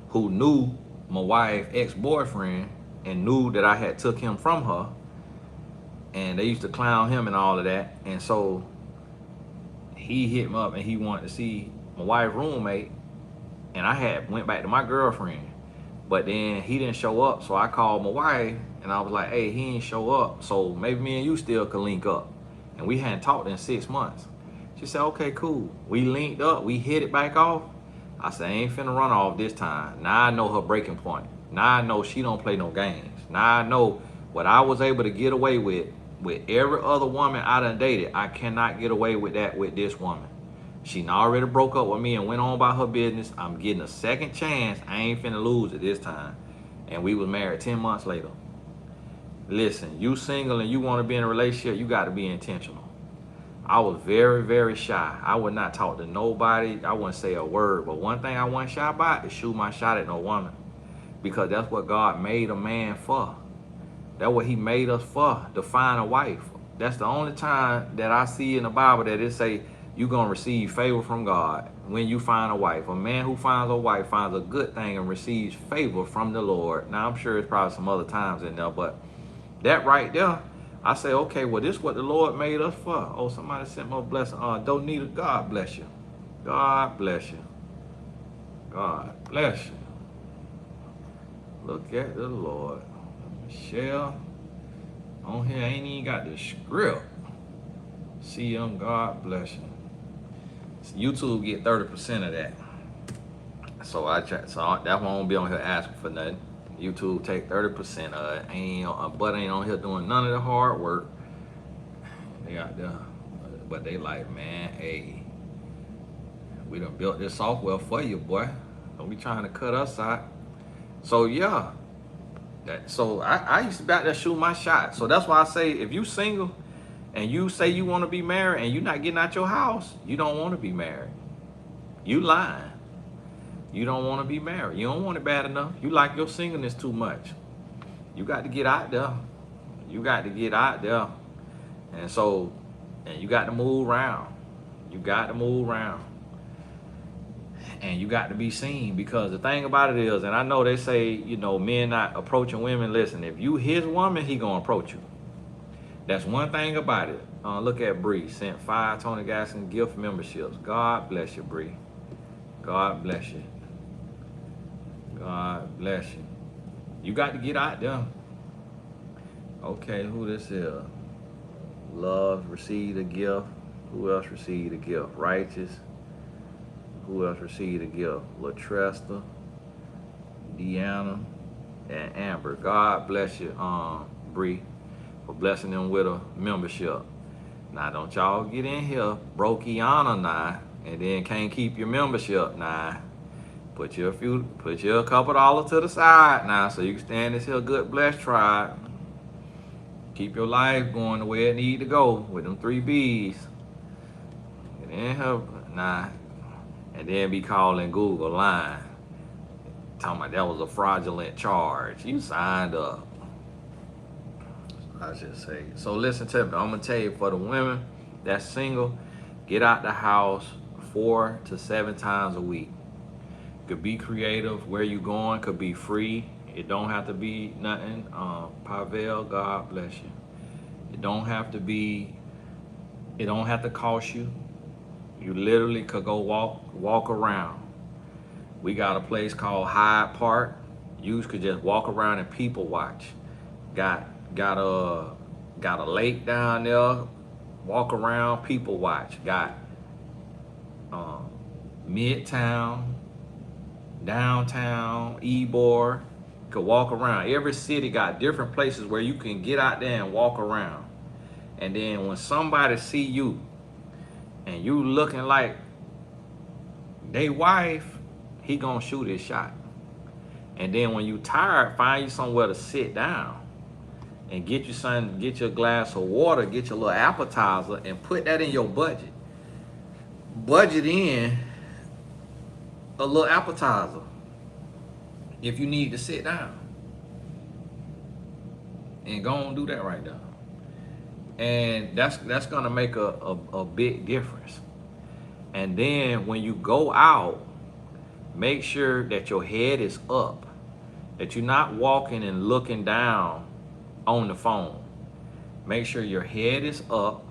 who knew my wife's ex-boyfriend and knew that I had took him from her, and they used to clown him and all of that, and so he hit me up and he wanted to see my wife's roommate, and I had went back to my girlfriend, but then he didn't show up, so I called my wife and I was like, hey, he didn't show up, so maybe me and you still could link up. And we hadn't talked in 6 months. She said, okay, cool. We linked up, we hit it back off. I said, I ain't finna run off this time. Now I know her breaking point. Now I know she don't play no games. Now I know what I was able to get away with every other woman I done dated. I cannot get away with that with this woman. She already broke up with me and went on about her business. I'm getting a second chance. I ain't finna lose it this time. And we was married 10 months later. Listen, you single and you want to be in a relationship, you got to be intentional. I was very, very shy. I would not talk to nobody. I wouldn't say a word. But one thing I wasn't shy about is shoot my shot at no woman. Because that's what God made a man for. That's what he made us for, to find a wife. That's the only time that I see in the Bible that it say you're going to receive favor from God when you find a wife. A man who finds a wife finds a good thing and receives favor from the Lord. Now, I'm sure it's probably some other times in there, but that right there, I say, okay, well, this is what the Lord made us for. Oh, somebody sent me a blessing. Don't need it. God bless you. God bless you. God bless you. Look at the Lord. Michelle, on here ain't even got the script. See them, God bless you. YouTube get 30% of that. So that's why I won't be on here asking for nothing. YouTube take 30% of it. But ain't on here doing none of the hard work. They out there, but they like, man, hey, we done built this software for you, boy. Don't be trying to cut us out. So yeah, so I used to be out there shoot my shot. So that's why I say, if you single and you say you want to be married and you're not getting out your house, you don't want to be married. You lying. You don't want to be married. You don't want it bad enough. You like your singleness too much. You got to get out there. You got to get out there. And so, and you got to move around. You got to move around. And you got to be seen, because the thing about it is, and I know they say, you know, men not approaching women. Listen, if you his woman, he gonna approach you. That's one thing about it. Look at Bree, sent 5 Tony Gaskins gift memberships. God bless you, Bree. God bless you. God bless you. You got to get out there. Okay, who this is? Love received a gift. Who else received a gift? Righteous. Who else received a gift? Latresta, Deanna, and Amber. God bless you, Bree, for blessing them with a membership. Now, don't y'all get in here broke-iana now, and then can't keep your membership now. Put you a couple dollars to the side now, so you can stand this here good blessed tribe. Keep your life going the way it need to go with them 3 B's. Get in here now, and then be calling Google line, talking about that was a fraudulent charge. You signed up. I should say. So listen to me. I'm gonna tell you, for the women that's single, get out the house 4 to 7 times a week. Could be creative. Where you going could be free. It don't have to be nothing. Pavel, God bless you. It don't have to be. It don't have to cost you. You literally could go walk around. We got a place called Hyde Park. You could just walk around and people watch. Got a lake down there. Walk around, people watch. Got Midtown, downtown, Ybor. Could walk around. Every city got different places where you can get out there and walk around. And then when somebody see you and you looking like they wife, he gonna shoot his shot. And then when you tired, find you somewhere to sit down and get you a glass of water, get your little appetizer, and put that in your budget. Budget in a little appetizer if you need to sit down. And go and do that right now. And that's gonna make a big difference. And then when you go out, make sure that your head is up, that you're not walking and looking down on the phone. Make sure your head is up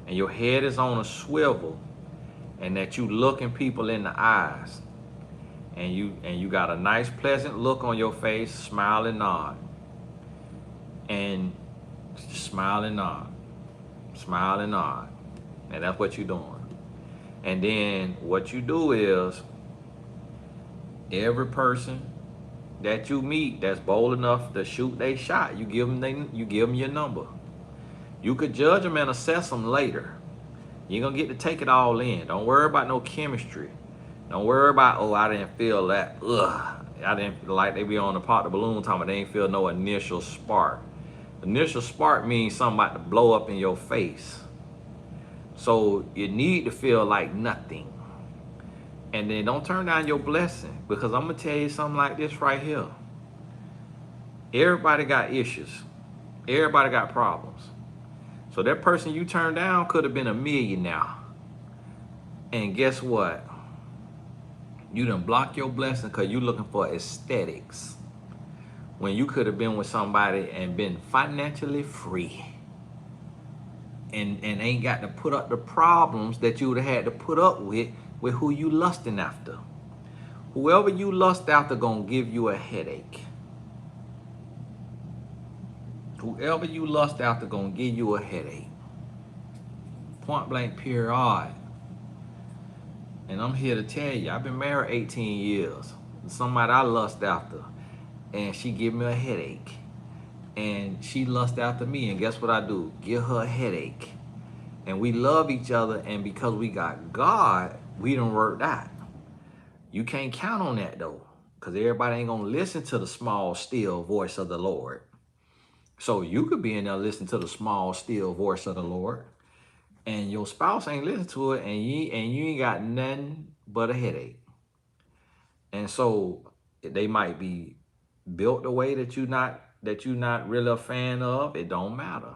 and your head is on a swivel, and that you looking people in the eyes, and you got a nice pleasant look on your face, smile and nod, and just smile and nod, smile and nod, and that's what you're doing. And then what you do is, every person that you meet that's bold enough to shoot they shot, you give them your number. You could judge them and assess them later. You're gonna get to take it all in. Don't worry about no chemistry. Don't worry about, oh, I didn't feel that. Ugh. I didn't, like they be on the pop the balloon talking about they ain't feel no initial spark. Initial spark means something about to blow up in your face. So you need to feel like nothing. And then don't turn down your blessing, because I'm gonna tell you something like this right here. Everybody got issues. Everybody got problems. So that person you turned down could have been a millionaire. And guess what? You done block your blessing because you looking for aesthetics, when you could have been with somebody and been financially free, and ain't got to put up the problems that you would have had to put up with who you lusting after. Whoever you lust after gonna give you a headache. Whoever you lust after gonna give you a headache. Point blank period. And I'm here to tell you, I've been married 18 years. Somebody I lust after, and she give me a headache. And she lust after me, and guess what I do? Give her a headache. And we love each other, and because we got God, we done worked out. You can't count on that though, because everybody ain't gonna listen to the small, still voice of the Lord. So you could be in there listening to the small, still voice of the Lord, and your spouse ain't listen to it, and you ain't got nothing but a headache. And so they might be built the way that you're not really a fan of. It don't matter.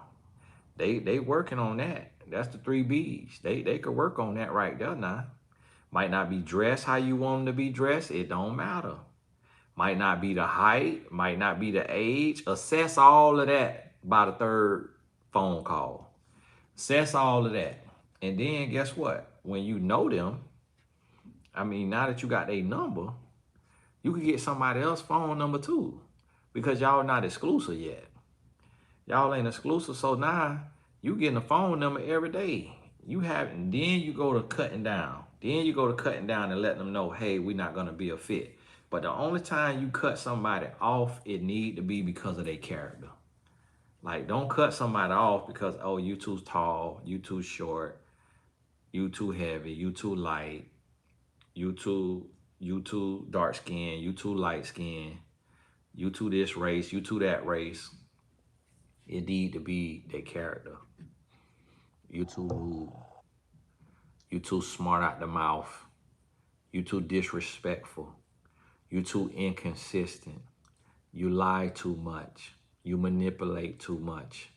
They working on that. That's the 3 B's. They could work on that right there now. Might not be dressed how you want them to be dressed. It don't matter. Might not be the height. Might not be the age. Assess all of that by the third phone call. Assess all of that. And then guess what? When you know them, I mean, now that you got their number, you can get somebody else's phone number too, because y'all not exclusive yet. Y'all ain't exclusive, so now you getting a phone number every day. You have, and then you go to cutting down. Then you go to cutting down and letting them know, hey, we're not gonna be a fit. But the only time you cut somebody off, it need to be because of their character. Like, don't cut somebody off because, oh, you too tall, you too short, you too heavy, you too light, you too dark skin, you too light skin, you too this race, you too that race. It need to be their character. You too rude. You too smart out the mouth. You too disrespectful. You too inconsistent. You lie too much. You manipulate too much.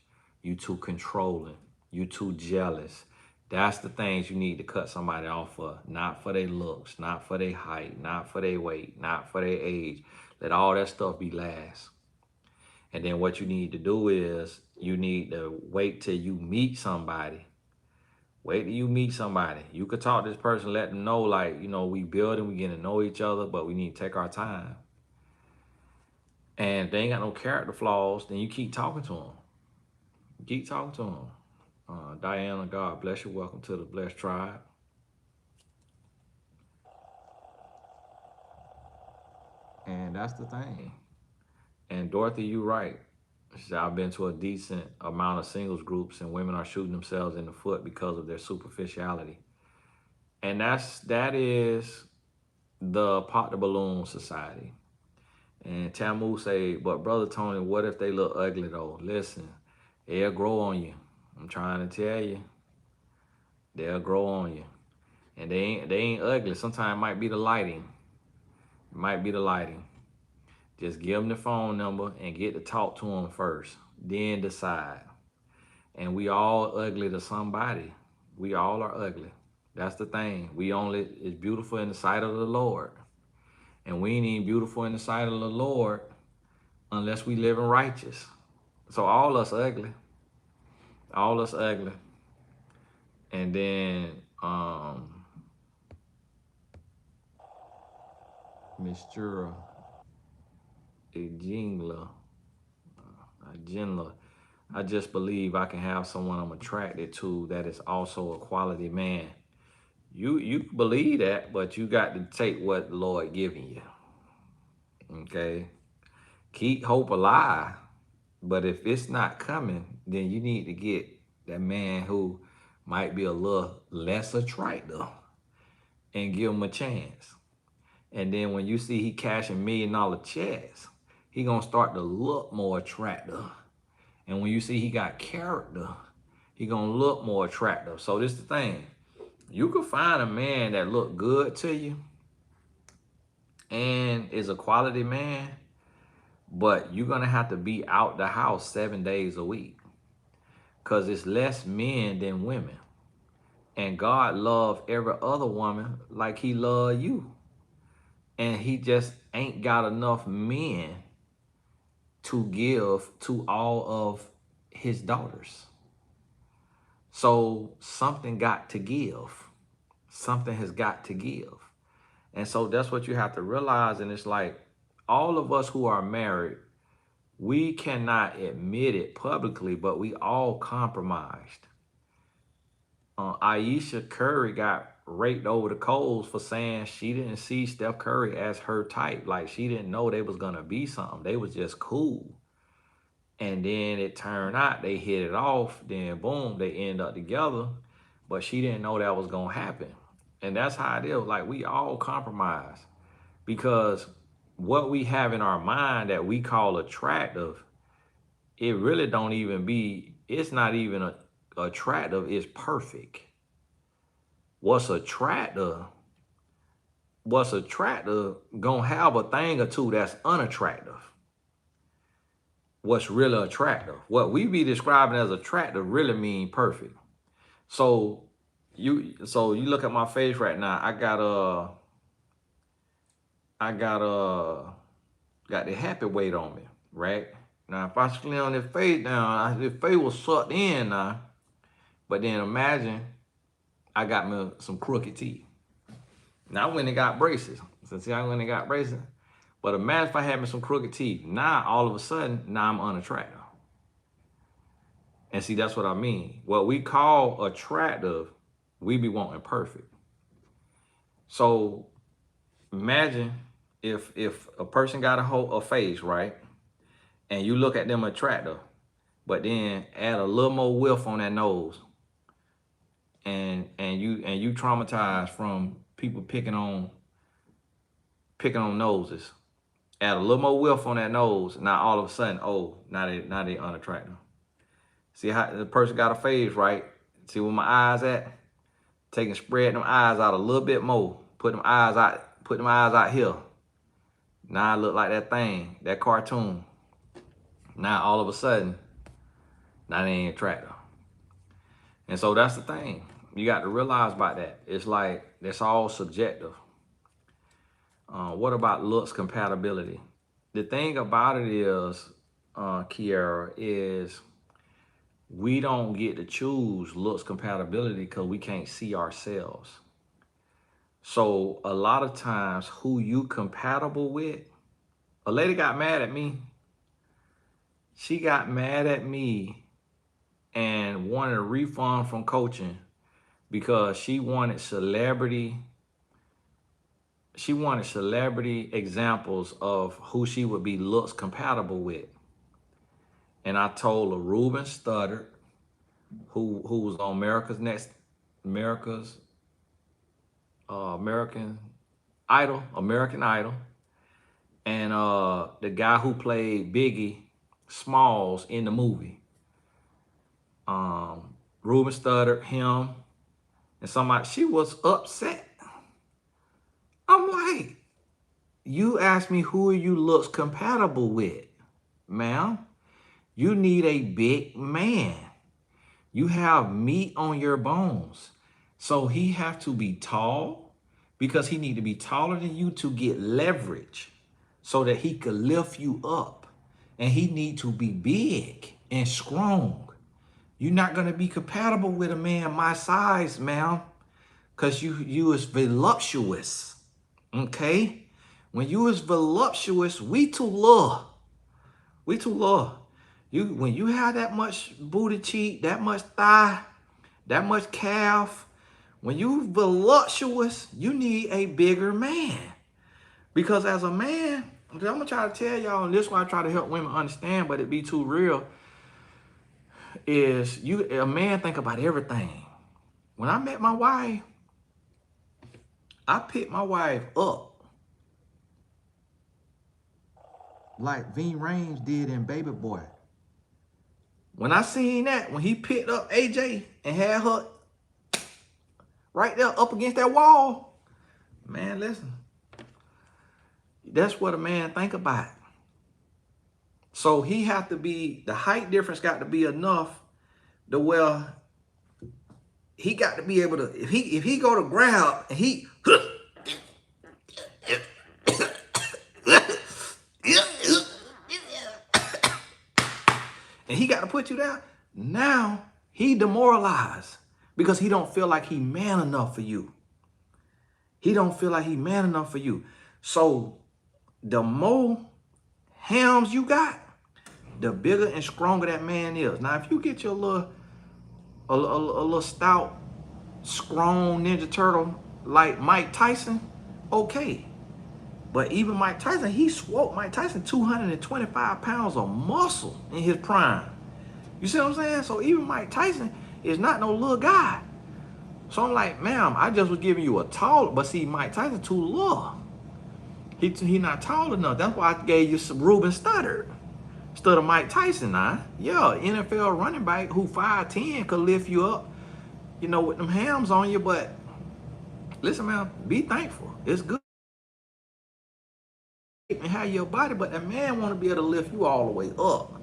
You too controlling. You too jealous. That's the things you need to cut somebody off for. Not for their looks, not for their height, not for their weight, not for their age. Let all that stuff be last. And then what you need to do is you need to wait till you meet somebody. Wait till you meet somebody. You could talk to this person, let them know, like, we building, we getting to know each other, but we need to take our time. And if they ain't got no character flaws, then you keep talking to them. Keep talking to them. Diana, God bless you. Welcome to the Blessed Tribe. And that's the thing. And Dorothy, you right. She said, I've been to a decent amount of singles groups, and women are shooting themselves in the foot because of their superficiality. And that is the Pop the Balloon Society. And Tamu say, but Brother Tony, what if they look ugly though? Listen, they'll grow on you. I'm trying to tell you, they'll grow on you. And they ain't ugly. Sometimes it might be the lighting. It might be the lighting. Just give them the phone number and get to talk to them first. Then decide. And we all ugly to somebody. We all are ugly. That's the thing. We only is beautiful in the sight of the Lord. And we ain't even beautiful in the sight of the Lord unless we live in righteous. So all us ugly. All us ugly. And then Mr. Ejingla, I just believe I can have someone I'm attracted to that is also a quality man. You believe that, but you got to take what the Lord giving you. Okay? Keep hope alive. But if it's not coming, then you need to get that man who might be a little less attractive and give him a chance. And then when you see he cashing $1 million checks, he gonna start to look more attractive. And when you see he got character, he gonna look more attractive. So this is the thing. You can find a man that look good to you and is a quality man, but you're gonna have to be out the house 7 days a week. Cause it's less men than women. And God loved every other woman like he loved you. And he just ain't got enough men to give to all of his daughters. So something got to give. Something has got to give. And so that's what you have to realize. And it's like all of us who are married, we cannot admit it publicly, but we all compromised. Aisha Curry got raked over the coals for saying she didn't see Steph Curry as her type. Like she didn't know they was gonna be something. They was just cool. And then it turned out they hit it off. Then boom, they end up together. But she didn't know that was gonna happen. And that's how it is. Like we all compromise because what we have in our mind that we call attractive, it really don't even be. It's not even attractive. It's perfect. What's attractive gonna have a thing or two that's unattractive. What's really attractive, what we be describing as attractive, really mean perfect. So you look at my face right now. I got the happy weight on me, right? Now if I slim this face down, this face was sucked in now. But then imagine I got me some crooked teeth. Now I went and got braces. So see, I went and got braces. But imagine if I had me some crooked teeth. Now all of a sudden, now I'm unattractive. And see, that's what I mean. What we call attractive, we be wanting perfect. So imagine if a person got a face, right? And you look at them attractive, but then add a little more width on that nose. And you traumatized from people picking on noses. Add a little more width on that nose. Now all of a sudden, oh, now they unattractive. See how the person got a face, right? See where my eyes at? Spread them eyes out a little bit more. Put them eyes out here. Now I look like that thing, that cartoon. Now all of a sudden, now they ain't attractive. And so that's the thing. You got to realize about that. It's like, that's all subjective. What about looks compatibility? The thing about it is, Kiara, is we don't get to choose looks compatibility because we can't see ourselves. So a lot of times who you compatible with, a lady got mad at me. She got mad at me and wanted a refund from coaching because she wanted celebrity examples of who she would be looks compatible with. And I told her Ruben Studdard, who was on American Idol, and the guy who played Biggie Smalls in the movie. Ruben Studdard, him, and somebody, she was upset. I'm like, You ask me who are you looks compatible with, ma'am. You need a big man. You have meat on your bones. So he have to be tall because he need to be taller than you to get leverage so that he could lift you up. And he need to be big and strong. You're not going to be compatible with a man my size, ma'am, because you is voluptuous. Okay? When you is voluptuous, we too low. We too low. When you have that much booty cheek, that much thigh, that much calf, when you voluptuous, you need a bigger man. Because as a man, I'm gonna try to tell y'all, and this is why I try to help women understand, but it be too real, is a man think about everything. When I met my wife, I picked my wife up like Ving Rhames did in Baby Boy. When I seen that, when he picked up AJ and had her right there up against that wall, man, listen, that's what a man think about. So he have to be, the height difference got to be enough to where he got to be able to, if he go to grab and he and he got to put you down, now he demoralized because he don't feel like he man enough for you. He don't feel like he man enough for you. So the more hams you got, the bigger and stronger that man is. Now, if you get your a little stout, strong Ninja Turtle like Mike Tyson, okay. But even Mike Tyson, he swole. Mike Tyson 225 pounds of muscle in his prime. You see what I'm saying? So even Mike Tyson is not no little guy. So I'm like, ma'am, I just was giving you a tall, but see, Mike Tyson too little. He not tall enough. That's why I gave you some Ruben Studdard instead of Mike Tyson. Now, yeah, NFL running back who 5'10" could lift you up, you know, with them hams on you. But listen, man, be thankful. It's good and have your body, but that man want to be able to lift you all the way up.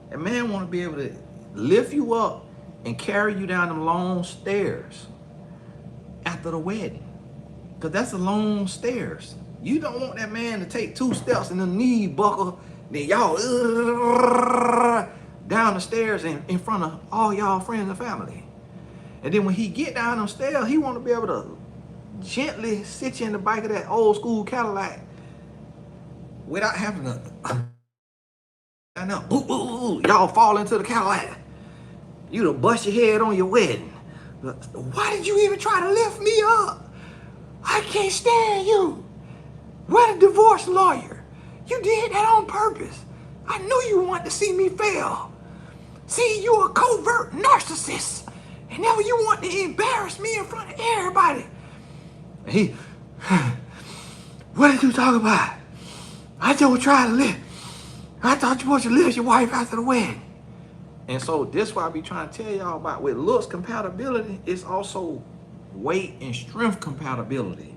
That man want to be able to lift you up and carry you down them long stairs after the wedding, because that's the long stairs. You don't want that man to take 2 steps and the knee buckle, then y'all down the stairs in front of all y'all friends and family. And then when he get down them stairs, he want to be able to gently sit you in the back of that old school Cadillac without having to, I know, y'all fall into the Cadillac. You done bust your head on your wedding. Why did you even try to lift me up? I can't stand you. What a divorce lawyer. You did that on purpose. I knew you wanted to see me fail. See, you a covert narcissist. And now you want to embarrass me in front of everybody. And what did you talk about? I just was trying to live. I thought you were supposed to live your wife after the wedding. And so this is why I be trying to tell y'all about with looks compatibility, it's also weight and strength compatibility.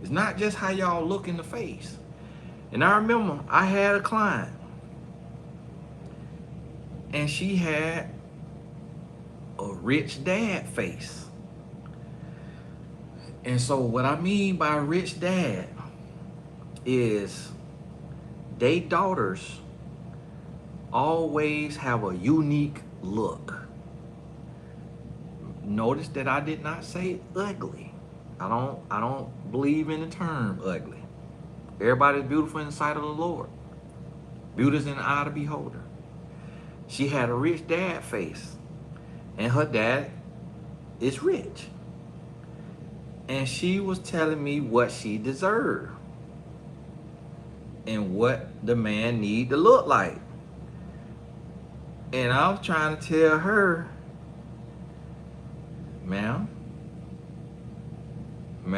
It's not just how y'all look in the face. And I remember I had a client and she had a rich dad face. And so what I mean by rich dad is they daughters always have a unique look. Notice that I did not say ugly. I don't believe in the term ugly. Everybody's beautiful in the sight of the Lord. Beauty is in the eye of the beholder. She had a rich dad face, and her dad is rich. And she was telling me what she deserved and what the man need to look like. And I was trying to tell her, ma'am, I'm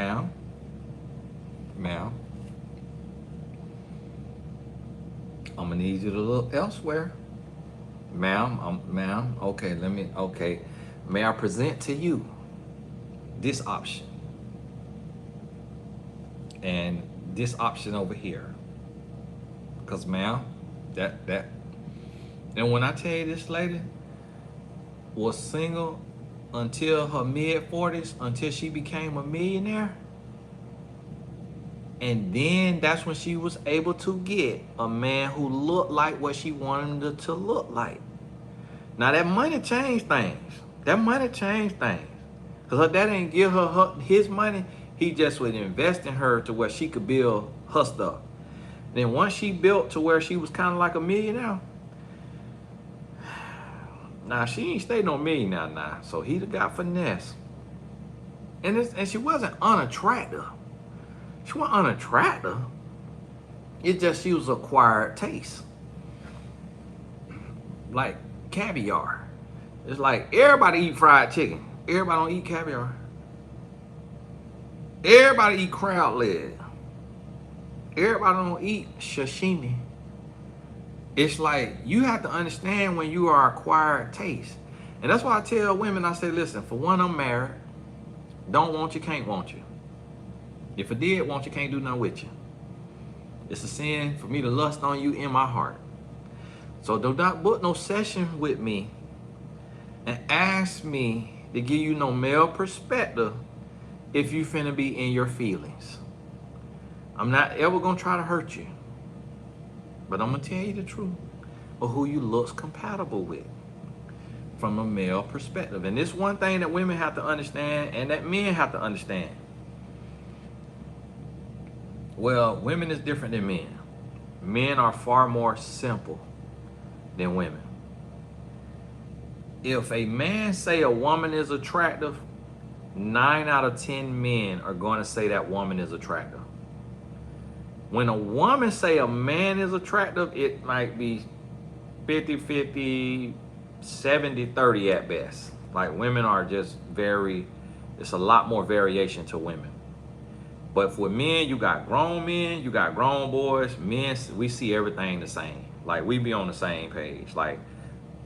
gonna need you to look elsewhere. Ma'am, okay, may I present to you this option? And this option over here. Cause ma'am, that and when I tell you this lady was single until her mid-40s, until she became a millionaire. And then that's when she was able to get a man who looked like what she wanted him to look like. Now that money changed things. That money changed things. Because her dad didn't give her his money. He just would invest in her to where she could build her stuff. Then once she built to where she was kind of like a millionaire, now she ain't stayed no millionaire now. So he got finesse. And she wasn't unattractive. She wasn't unattractive. It's just she was acquired taste. Like caviar. It's like everybody eat fried chicken. Everybody don't eat caviar. Everybody eat crab leg. Everybody don't eat sashimi. It's like you have to understand when you are acquired taste. And that's why I tell women, I say, listen, for one, I'm married. Don't want you, can't want you. If I did want you, can't do nothing with you. It's a sin for me to lust on you in my heart. So do not book no session with me and ask me to give you no male perspective if you finna be in your feelings. I'm not ever gonna try to hurt you, but I'm gonna tell you the truth of who you looks compatible with from a male perspective. And this one thing that women have to understand and that men have to understand. Well, women is different than men. Men are far more simple than women. If a man say a woman is attractive, 9 out of 10 men are going to say that woman is attractive. When a woman say a man is attractive, it might be 50-50, 70-30 at best. Like women are just it's a lot more variation to women. But for men, you got grown men, you got grown boys. Men, we see everything the same. Like we be on the same page. Like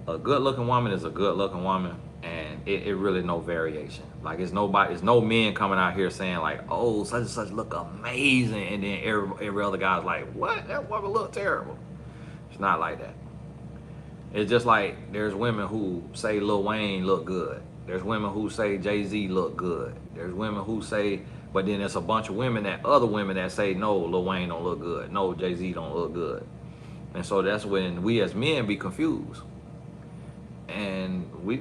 a good looking woman is a good looking woman, and it really no variation. Like it's no men coming out here saying like, oh, such and such look amazing, and then every other guy's like, what? That woman look terrible. It's not like that. It's just like there's women who say Lil Wayne look good. There's women who say Jay-Z look good. There's women who say, but then there's a bunch of other women that say, no, Lil Wayne don't look good. No, Jay-Z don't look good. And so that's when we as men be confused. And we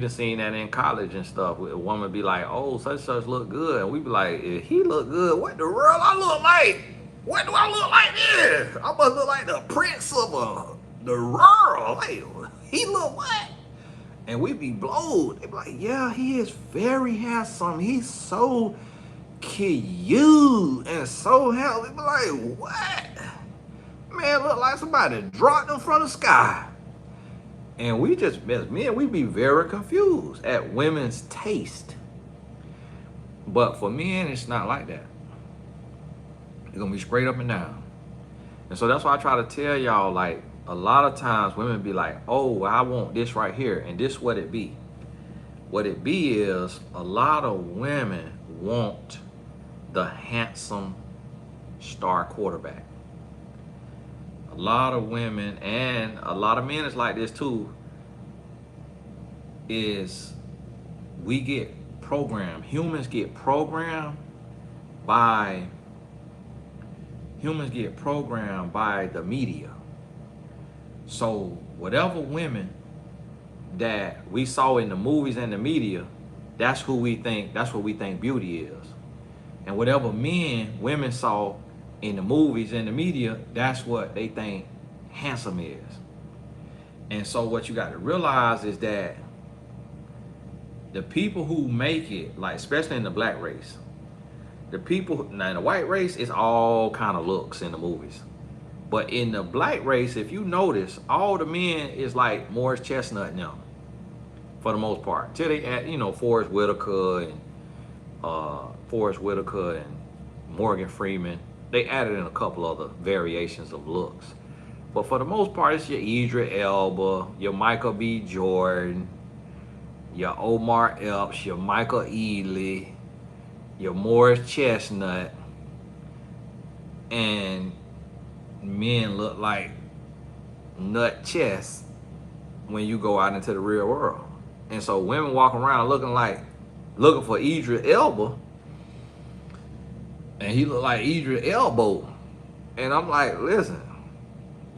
done seen that in college and stuff. A woman be like, oh, such and such look good. And we be like, if he look good, what the world I look like? What do I look like this? I must look like the prince of the world. Hey, he look what? And we be blowed. They be like, yeah, he is very handsome. He's so cute and so healthy. Be like, what? Man, look like somebody dropped him from the sky. And we just, as men, we be very confused at women's taste. But for men, it's not like that. It's gonna be straight up and down. And so that's why I try to tell y'all, like, a lot of times women be like, oh, I want this right here. And this what it be. What it be is a lot of women want the handsome star quarterback. A lot of women and a lot of men is like this too, is we get programmed. Humans get programmed by the media. So whatever women that we saw in the movies and the media, that's what we think beauty is. And whatever women saw in the movies and the media, that's what they think handsome is. And so what you got to realize is that the people who make it, like especially in the black race, now in the white race, it's all kind of looks in the movies. But in the black race, if you notice, all the men is like Morris Chestnut now, for the most part. Till they add, Forrest Whitaker and Morgan Freeman. They added in a couple other variations of looks. But for the most part, it's your Idris Elba, your Michael B. Jordan, your Omar Epps, your Michael Ealy, your Morris Chestnut. and men look like nut chests when you go out into the real world. And so women walk around looking for Idris Elba, and he look like Idris Elbow. And I'm like, listen,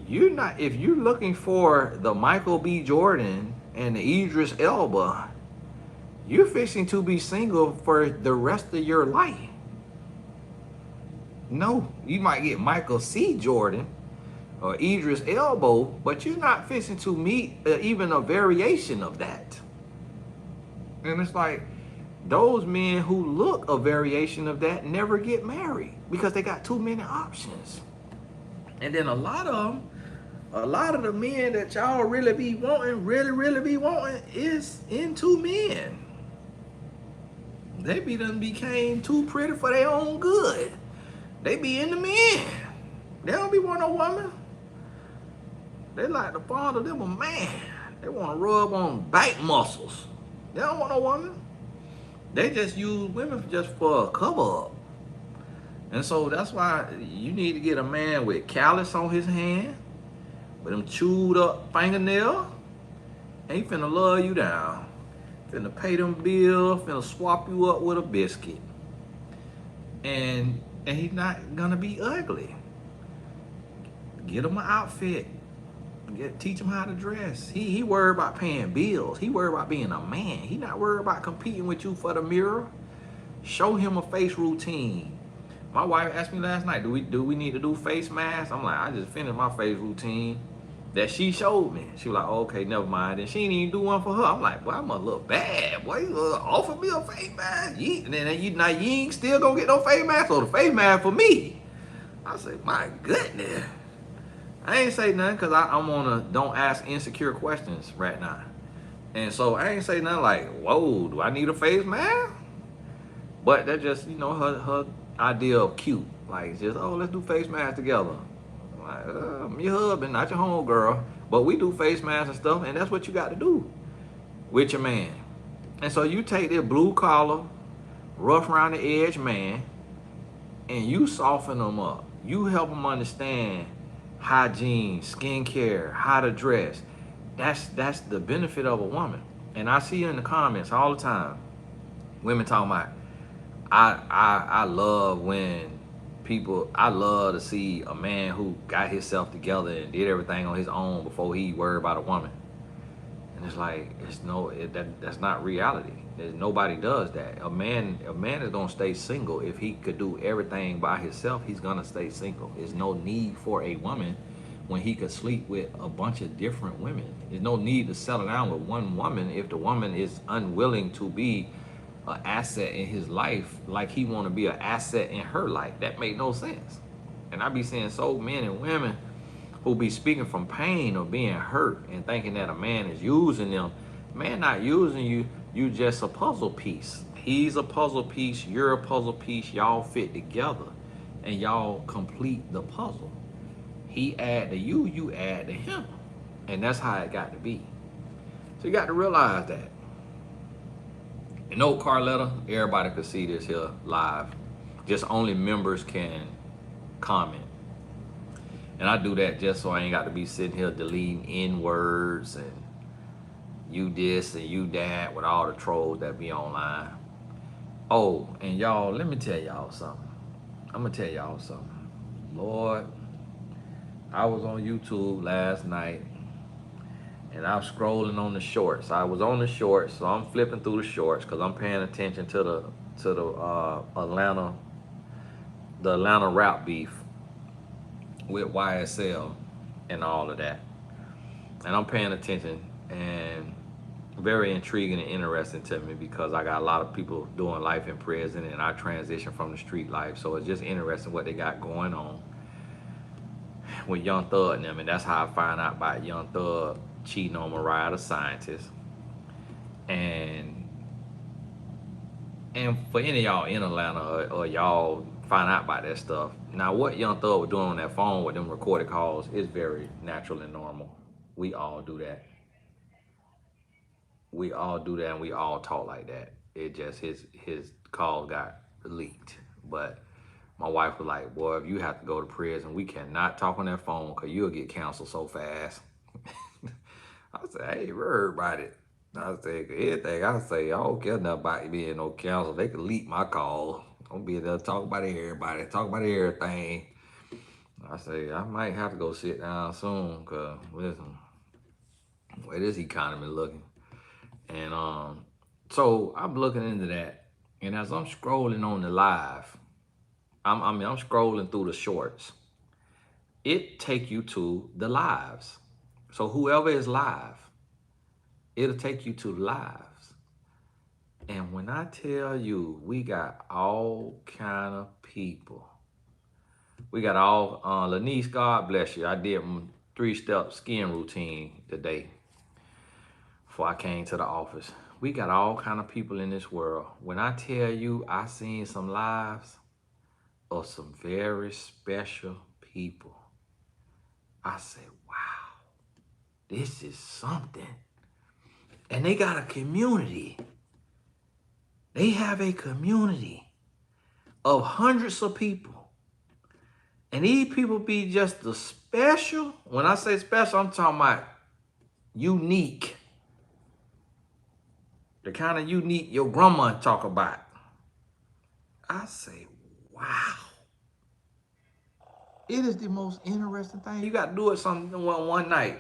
you're not, if you're looking for the Michael B. Jordan and the Idris Elba, you're fixing to be single for the rest of your life. No, you might get Michael C. Jordan or Idris Elbow, but you're not fixing to meet even a variation of that. And it's like, those men who look a variation of that never get married because they got too many options. And then a lot of the men that y'all really be wanting, really be wanting, is into men. They done became too pretty for their own good. They be into men. They don't be wanting no woman. They like to father them a man. They want to rub on back muscles. They don't want no woman. They just use women just for a cover up. And so that's why you need to get a man with callus on his hand, with them chewed up fingernails, and he finna love you down. Finna pay them bills, finna swap you up with a biscuit. And he's not gonna be ugly. Get him an outfit. Teach him how to dress. He worried about paying bills. He worried about being a man. He not worried about competing with you for the mirror. Show him a face routine. My wife asked me last night, do we need to do face masks? I'm like, I just finished my face routine that she showed me. She was like, oh, okay, never mind. And she didn't even do one for her. I'm like, boy, I'm a little bad. Boy, you offer me a face mask? And then you ain't still gonna get no face mask, so the face mask for me. I said, my goodness. I ain't say nothing because I'm on a don't ask insecure questions right now. And so I ain't say nothing like, whoa, do I need a face mask? But that's just, her idea of cute. Like, just, oh, let's do face masks together. Like, I'm your husband, not your home girl. But we do face masks and stuff, and that's what you got to do with your man. And so you take this blue collar, rough around the edge man, and you soften them up. You help them understand hygiene, skincare, how to dress. That's the benefit of a woman. And I see in the comments all the time, women talking about, I love when I love to see a man who got himself together and did everything on his own before he worried about a woman. And it's like, that's not reality. Nobody does that. A man is gonna stay single. If he could do everything by himself, he's gonna stay single. There's no need for a woman when he could sleep with a bunch of different women. There's no need to settle down with one woman if the woman is unwilling to be an asset in his life, like he want to be an asset in her life. That make no sense. And I be seeing so men and women who be speaking from pain or being hurt and thinking that a man is using them. Man not using you. You just a puzzle piece. He's a puzzle piece. You're a puzzle piece. Y'all fit together and y'all complete the puzzle. He add to you, you add to him. And that's how it got to be. So you got to realize that. And no, Carletta, everybody could see this here live. Just only members can comment. And I do that just so I ain't got to be sitting here deleting N-words and you this and you that with all the trolls that be online. Oh, and y'all, let me tell y'all something. I'm going to tell y'all something. Lord, I was on YouTube last night and I'm scrolling on the shorts. I was on the shorts, so I'm flipping through the shorts because I'm paying attention to the Atlanta rap beef with YSL and all of that. And I'm paying attention, and very intriguing and interesting to me because I got a lot of people doing life in prison and I transition from the street life. So it's just interesting what they got going on with Young Thug and them. And that's how I find out about Young Thug cheating on Mariah the Scientist. And for any of y'all in Atlanta or y'all find out about that stuff, now what Young Thug was doing on that phone with them recorded calls is very natural and normal. We all do that. We all do that and we all talk like that. It just his call got leaked. But My wife was like, boy, if you have to go to prison, we cannot talk on that phone because you'll get canceled so fast. I said, I ain't worried about it. I say anything I say, I don't care nothing about being no counsel. They can leak my call. Don't be there to talk about everybody, talk about everything. I say I might have to go sit down soon, cause listen, where this economy looking? And so I'm looking into that, and as I'm scrolling on the live, I'm scrolling through the shorts. It take you to the lives. So whoever is live, it'll take you to the lives. And when I tell you, we got all kind of people. We got all, Lanice, God bless you. I did my 3-step skin routine today before I came to the office. We got all kind of people in this world. When I tell you, I seen some lives of some very special people. I said, wow, this is something. And they got a community. They have a community of hundreds of people. And these people be just the special. When I say special, I'm talking about unique. The kind of unique your grandma talk about. I say, wow. It is the most interesting thing. You got to do it one night.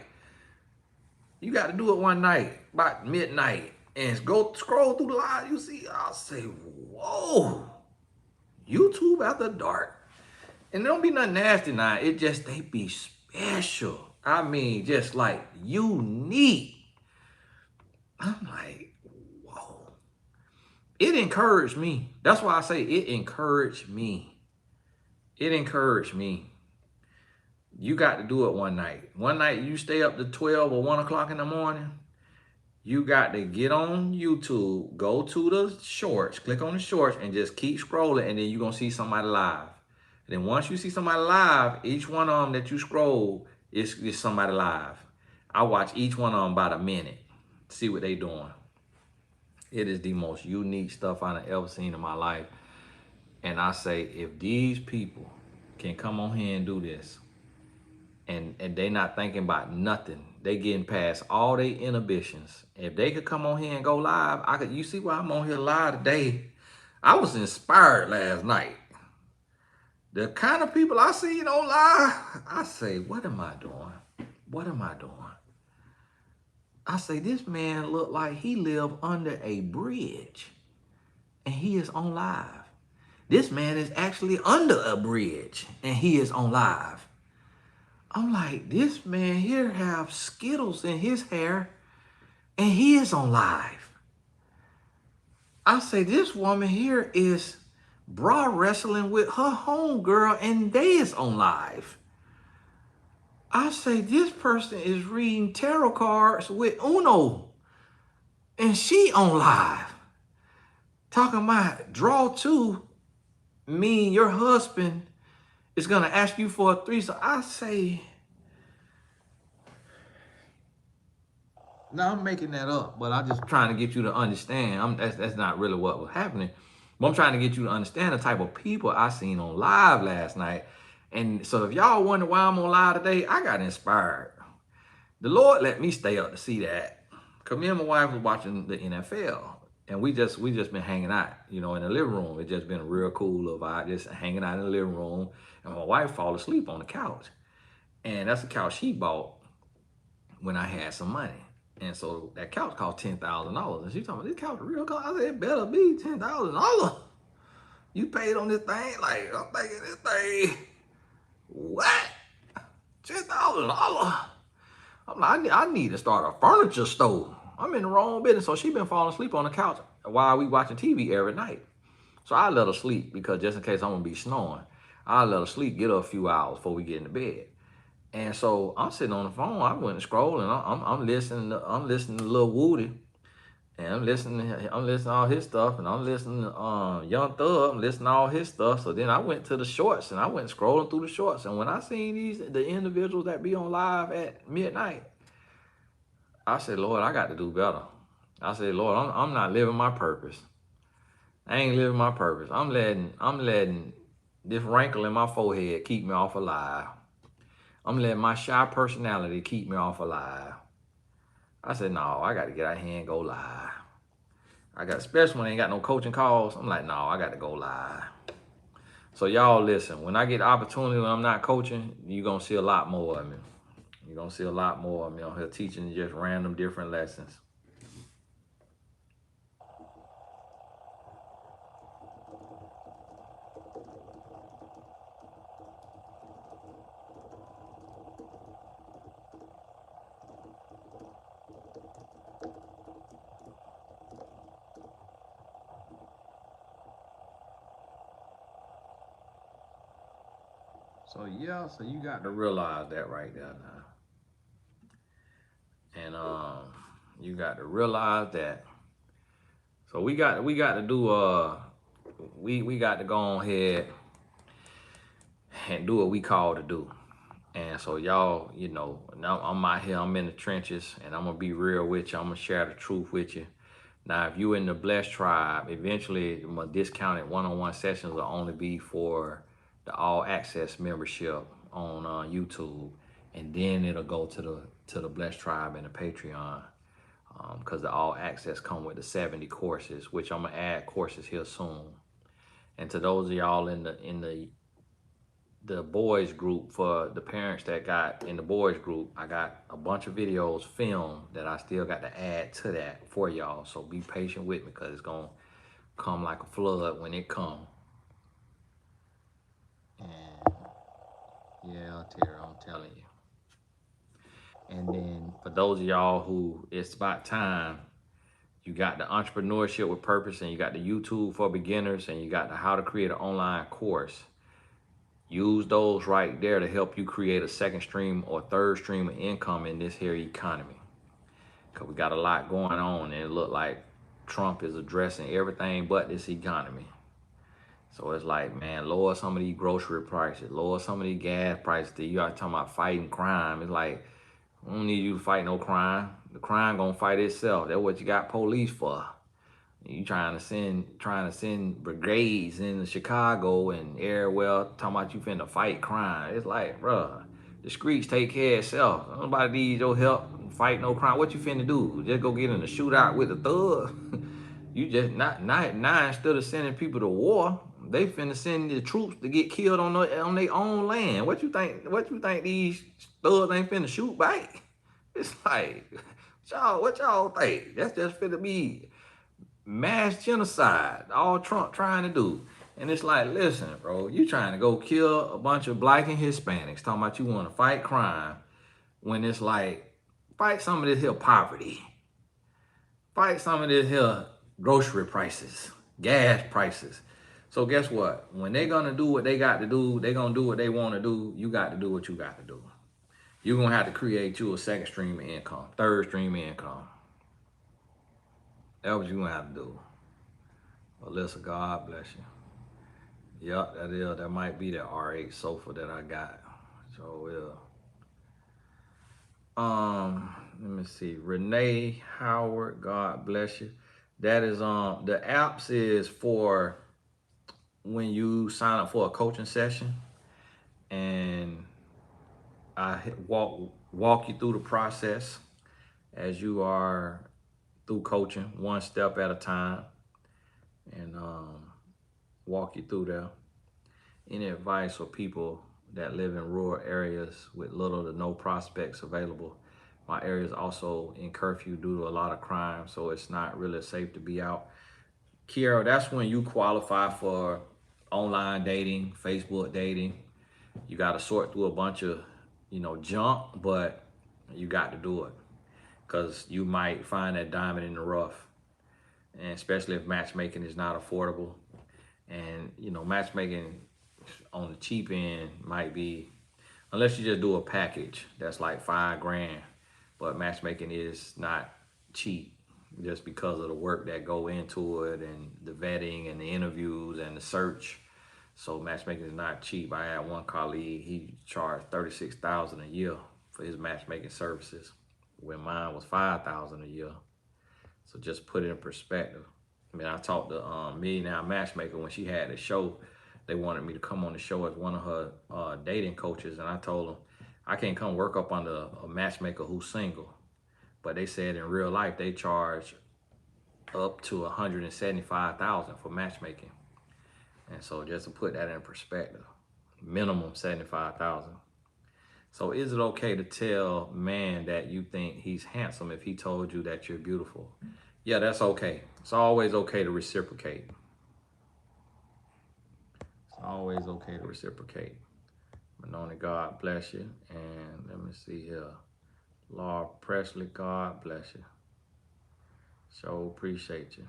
You got to do it one night, about midnight, and go scroll through the line. You see, I'll say, whoa, YouTube after dark. And there don't be nothing nasty now. It just, they be special. I mean, just like unique. I'm like, whoa. It encouraged me. That's why I say it encouraged me. It encouraged me. You got to do it one night. One night you stay up to 12 or 1 o'clock in the morning. You got to get on YouTube, go to the shorts, click on the shorts, and just keep scrolling, and then you're going to see somebody live. And then once you see somebody live, each one of them that you scroll is somebody live. I watch each one of them about a minute, see what they doing. It is the most unique stuff I've ever seen in my life. And I say, if these people can come on here and do this, and they not thinking about nothing, they getting past all their inhibitions. If they could come on here and go live, I could. You see why I'm on here live today? I was inspired last night. The kind of people I see on live, I say, what am I doing? What am I doing? I say, this man look like he live under a bridge, and he is on live. This man is actually under a bridge, and he is on live. I'm like, this man here have Skittles in his hair, and he is on live. I say, this woman here is bra wrestling with her homegirl, and they is on live. I say, this person is reading tarot cards with Uno, and she on live. Talking about draw two, mean your husband is going to ask you for a threesome. I say, now I'm making that up, but I'm just trying to get you to understand. That's not really what was happening. But I'm trying to get you to understand the type of people I seen on live last night. And so if y'all wonder why I'm on live today, I got inspired. The Lord let me stay up to see that. Because me and my wife was watching the NFL. And we just been hanging out, in the living room. It just been a real cool little vibe, just hanging out in the living room. And my wife fall asleep on the couch. And that's the couch she bought when I had some money. And so that couch cost $10,000. And she told me, this couch real cost? I said, it better be $10,000. You paid on this thing? Like, I'm thinking this thing, what? $10,000? I'm like, I need to start a furniture store. I'm in the wrong business. So she been falling asleep on the couch while we watching TV every night. So I let her sleep because just in case I'm gonna be snoring, I let her sleep, get her a few hours before we get into bed. And so I'm sitting on the phone. I went scrolling. I'm listening. I'm listening to Lil Woody, and I'm listening to all his stuff, and I'm listening to Young Thug. I'm listening to all his stuff. So then I went to the shorts, and I went scrolling through the shorts. And when I seen the individuals that be on live at midnight, I said, Lord, I got to do better. I said, Lord, I'm not living my purpose. I ain't living my purpose. I'm letting this rankle in my forehead keep me off alive. I'm letting my shy personality keep me off alive. I said, no, I got to get out here and go live. I got, especially when I ain't got no coaching calls. I'm like, no, I got to go live. So y'all listen, when I get the opportunity when I'm not coaching, you're going to see a lot more of me. You're going to see a lot more of me on here teaching just random different lessons. So yeah, so you got to realize that right there now. And you got to realize that. So we got to do we got to go on ahead and do what we call to do. And so y'all, you know, now I'm out here, I'm in the trenches, and I'm gonna be real with you. I'm gonna share the truth with you. Now, if you in the Blessed Tribe, eventually my discounted one-on-one sessions will only be for the all access membership on YouTube, and then it'll go to the Blessed Tribe and the Patreon, because the all access come with the 70 courses, which I'm gonna add courses here soon. And to those of y'all in the boys group, for the parents that got in the boys group, I got a bunch of videos filmed that I still got to add to that for y'all. So be patient with me, because it's gonna come like a flood when it comes. And yeah, Terry, I'm telling you. And then for those of y'all who it's about time, you got the Entrepreneurship with Purpose, and you got the YouTube for beginners, and you got the How to Create an Online Course. Use those right there to help you create a second stream or third stream of income in this here economy. Because we got a lot going on, and it look like Trump is addressing everything but this economy. So it's like, man, lower some of these grocery prices, lower some of these gas prices. You are talking about fighting crime. It's like, we don't need you to fight no crime. The crime gonna fight itself. That's what you got police for. You trying to send brigades into Chicago and everywhere talking about you finna fight crime. It's like, bruh, the streets take care of itself. Nobody needs your help fight no crime. What you finna do? Just go get in a shootout with the thug? You just not instead of sending people to war, they finna send the troops to get killed on their own land. What you think? What you think these thugs ain't finna shoot back? It's like, what y'all think? That's just finna be mass genocide, all Trump trying to do. And it's like, listen, bro, you trying to go kill a bunch of black and Hispanics, talking about you want to fight crime, when it's like, fight some of this here poverty, fight some of this here grocery prices, gas prices. So guess what? When they're gonna do what they got to do, they're gonna do what they want to do. You got to do what you got to do. You're gonna have to create you a second stream of income, third stream of income. That's what you're gonna have to do. Alyssa, God bless you. Yep, that might be the R8 sofa that I got. So let me see. Renee Howard, God bless you. That is the apps is for when you sign up for a coaching session, and I walk you through the process as you are through coaching, one step at a time, and walk you through there. Any advice for people that live in rural areas with little to no prospects available? My area is also in curfew due to a lot of crime, so it's not really safe to be out. Kiara, that's when you qualify for online dating, Facebook dating. You got to sort through a bunch of, junk, but you got to do it, because you might find that diamond in the rough, and especially if matchmaking is not affordable. And matchmaking on the cheap end might be, unless you just do a package that's like $5,000, but matchmaking is not cheap, just because of the work that go into it, and the vetting and the interviews and the search. So matchmaking is not cheap. I had one colleague, he charged $36,000 a year for his matchmaking services, when mine was $5,000 a year. So just put it in perspective. I mean, I talked to Millionaire Matchmaker when she had the show. They wanted me to come on the show as one of her dating coaches, and I told them I can't come work up under a matchmaker who's single. But they said in real life they charge up to $175,000 for matchmaking. And so just to put that in perspective, minimum $75,000. So is it okay to tell man that you think he's handsome if he told you that you're beautiful? Yeah, that's okay. It's always okay to reciprocate. It's always okay to reciprocate. Manoni, God bless you. And let me see here. Laura Presley, God bless you. So appreciate you.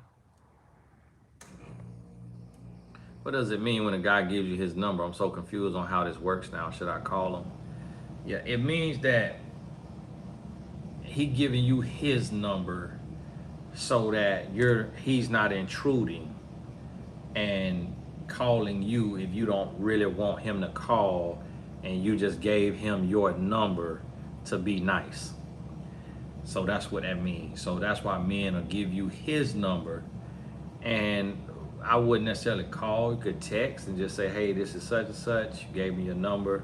What does it mean when a guy gives you his number? I'm so confused on how this works now. Should I call him? Yeah, it means that he giving you his number so that he's not intruding and calling you if you don't really want him to call, and you just gave him your number to be nice. So that's what that means. So that's why men will give you his number, and I wouldn't necessarily call. You could text and just say, hey, this is such and such. You gave me your number.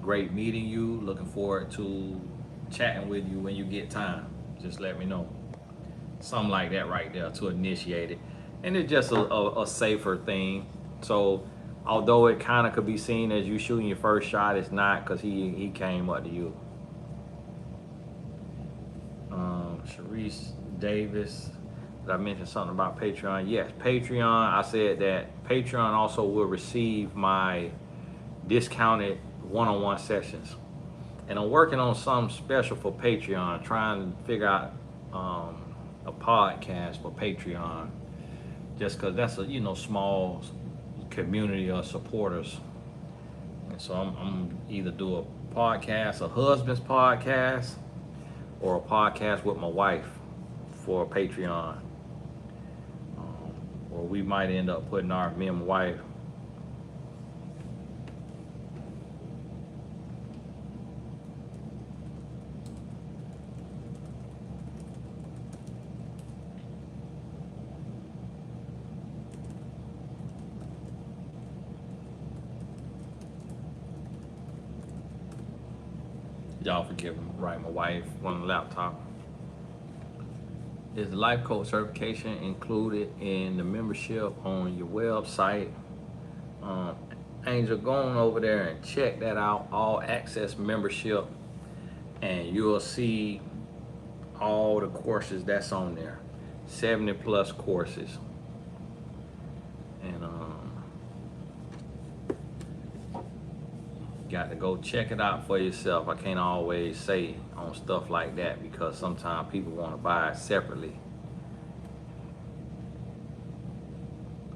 Great meeting you. Looking forward to chatting with you when you get time. Just let me know. Something like that right there to initiate it. And it's just a safer thing. So although it kind of could be seen as you shooting your first shot, it's not, because he came up to you. Sharice Davis, did I mention something about Patreon? Yes, Patreon. I said that Patreon also will receive my discounted one-on-one sessions. And I'm working on something special for Patreon, trying to figure out a podcast for Patreon, just because that's a small community of supporters. And so I'm either do a podcast, a husband's podcast, or a podcast with my wife for Patreon. Or we might end up putting me and my wife. Y'all forgive me, right? My wife on the laptop. Is the life coach certification included in the membership on your website? Angel, go on over there and check that out, all access membership, and you'll see all the courses that's on there, 70 plus courses. And got to go check it out for yourself. I can't always say on stuff like that because sometimes people want to buy it separately.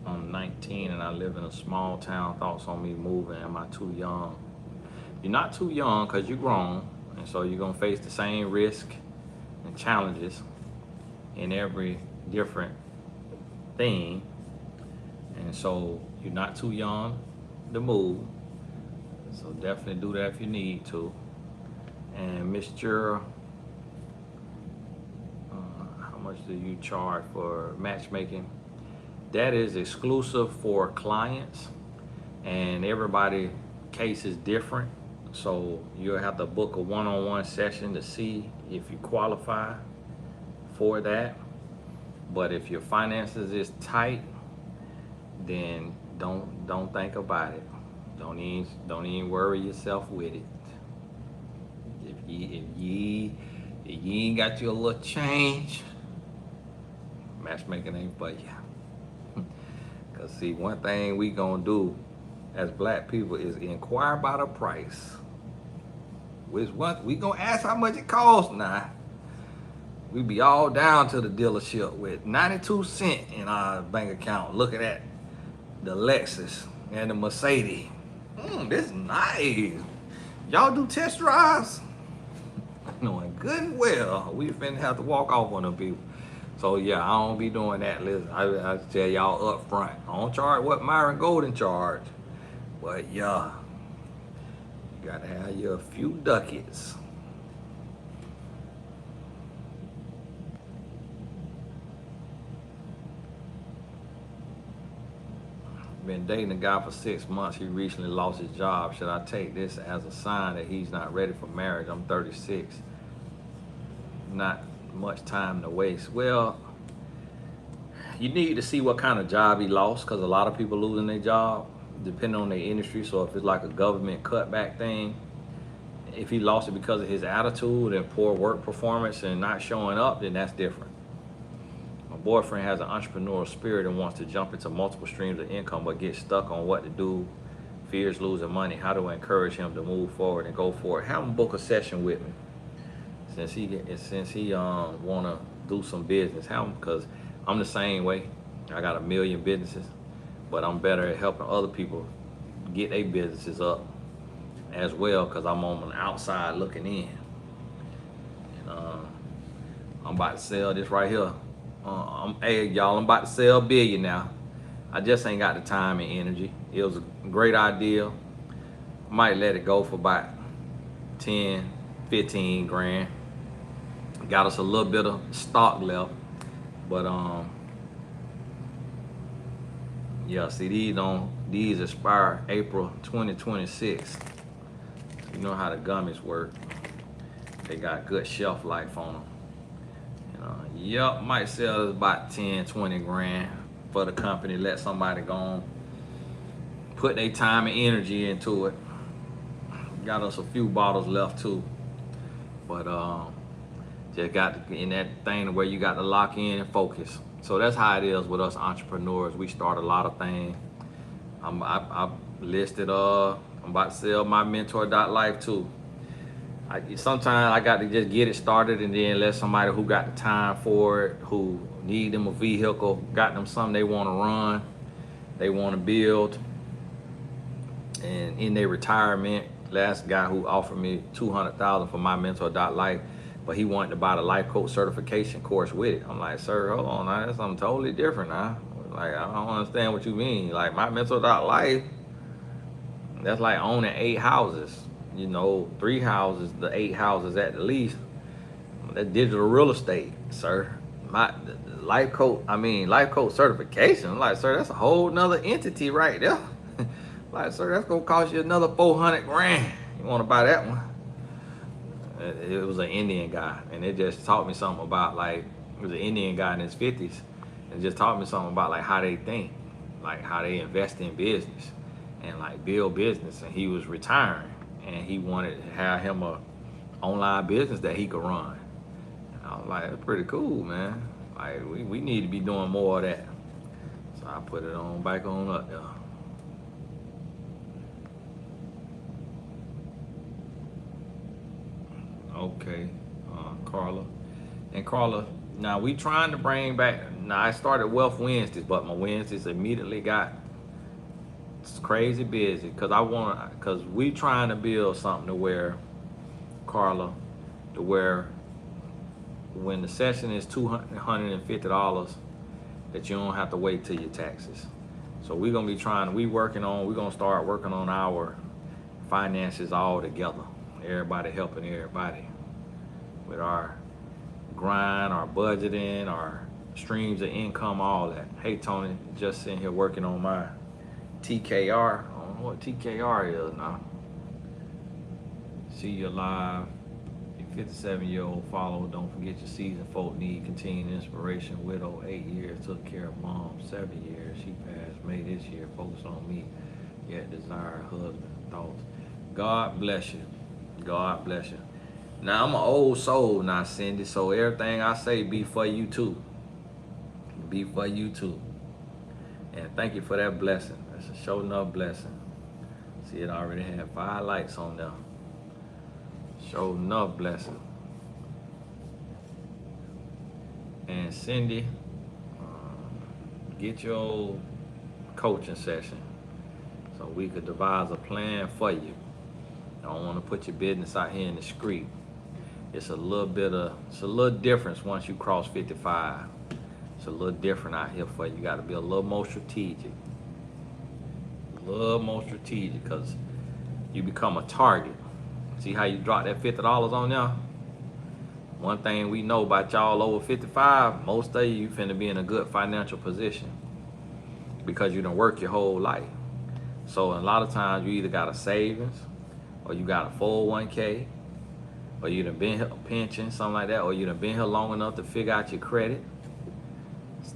I'm 19 and I live in a small town. Thoughts on me moving? Am I too young? You're not too young because you're grown, and so you're going to face the same risk and challenges in every different thing. And so you're not too young to move. So definitely do that if you need to. And Mr. How much do you charge for matchmaking? That is exclusive for clients, and everybody's case is different. So you'll have to book a one-on-one session to see if you qualify for that. But if your finances is tight, then don't think about it. Don't even worry yourself with it. If you ain't got your little change, matchmaking ain't for you. Cause see, one thing we gonna do as black people is inquire about a price. Which one we gonna ask how much it costs now. We be all down to the dealership with 92 cents in our bank account, looking at the Lexus and the Mercedes. This is nice. Y'all do test drives? Knowing good and well we finna have to walk off on them people. So yeah, I don't be doing that. Listen, I tell y'all up front, I don't charge what Myron Golden charge, but yeah, you gotta have your few ducats. Been dating a guy for 6 months. He recently lost his job. Should I take this as a sign that he's not ready for marriage? I'm 36. Not much time to waste. Well, you need to see what kind of job he lost, because a lot of people losing their job depending on their industry. So if it's like a government cutback thing, if he lost it because of his attitude and poor work performance and not showing up, then that's different. My boyfriend has an entrepreneurial spirit and wants to jump into multiple streams of income, but gets stuck on what to do, fears losing money. How do I encourage him to move forward and go for it? Have him book a session with me, since he wanna do some business. Have him, because I'm the same way. I got a million businesses, but I'm better at helping other people get their businesses up as well, because I'm on the outside looking in. And I'm about to sell this right here. Hey y'all, I'm about to sell $1 billion now. I just ain't got the time and energy. It was a great idea. Might let it go for about 10, 15 grand. Got us a little bit of stock left. But yeah, see, these expire April 2026. You know how the gummies work. They got good shelf life on them. Yep, might sell about 10, 20 grand for the company. Let somebody go on, put their time and energy into it. Got us a few bottles left too. But just got in that thing where you got to lock in and focus. So that's how it is with us entrepreneurs. We start a lot of things. I listed, I'm about to sell my mentor.life too. Sometimes I got to just get it started and then let somebody who got the time for it, who need them a vehicle, got them something they want to run, they want to build, and in their retirement. Last guy who offered me $200,000 for my mentor.life, but he wanted to buy the life coach certification course with it. I'm like, sir, hold on, now, that's something totally different now. Like, I don't understand what you mean. Like, my mentor.life, that's like owning 8 houses. 3 houses, the 8 houses at the least. That digital real estate, sir. My life coach certification. I'm like, sir, that's a whole nother entity right there. Like, sir, that's gonna cost you another 400 grand. You wanna buy that one? It was an Indian guy, and it just taught me something about, like, it was an Indian guy in his 50s, and just taught me something about, like, how they think, like how they invest in business and like build business. And he was retiring, and he wanted to have him a online business that he could run. And I was like, that's pretty cool, man. Like, we need to be doing more of that. So I put it on back on up there. Okay, Carla. And Carla, now we trying to bring back, now I started Wealth Wednesdays, but my Wednesdays immediately got crazy busy, because we trying to build something to where, Carla, to where when the session is $250, that you don't have to wait till your taxes. So we're gonna be we're gonna start working on our finances all together. Everybody helping everybody with our grind, our budgeting, our streams of income, all that. Hey Tony, just sitting here working on my TKR. I don't know what TKR is now. See you live. Your 57-year-old follower. Don't forget your seasoned folk need continued inspiration. Widow, 8 years, took care of mom, 7 years. She passed May this year. Focus on me, yet desire a husband. Thoughts. God bless you. God bless you. Now, I'm an old soul now, Cindy, so everything I say be for you too. Be for you too. And thank you for that blessing. That's a sure enough blessing. See, it already had 5 likes on there. Sure enough blessing. And Cindy, get your coaching session so we could devise a plan for you. I don't want to put your business out here in the street. It's a little difference once you cross 55. It's a little different out here for you. You got to be a little more strategic. A little more strategic, because you become a target. See how you drop that $50 on there? One thing we know about y'all over 55, most of you finna be in a good financial position. because you done work your whole life. So a lot of times you either got a savings, or you got a 401k, or you done been here, a pension, something like that, or you done been here long enough to figure out your credit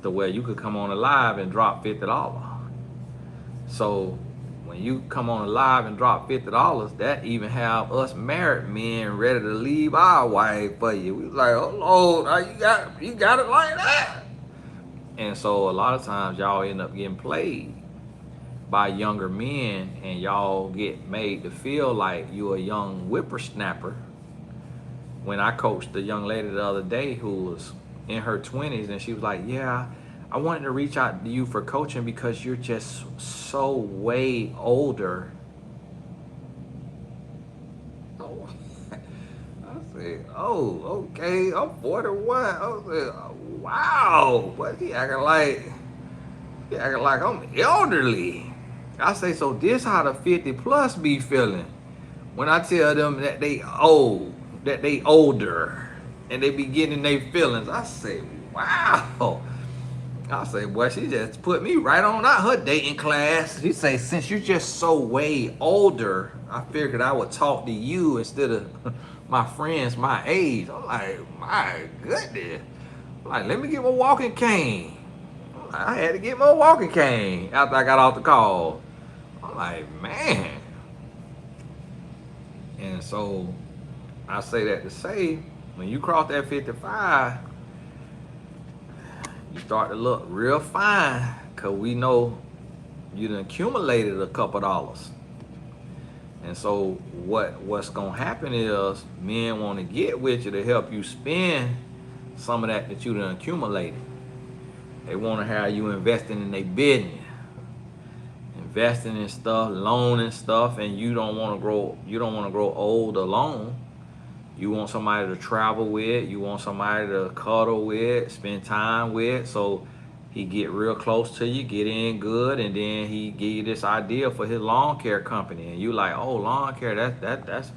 to where you could come on a live and drop $50. So when you come on a live and drop $50, that even have us married men ready to leave our wife for you. We like, oh Lord, you got it like that. And so a lot of times y'all end up getting played by younger men, and y'all get made to feel like you a young whippersnapper. When I coached a young lady the other day who was in her 20s, and she was like, yeah, I wanted to reach out to you for coaching because you're just so way older. Oh, I said, oh, okay, I'm 41. I said, wow, but he acting like I'm elderly. I say, so this how the 50 plus be feeling when I tell them that they old, that they older, and they be getting their feelings. I say, wow. I say, boy, she just put me right on out her dating class. She say, since you're just so way older, I figured I would talk to you instead of my friends my age. I'm like, my goodness. I'm like, let me get my walking cane. I had to get my walking cane after I got off the call. I'm like, man. And so I say that to say, when you cross that 55, you start to look real fine, because we know you done accumulated a couple dollars. And so what's going to happen is men want to get with you to help you spend some of that you done accumulated. They want to have you investing in their business, investing in stuff, loaning stuff, and you don't want to grow old alone. You want somebody to travel with, you want somebody to cuddle with, spend time with. So he get real close to you, get in good, and then he give you this idea for his lawn care company. And you like, oh, lawn care, that's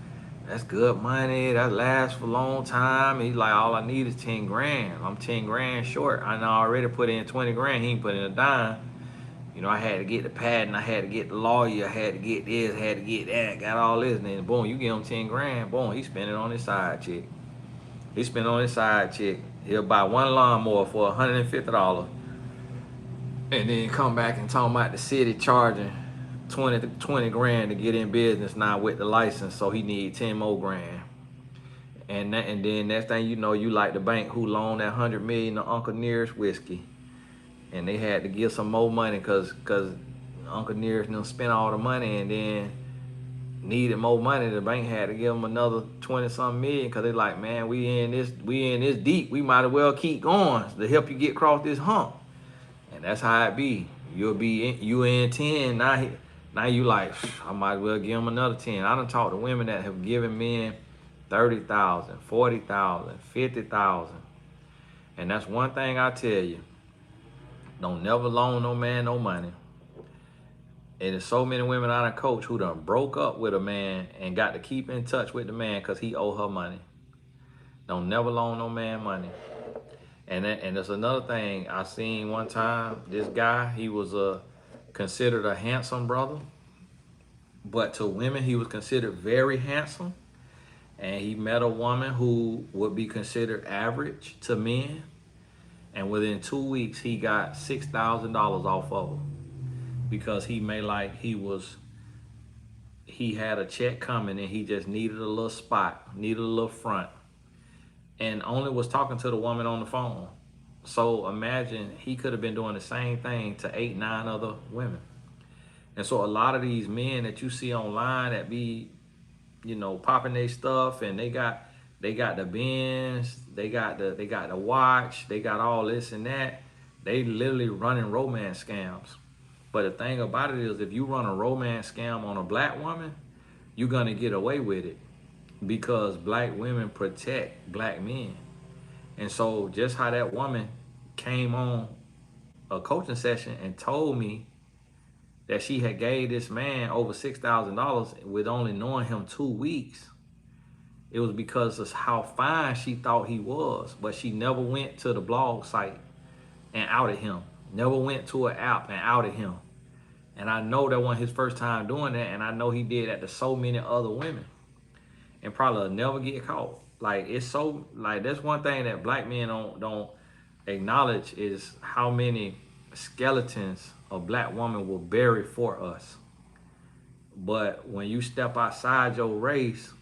good money, that lasts for a long time. And he's like, all I need is 10 grand. I'm 10 grand short. I already put in 20 grand, he ain't put in a dime. You know, I had to get the patent, I had to get the lawyer, I had to get this, I had to get that, got all this, and then boom, you give him 10 grand, boom, he spend it on his side chick. He spend it on his side chick. He'll buy one lawnmower for $150, and then come back and talk about the city charging 20 grand to get in business now with the license, so he need 10 more grand. And then next thing you know, you like the bank who loaned that $100 million to Uncle Nearest whiskey. And they had to give some more money because Uncle Nearest done spent all the money and then needed more money. The bank had to give them another 20-something million, because they like, man, we in this deep. We might as well keep going to help you get across this hump. And that's how it be. You in 10 now you like, I might as well give them another 10. I done talked to women that have given men 30,000, 40,000, 50,000. And that's one thing I tell you. Don't never loan no man no money. And there's so many women I done coach who done broke up with a man and got to keep in touch with the man because he owe her money. Don't never loan no man money. And there's another thing I seen one time. This guy, he was considered a handsome brother, but to women he was considered very handsome. And he met a woman who would be considered average to men. And within 2 weeks, he got $6,000 off of him, because he made like he had a check coming and he just needed a little spot, needed a little front, and only was talking to the woman on the phone. So imagine he could have been doing the same thing to 8, 9 other women. And so a lot of these men that you see online that be, popping their stuff, and they got the Benz, they got the watch, they got all this and that. They literally running romance scams. But the thing about it is, if you run a romance scam on a black woman, you're gonna get away with it, because black women protect black men. And so just how that woman came on a coaching session and told me that she had gave this man over $6,000 with only knowing him 2 weeks. It was because of how fine she thought he was, but she never went to the blog site and outed him. Never went to an app and outed him. And I know that wasn't his first time doing that, and I know he did that to so many other women, and probably never get caught. Like, it's so, like, that's one thing that black men don't acknowledge, is how many skeletons a black woman will bury for us. But when you step outside your race,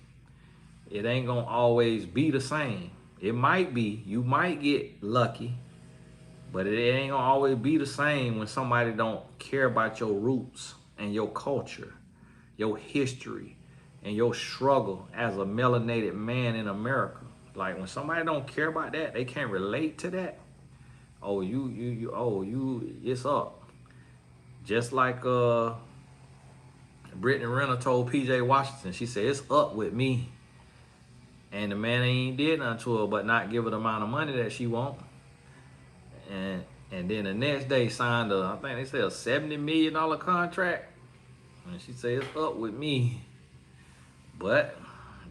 it ain't gonna always be the same. It might be, you might get lucky, but it ain't gonna always be the same when somebody don't care about your roots and your culture, your history, and your struggle as a melanated man in America. Like, when somebody don't care about that, they can't relate to that. Oh, it's up. Just like Brittany Renner told PJ Washington, she said, it's up with me. And the man ain't did nothing to her but not give her the amount of money that she want. And then the next day signed I think they said a $70 million contract. And she said, it's up with me. But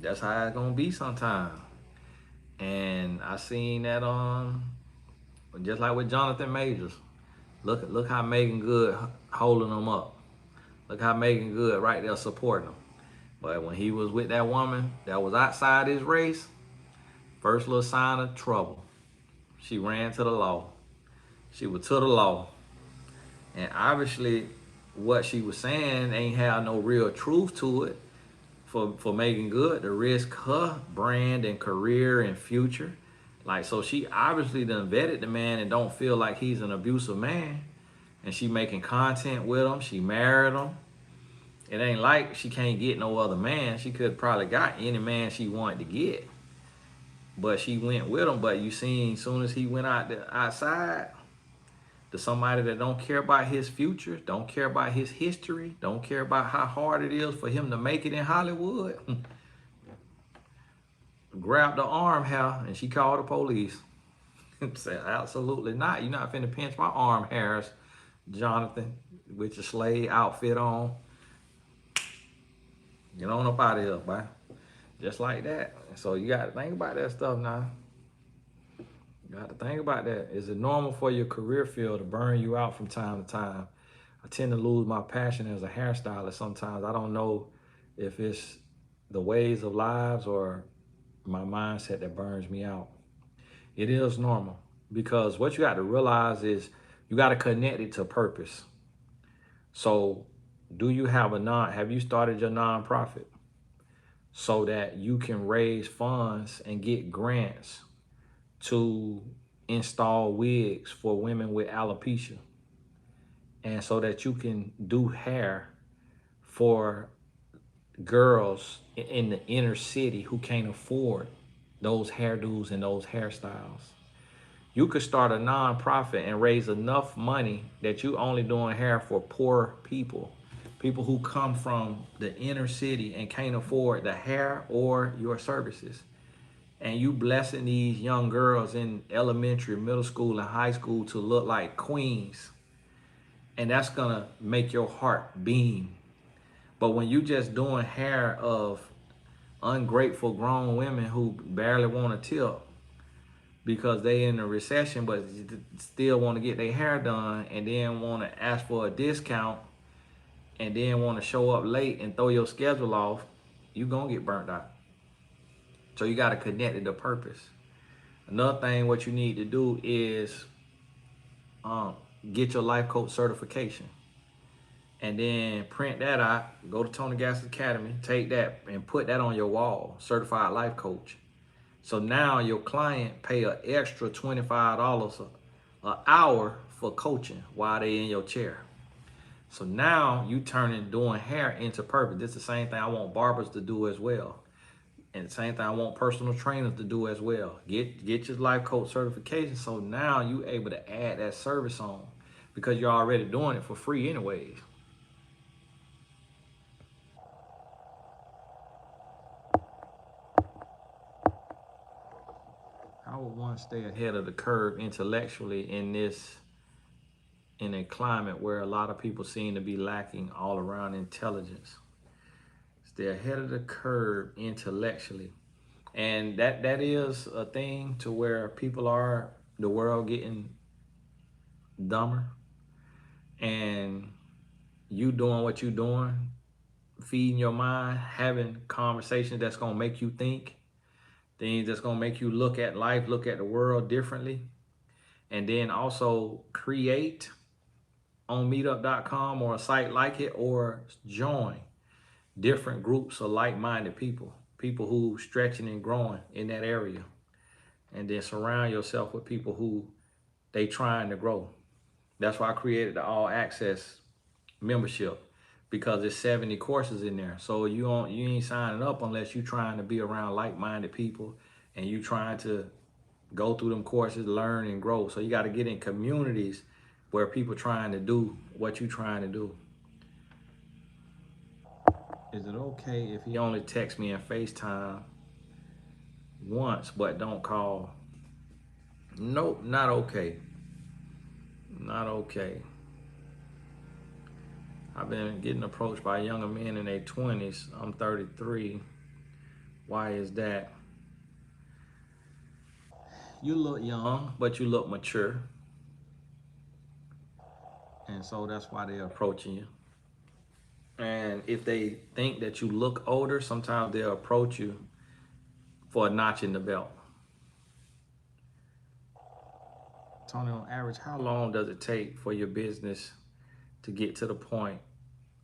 that's how it's gonna be sometimes. And I seen that just like with Jonathan Majors. Look how Megan Good holding him up. Look how Megan Good right there supporting him. But when he was with that woman that was outside his race, first little sign of trouble, she ran to the law. She was to the law. And obviously what she was saying ain't have no real truth to it for Megan Good to risk her brand and career and future. Like, so she obviously done vetted the man and don't feel like he's an abusive man. And she making content with him. She married him. It ain't like she can't get no other man. She could probably got any man she wanted to get. But she went with him. But you seen, as soon as he went outside, to somebody that don't care about his future, don't care about his history, don't care about how hard it is for him to make it in Hollywood, grabbed the arm hair, and she called the police. Said, absolutely not. You're not finna pinch my arm hairs, Jonathan, with your slave outfit on. Get on up out of here, boy. Just like that. So you got to think about that stuff now. You got to think about that. Is it normal for your career field to burn you out from time to time? I tend to lose my passion as a hairstylist sometimes. I don't know if it's the ways of lives or my mindset that burns me out. It is normal, because what you got to realize is you got to connect it to purpose. So do you have have you started your nonprofit so that you can raise funds and get grants to install wigs for women with alopecia, and so that you can do hair for girls in the inner city who can't afford those hairdos and those hairstyles? You could start a nonprofit and raise enough money that you only doing hair for poor people who come from the inner city and can't afford the hair or your services. And you blessing these young girls in elementary, middle school, and high school to look like queens. And that's gonna make your heart beam. But when you just doing hair of ungrateful grown women who barely want a tip because they in a recession but still want to get their hair done, and then want to ask for a discount, and then want to show up late and throw your schedule off, you gonna get burnt out. So you got to connect it to purpose. Another thing, what you need to do is get your life coach certification, and then print that out. Go to Tony Gaskins Academy, take that and put that on your wall, certified life coach. So now your client pay an extra $25 an hour for coaching while they in your chair. So now you turning doing hair into purpose. This is the same thing I want barbers to do as well. And the same thing I want personal trainers to do as well. Get your life coach certification, so now you able to add that service on, because you're already doing it for free anyways. How would one stay ahead of the curve intellectually in a climate where a lot of people seem to be lacking all around intelligence? Stay ahead of the curve intellectually. And that is a thing to where people are, the world getting dumber, and you doing what you doing, feeding your mind, having conversations that's gonna make you think, things that's gonna make you look at life, look at the world differently, and then also create on meetup.com or a site like it, or join different groups of like-minded people, people who stretching and growing in that area, and then surround yourself with people who they trying to grow. That's why I created the all access membership, because there's 70 courses in there. So you ain't signing up unless you trying to be around like-minded people and you trying to go through them courses, learn and grow. So you got to get in communities where people trying to do what you trying to do. Is it okay if he only texts me and FaceTime once but don't call? Nope, not okay. Not okay. I've been getting approached by younger men in their 20s. I'm 33. Why is that? You look young, but you look mature. And so that's why they're approaching you. And if they think that you look older, sometimes they'll approach you for a notch in the belt. Tony, on average, how long does it take for your business to get to the point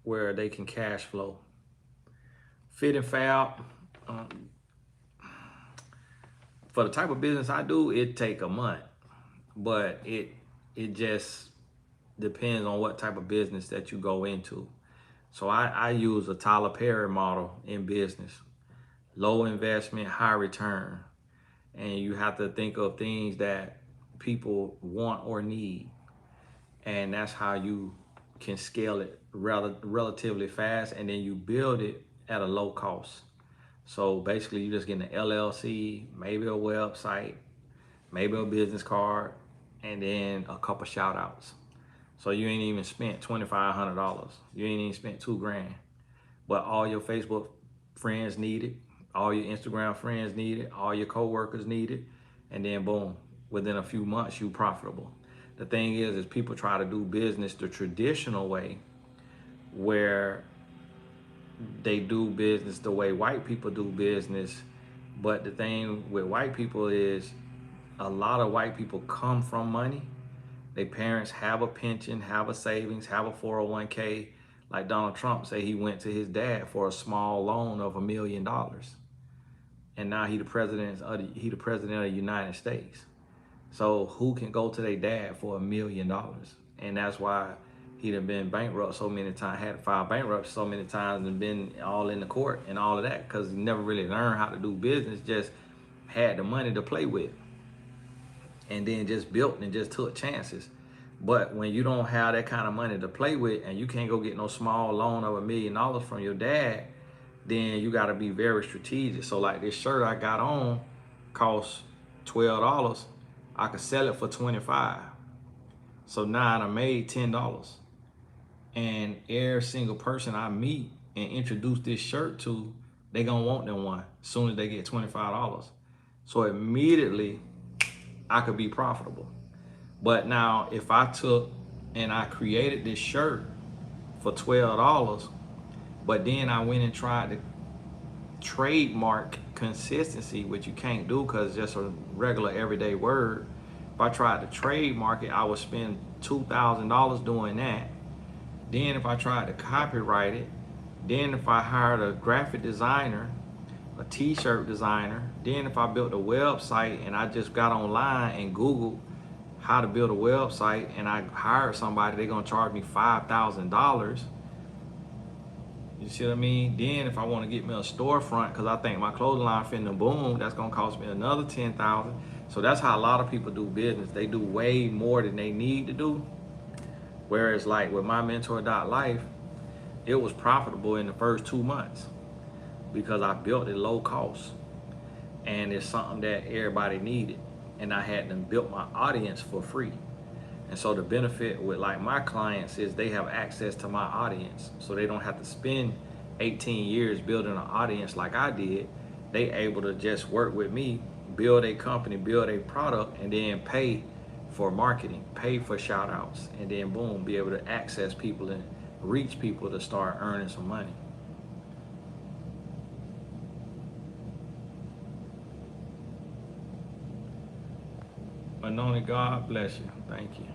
where they can cash flow? Fit and fab, for the type of business I do, it take a month, but it just depends on what type of business that you go into. So I use a Tyler Perry model in business: low investment, high return, and you have to think of things that people want or need, and that's how you can scale it relatively fast, and then you build it at a low cost. So basically, you just get an LLC, maybe a website, maybe a business card, and then a couple shout outs. So you ain't even spent $2,500. You ain't even spent $2,000. But all your Facebook friends need it, all your Instagram friends need it, all your coworkers need it, and then boom, within a few months you profitable. The thing is people try to do business the traditional way, where they do business the way white people do business. But the thing with white people is a lot of white people come from money. Their parents have a pension, have a savings, have a 401k. Like Donald Trump say, he went to his dad for a small loan of $1 million, and now he the president of the United States. So who can go to their dad for $1 million? And that's why he done been bankrupt so many times, had to file bankruptcy so many times, and been all in the court and all of that, because he never really learned how to do business, just had the money to play with, and then just built and just took chances. But when you don't have that kind of money to play with, and you can't go get no small loan of $1 million from your dad, then you got to be very strategic. So like this shirt I got on costs $12. I could sell it for $25. So now I made $10. And every single person I meet and introduce this shirt to, they gonna want them one as soon as they get $25. So immediately I could be profitable. But now if I took and I created this shirt for $12, but then I went and tried to trademark consistency, which you can't do because it's just a regular everyday word. If I tried to trademark it, I would spend $2,000 doing that. Then if I tried to copyright it, then if I hired a graphic designer, a t-shirt designer, then if I built a website and I just got online and Googled how to build a website and I hired somebody, they're gonna charge me $5,000. You see what I mean? Then if I want to get me a storefront, because I think my clothing line finna boom, that's gonna cost me another $10,000. So that's how a lot of people do business. They do way more than they need to do. Whereas like with my mentor.life, it was profitable in the first 2 months because I built it low cost, and it's something that everybody needed, and I had them built my audience for free. And so the benefit with like my clients is they have access to my audience, so they don't have to spend 18 years building an audience like I did. They able to just work with me, build a company, build a product, and then pay for marketing, pay for shout outs, and then boom, be able to access people and reach people to start earning some money. Anointed, God bless you. Thank you.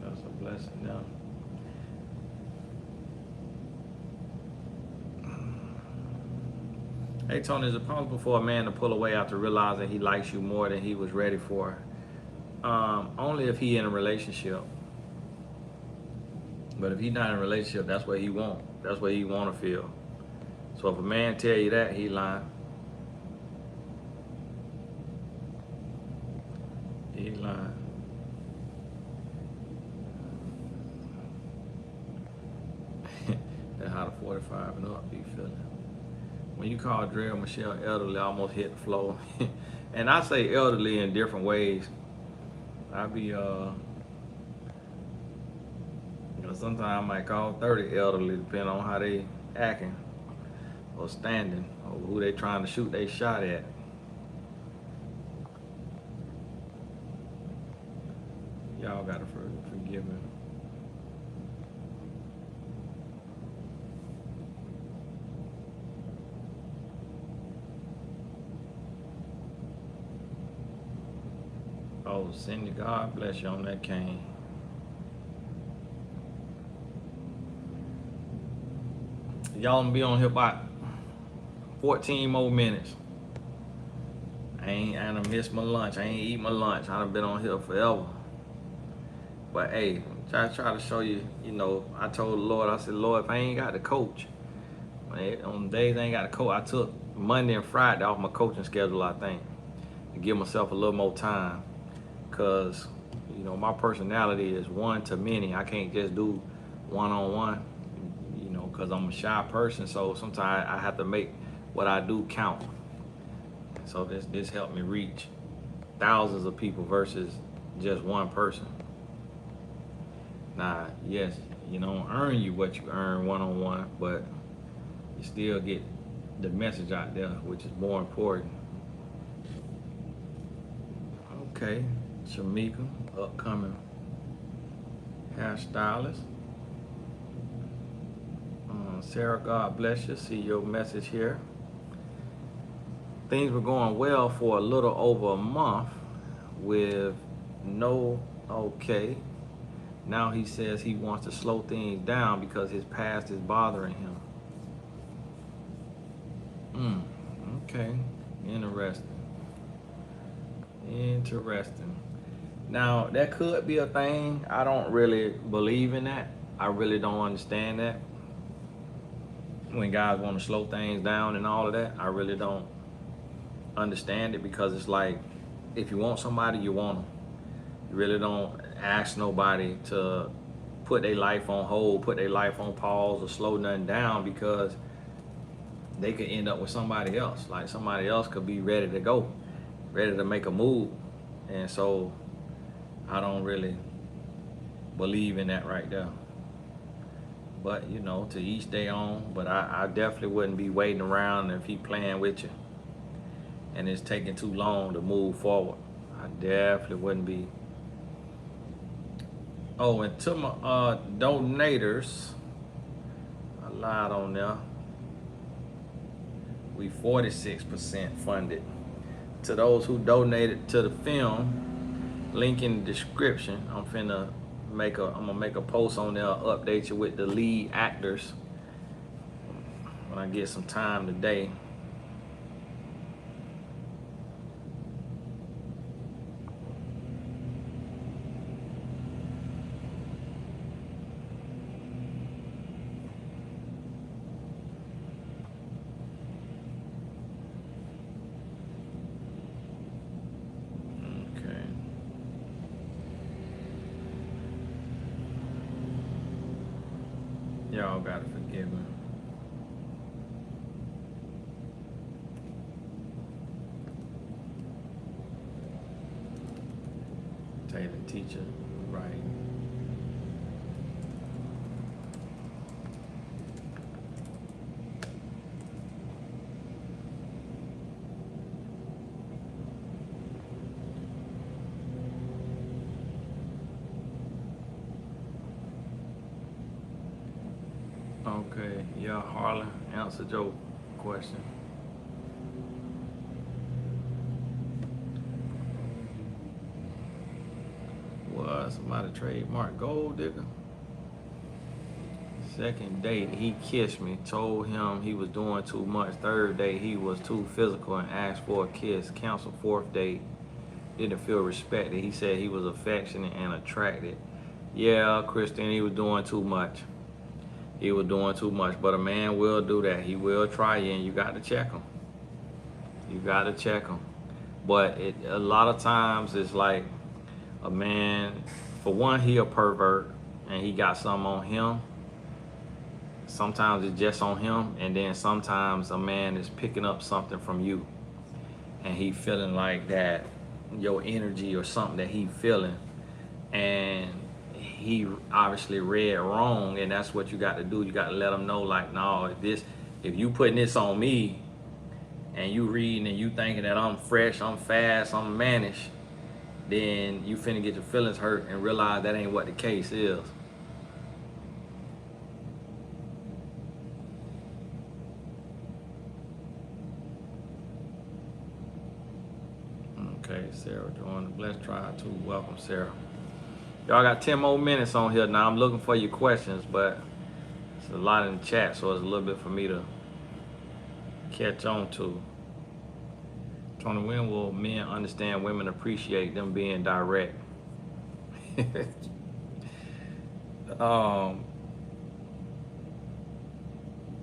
That's a blessing now. Hey Tony, is it possible for a man to pull away after realizing he likes you more than he was ready for? Only if he in a relationship. But if he's not in a relationship, that's what he want. That's what he want to feel. So if a man tell you that, he lying. He lying. That's how the 45 and up be feeling. When you call Dre or Michelle elderly, I almost hit the floor. And I say elderly in different ways. I be, sometimes I might call 30 elderly, depending on how they acting or standing or who they trying to shoot they shot at. Y'all gotta forgive me. Oh, Cindy, God bless you on that cane. Y'all gonna be on here about 14 more minutes. I done missed my lunch. I ain't eat my lunch. I done been on here forever. But hey, try to show you, I told the Lord, I said, Lord, if I ain't got the coach, on the days I ain't got the coach, I took Monday and Friday off my coaching schedule, I think, to give myself a little more time. Cause, my personality is one to many. I can't just do one-on-one, cause I'm a shy person. So sometimes I have to make what I do count. So this helped me reach thousands of people versus just one person. Now, yes, you don't earn you what you earn one-on-one, but you still get the message out there, which is more important. Okay, Shamika, upcoming hairstylist. Sarah, God bless you. See your message here. Things were going well for a little over a month with no okay. Now he says he wants to slow things down because his past is bothering him. Okay, interesting. Now that could be a thing. I don't really believe in that. I really don't understand that. When guys want to slow things down and all of that, I really don't understand it, because it's like, if you want somebody, you want them. You really don't ask nobody to put their life on hold, put their life on pause, or slow nothing down, because they could end up with somebody else. Like somebody else could be ready to go, ready to make a move. And so I don't really believe in that right there. But to each their own. But I definitely wouldn't be waiting around if he playing with you and it's taking too long to move forward. I definitely wouldn't be. Oh, and to my donators, I lied on there. We 46% funded. To those who donated to the film, link in the description. I'm gonna make a post on there, update you with the lead actors when I get some time today. Y'all gotta forgive me. Taylor teacher, right. Okay, yeah, Harlan answered your question. Was somebody trademark gold digger? Second date, he kissed me, told him he was doing too much. Third date, he was too physical and asked for a kiss. Canceled fourth date, didn't feel respected. He said he was affectionate and attracted. Yeah, Christine, he was doing too much. He was doing too much, but a man will do that. He will try you, and you got to check him. You got to check him. But a lot of times it's like a man, for one, he a pervert, and he got something on him. Sometimes it's just on him, and then sometimes a man is picking up something from you, and he feeling like that your energy or something that he feeling, and he obviously read wrong, and that's what you got to do. You got to let him know, like, no, if you putting this on me, and you reading and you thinking that I'm fresh, I'm fast, I'm mannish, then you finna get your feelings hurt and realize that ain't what the case is. Okay, Sarah joined the Blessed Tribe too. Welcome, Sarah. Y'all got 10 more minutes on here now. I'm looking for your questions, but it's a lot in the chat, so it's a little bit for me to catch on to. Tony, when will men understand women appreciate them being direct?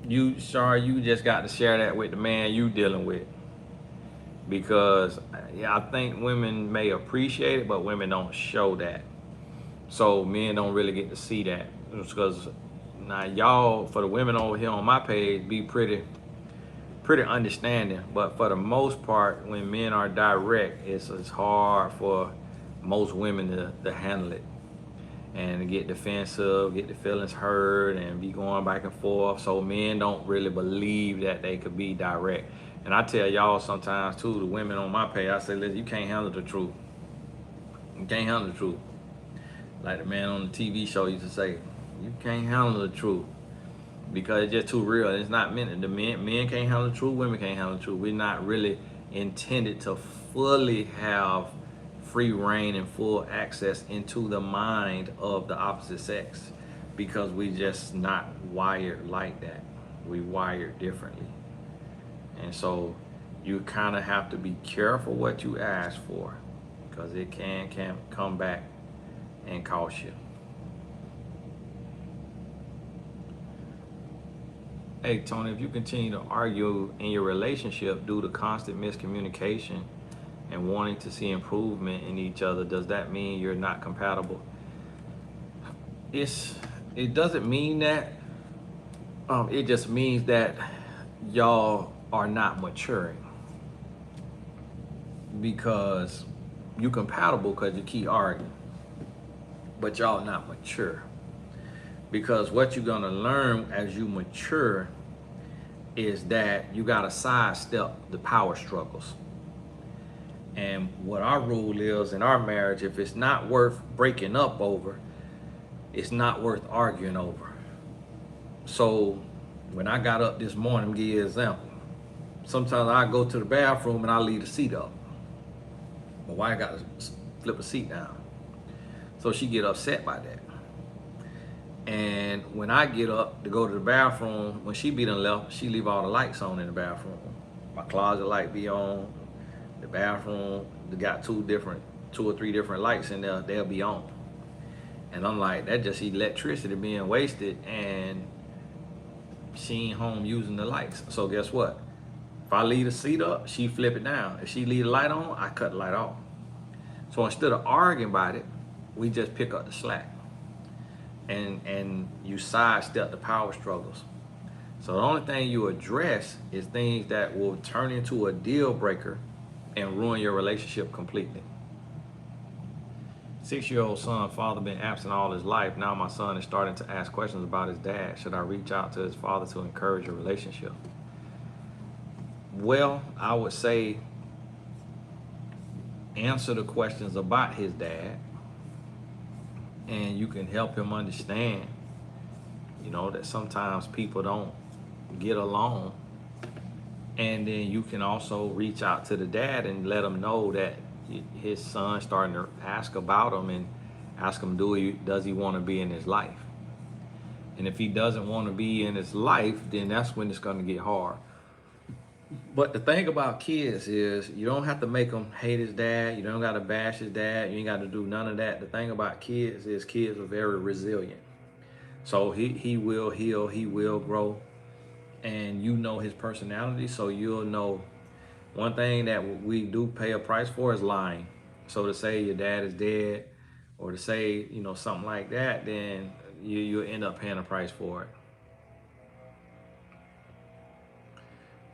You just got to share that with the man you dealing with, because yeah, I think women may appreciate it, but women don't show that. So men don't really get to see that. Because now y'all, for the women over here on my page, be pretty understanding. But for the most part, when men are direct, it's hard for most women to handle it and to get defensive, get the feelings hurt, and be going back and forth. So men don't really believe that they could be direct. And I tell y'all sometimes too, the women on my page, I say, listen, you can't handle the truth. You can't handle the truth. Like the man on the TV show used to say, you can't handle the truth because it's just too real. It's not meant. The men can't handle the truth, women can't handle the truth. We're not really intended to fully have free reign and full access into the mind of the opposite sex, because we just not wired like that. We wired differently. And so you kind of have to be careful what you ask for, because it can come back and cost you. Hey Tony, if you continue to argue in your relationship due to constant miscommunication and wanting to see improvement in each other, does that mean you're not compatible? It doesn't mean that. It just means that y'all are not maturing, because you compatible because you keep arguing, but y'all not mature. Because what you're gonna learn as you mature is that you gotta sidestep the power struggles. And what our rule is in our marriage, if it's not worth breaking up over, it's not worth arguing over. So when I got up this morning, I'll give you an example. Sometimes I go to the bathroom and I leave the seat up. My wife got to flip the seat down. So she get upset by that. And when I get up to go to the bathroom, when she be done left, she leave all the lights on in the bathroom. My closet light be on, the bathroom, they got two or three different lights in there, they'll be on. And I'm like, that's just electricity being wasted, and she ain't home using the lights. So guess what? If I leave the seat up, she flip it down. If she leave the light on, I cut the light off. So instead of arguing about it, we just pick up the slack. And you sidestep the power struggles. So the only thing you address is things that will turn into a deal breaker and ruin your relationship completely. 6-year-old son, father been absent all his life. Now my son is starting to ask questions about his dad. Should I reach out to his father to encourage a relationship? Well, I would say answer the questions about his dad, and you can help him understand You know, that sometimes people don't get along. And then you can also reach out to the dad and let him know that his son's starting to ask about him, and ask him, does he want to be in his life? And if he doesn't want to be in his life, then that's when it's going to get hard. But the thing about kids is you don't have to make them hate his dad. You don't got to bash his dad. You ain't got to do none of that. The thing about kids is kids are very resilient. So he will heal, he will grow, and you know his personality, so you'll know. One thing that we do pay a price for is lying. So to say your dad is dead, or to say, you know, something like that, then you'll end up paying a price for it.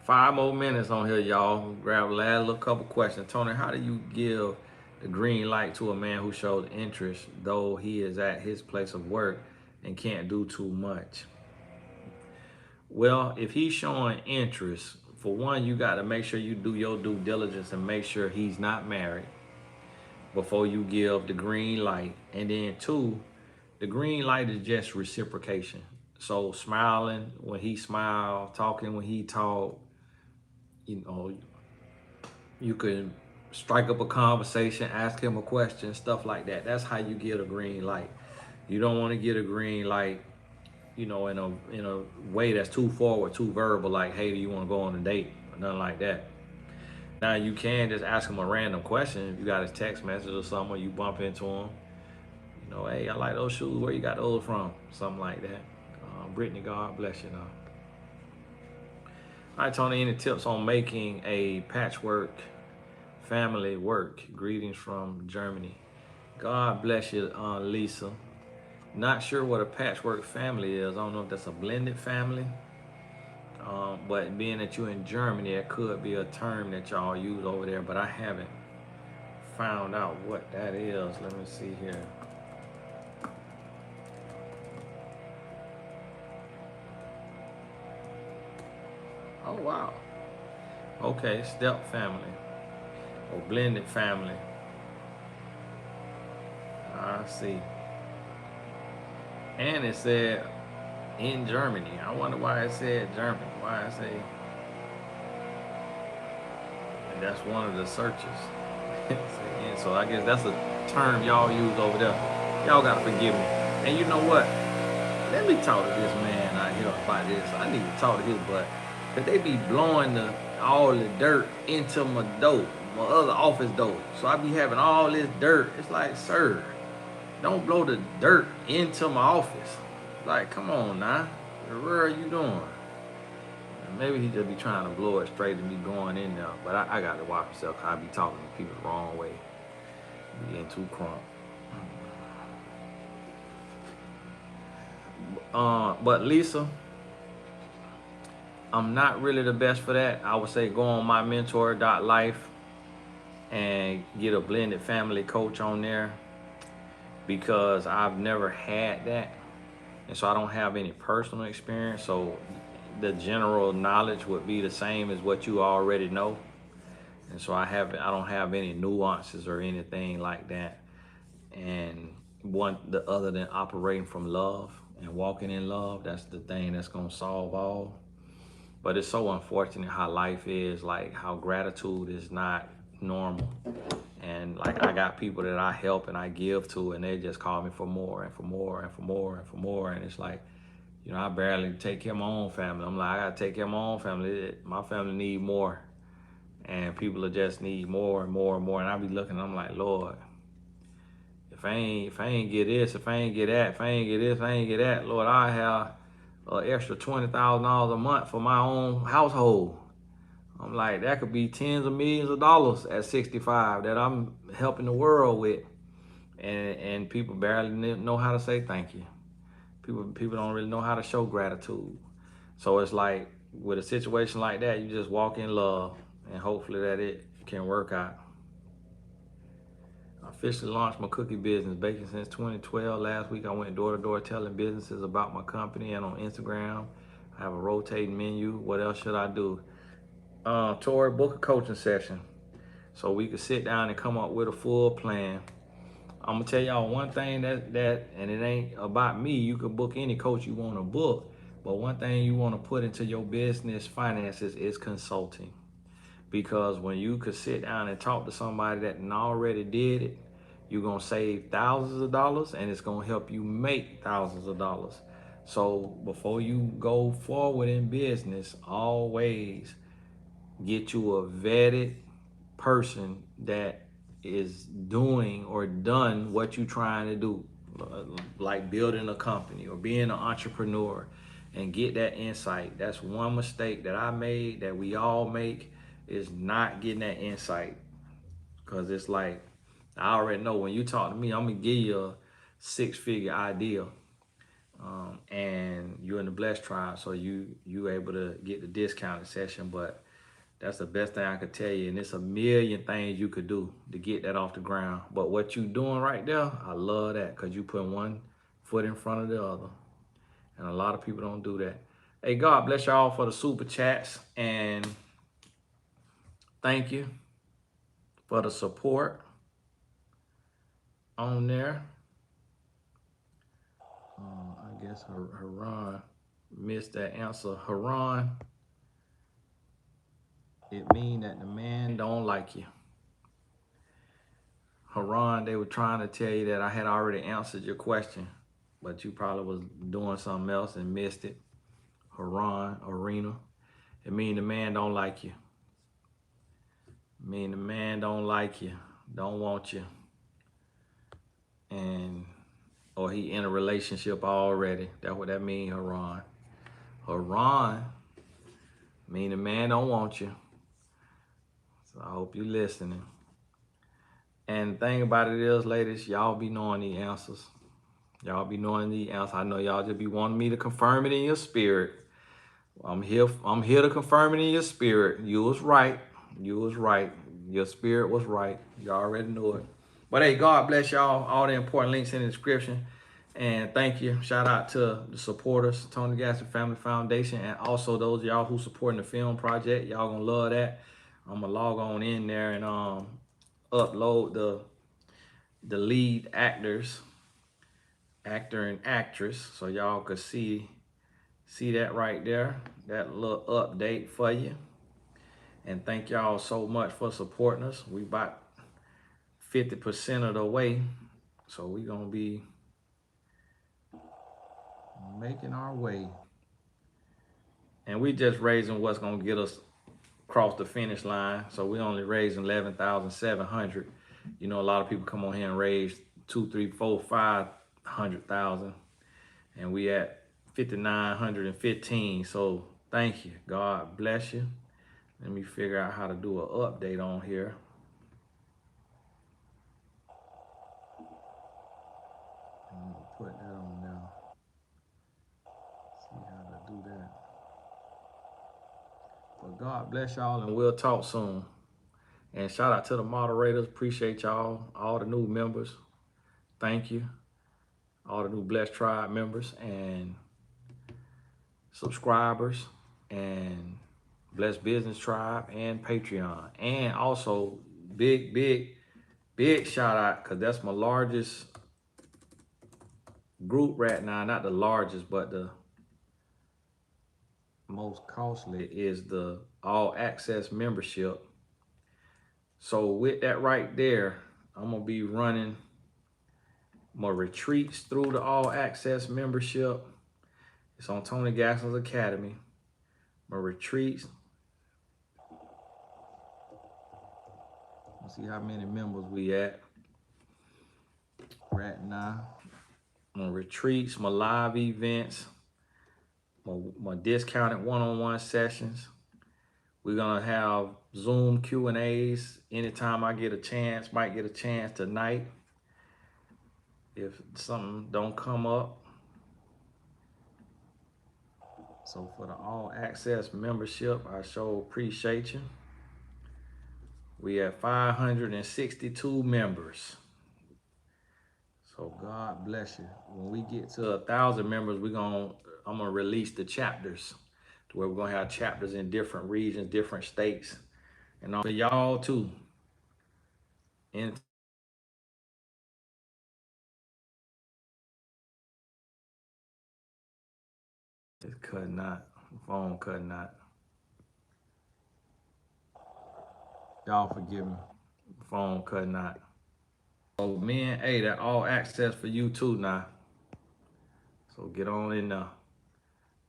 5 more minutes on here, y'all. Grab a last little couple questions. Tony, how do you give the green light to a man who shows interest, though he is at his place of work and can't do too much? Well, if he's showing interest, for one, you got to make sure you do your due diligence and make sure he's not married before you give the green light. And then two, the green light is just reciprocation. So smiling when he smiled, talking when he talked, you know, you could strike up a conversation, ask him a question, stuff like that. That's how you get a green light. You don't want to get a green light, you know, in a way that's too forward, too verbal, like, hey, do you want to go on a date? Or nothing like that. Now you can just ask him a random question. If you got his text message or something, or you bump into him, you know, hey, I like those shoes. Where you got those from? Something like that. Brittany, God bless you now. All right, Tony, any tips on making a patchwork family work? Greetings from Germany. God bless you, Lisa. Not sure what a patchwork family is. I don't know if that's a blended family. But being that you're in Germany, it could be a term that y'all use over there, but I haven't found out what that is. Let me see here. Oh, wow. Okay, step family or blended family. I see. And it said in Germany. I wonder why it said Germany. Why I say, and that's one of the searches. So I guess that's a term y'all use over there. Y'all gotta forgive me. And you know what? Let me talk to this man out here about this. I need to talk to his butt. Cause they be blowing all the dirt into my door, my other office door. So I be having all this dirt. It's like, sir, don't blow the dirt into my office. Like, come on now. What are you doing? Maybe he just be trying to blow it straight to me going in there. But I got to watch myself, because I be talking to people the wrong way. Be getting too crunk. But Lisa, I'm not really the best for that. I would say go on mymentor.life and get a blended family coach on there, because I've never had that. And so I don't have any personal experience. So the general knowledge would be the same as what you already know. And so I don't have any nuances or anything like that. And other than operating from love and walking in love, that's the thing that's gonna solve all. But it's so unfortunate how life is, like how gratitude is not normal. And like I got people that I help and I give to, and they just call me for more and for more and for more and for more. And it's like, you know, I barely take care of my own family. I'm like, I gotta take care of my own family. My family need more. And people just need more and more and more. And I be looking, I'm like, Lord, if I ain't get this, if I ain't get that, if I ain't get this, if I ain't get that, Lord, I have an extra $20,000 a month for my own household. I'm like, that could be tens of millions of dollars at 65 that I'm helping the world with. And people barely know how to say thank you. People don't really know how to show gratitude. So it's like, with a situation like that, you just walk in love and hopefully that it can work out. I officially launched my cookie business, baking since 2012. Last week I went door to door telling businesses about my company, and on Instagram I have a rotating menu. What else should I do? Tori, book a coaching session so we could sit down and come up with a full plan. I'm gonna tell y'all one thing and it ain't about me. You can book any coach you want to book, but one thing you want to put into your business finances is consulting. Because when you could sit down and talk to somebody that already did it, you're gonna save thousands of dollars and it's gonna help you make thousands of dollars. So before you go forward in business, always get you a vetted person that is doing or done what you're trying to do, like building a company or being an entrepreneur, and get that insight. That's one mistake that I made, that we all make, is not getting that insight. Because it's like, I already know when you talk to me, I'm gonna give you a six-figure idea, and you're in the blessed tribe, so you able to get the discounted session. But that's the best thing I could tell you. And it's a million things you could do to get that off the ground. But what you doing right there, I love that, because you put one foot in front of the other. And a lot of people don't do that. Hey, God bless y'all for the super chats. And thank you for the support on there. I guess Haran missed that answer. Haran, it mean that the man don't like you. Haran, they were trying to tell you that I had already answered your question, but you probably was doing something else and missed it. Haran, Arena. It mean the man don't like you. It mean the man don't like you, don't want you, and or he in a relationship already. That's what that mean, Haran. Haran mean the man don't want you. So I hope you listening. And the thing about it is, ladies, y'all be knowing the answers. Y'all be knowing the answers. I know y'all just be wanting me to confirm it in your spirit. I'm here to confirm it in your spirit. You was right. You was right. Your spirit was right. You already knew it. But hey, God bless y'all. All the important links in the description. And thank you. Shout out to the supporters, Tony Gaskins Family Foundation, and also those of y'all who supporting the film project. Y'all gonna love that. I'm gonna log on in there and upload the lead actors, actor and actress, so y'all could see that right there, that little update for you. And thank y'all so much for supporting us. We about 50% of the way, so we gonna be making our way. And we just raising what's gonna get us across the finish line. So we only raising 11,700. You know, a lot of people come on here and raise 2, 3, 4, 500,000, and we at 5,915. So thank you. God bless you. Let me figure out how to do an update on here. I'm gonna put that on now. See how to do that. But God bless y'all, and we'll talk soon. And shout out to the moderators. Appreciate y'all. All the new members. Thank you. All the new Blessed Tribe members and subscribers, and Blessed Business Tribe and Patreon. And also big shout out, because that's my largest group right now. Not the largest, but the most costly is the all access membership. So with that right there, I'm gonna be running my retreats through the all access membership. It's on Tony Gaskins Academy. My retreats. Let's see how many members we at right now. My retreats, my live events, my discounted one-on-one sessions. We're gonna have Zoom Q&As anytime I get a chance. Might get a chance tonight if something don't come up. So for the all access membership, I sure appreciate you. We have 562 members. So God bless you. When we get to 1,000 members, I'm gonna release the chapters, to where we're gonna have chapters in different regions, different states, and all y'all too. It's cutting out. Phone cutting out. Y'all forgive me. Phone cutting out. So men, hey, that all access for you too now. So get on in there.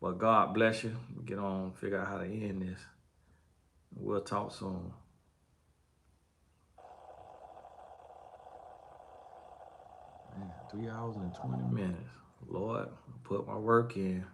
But God bless you. Get on, figure out how to end this. We'll talk soon. Man, 3 hours and 20 minutes. Lord, put my work in.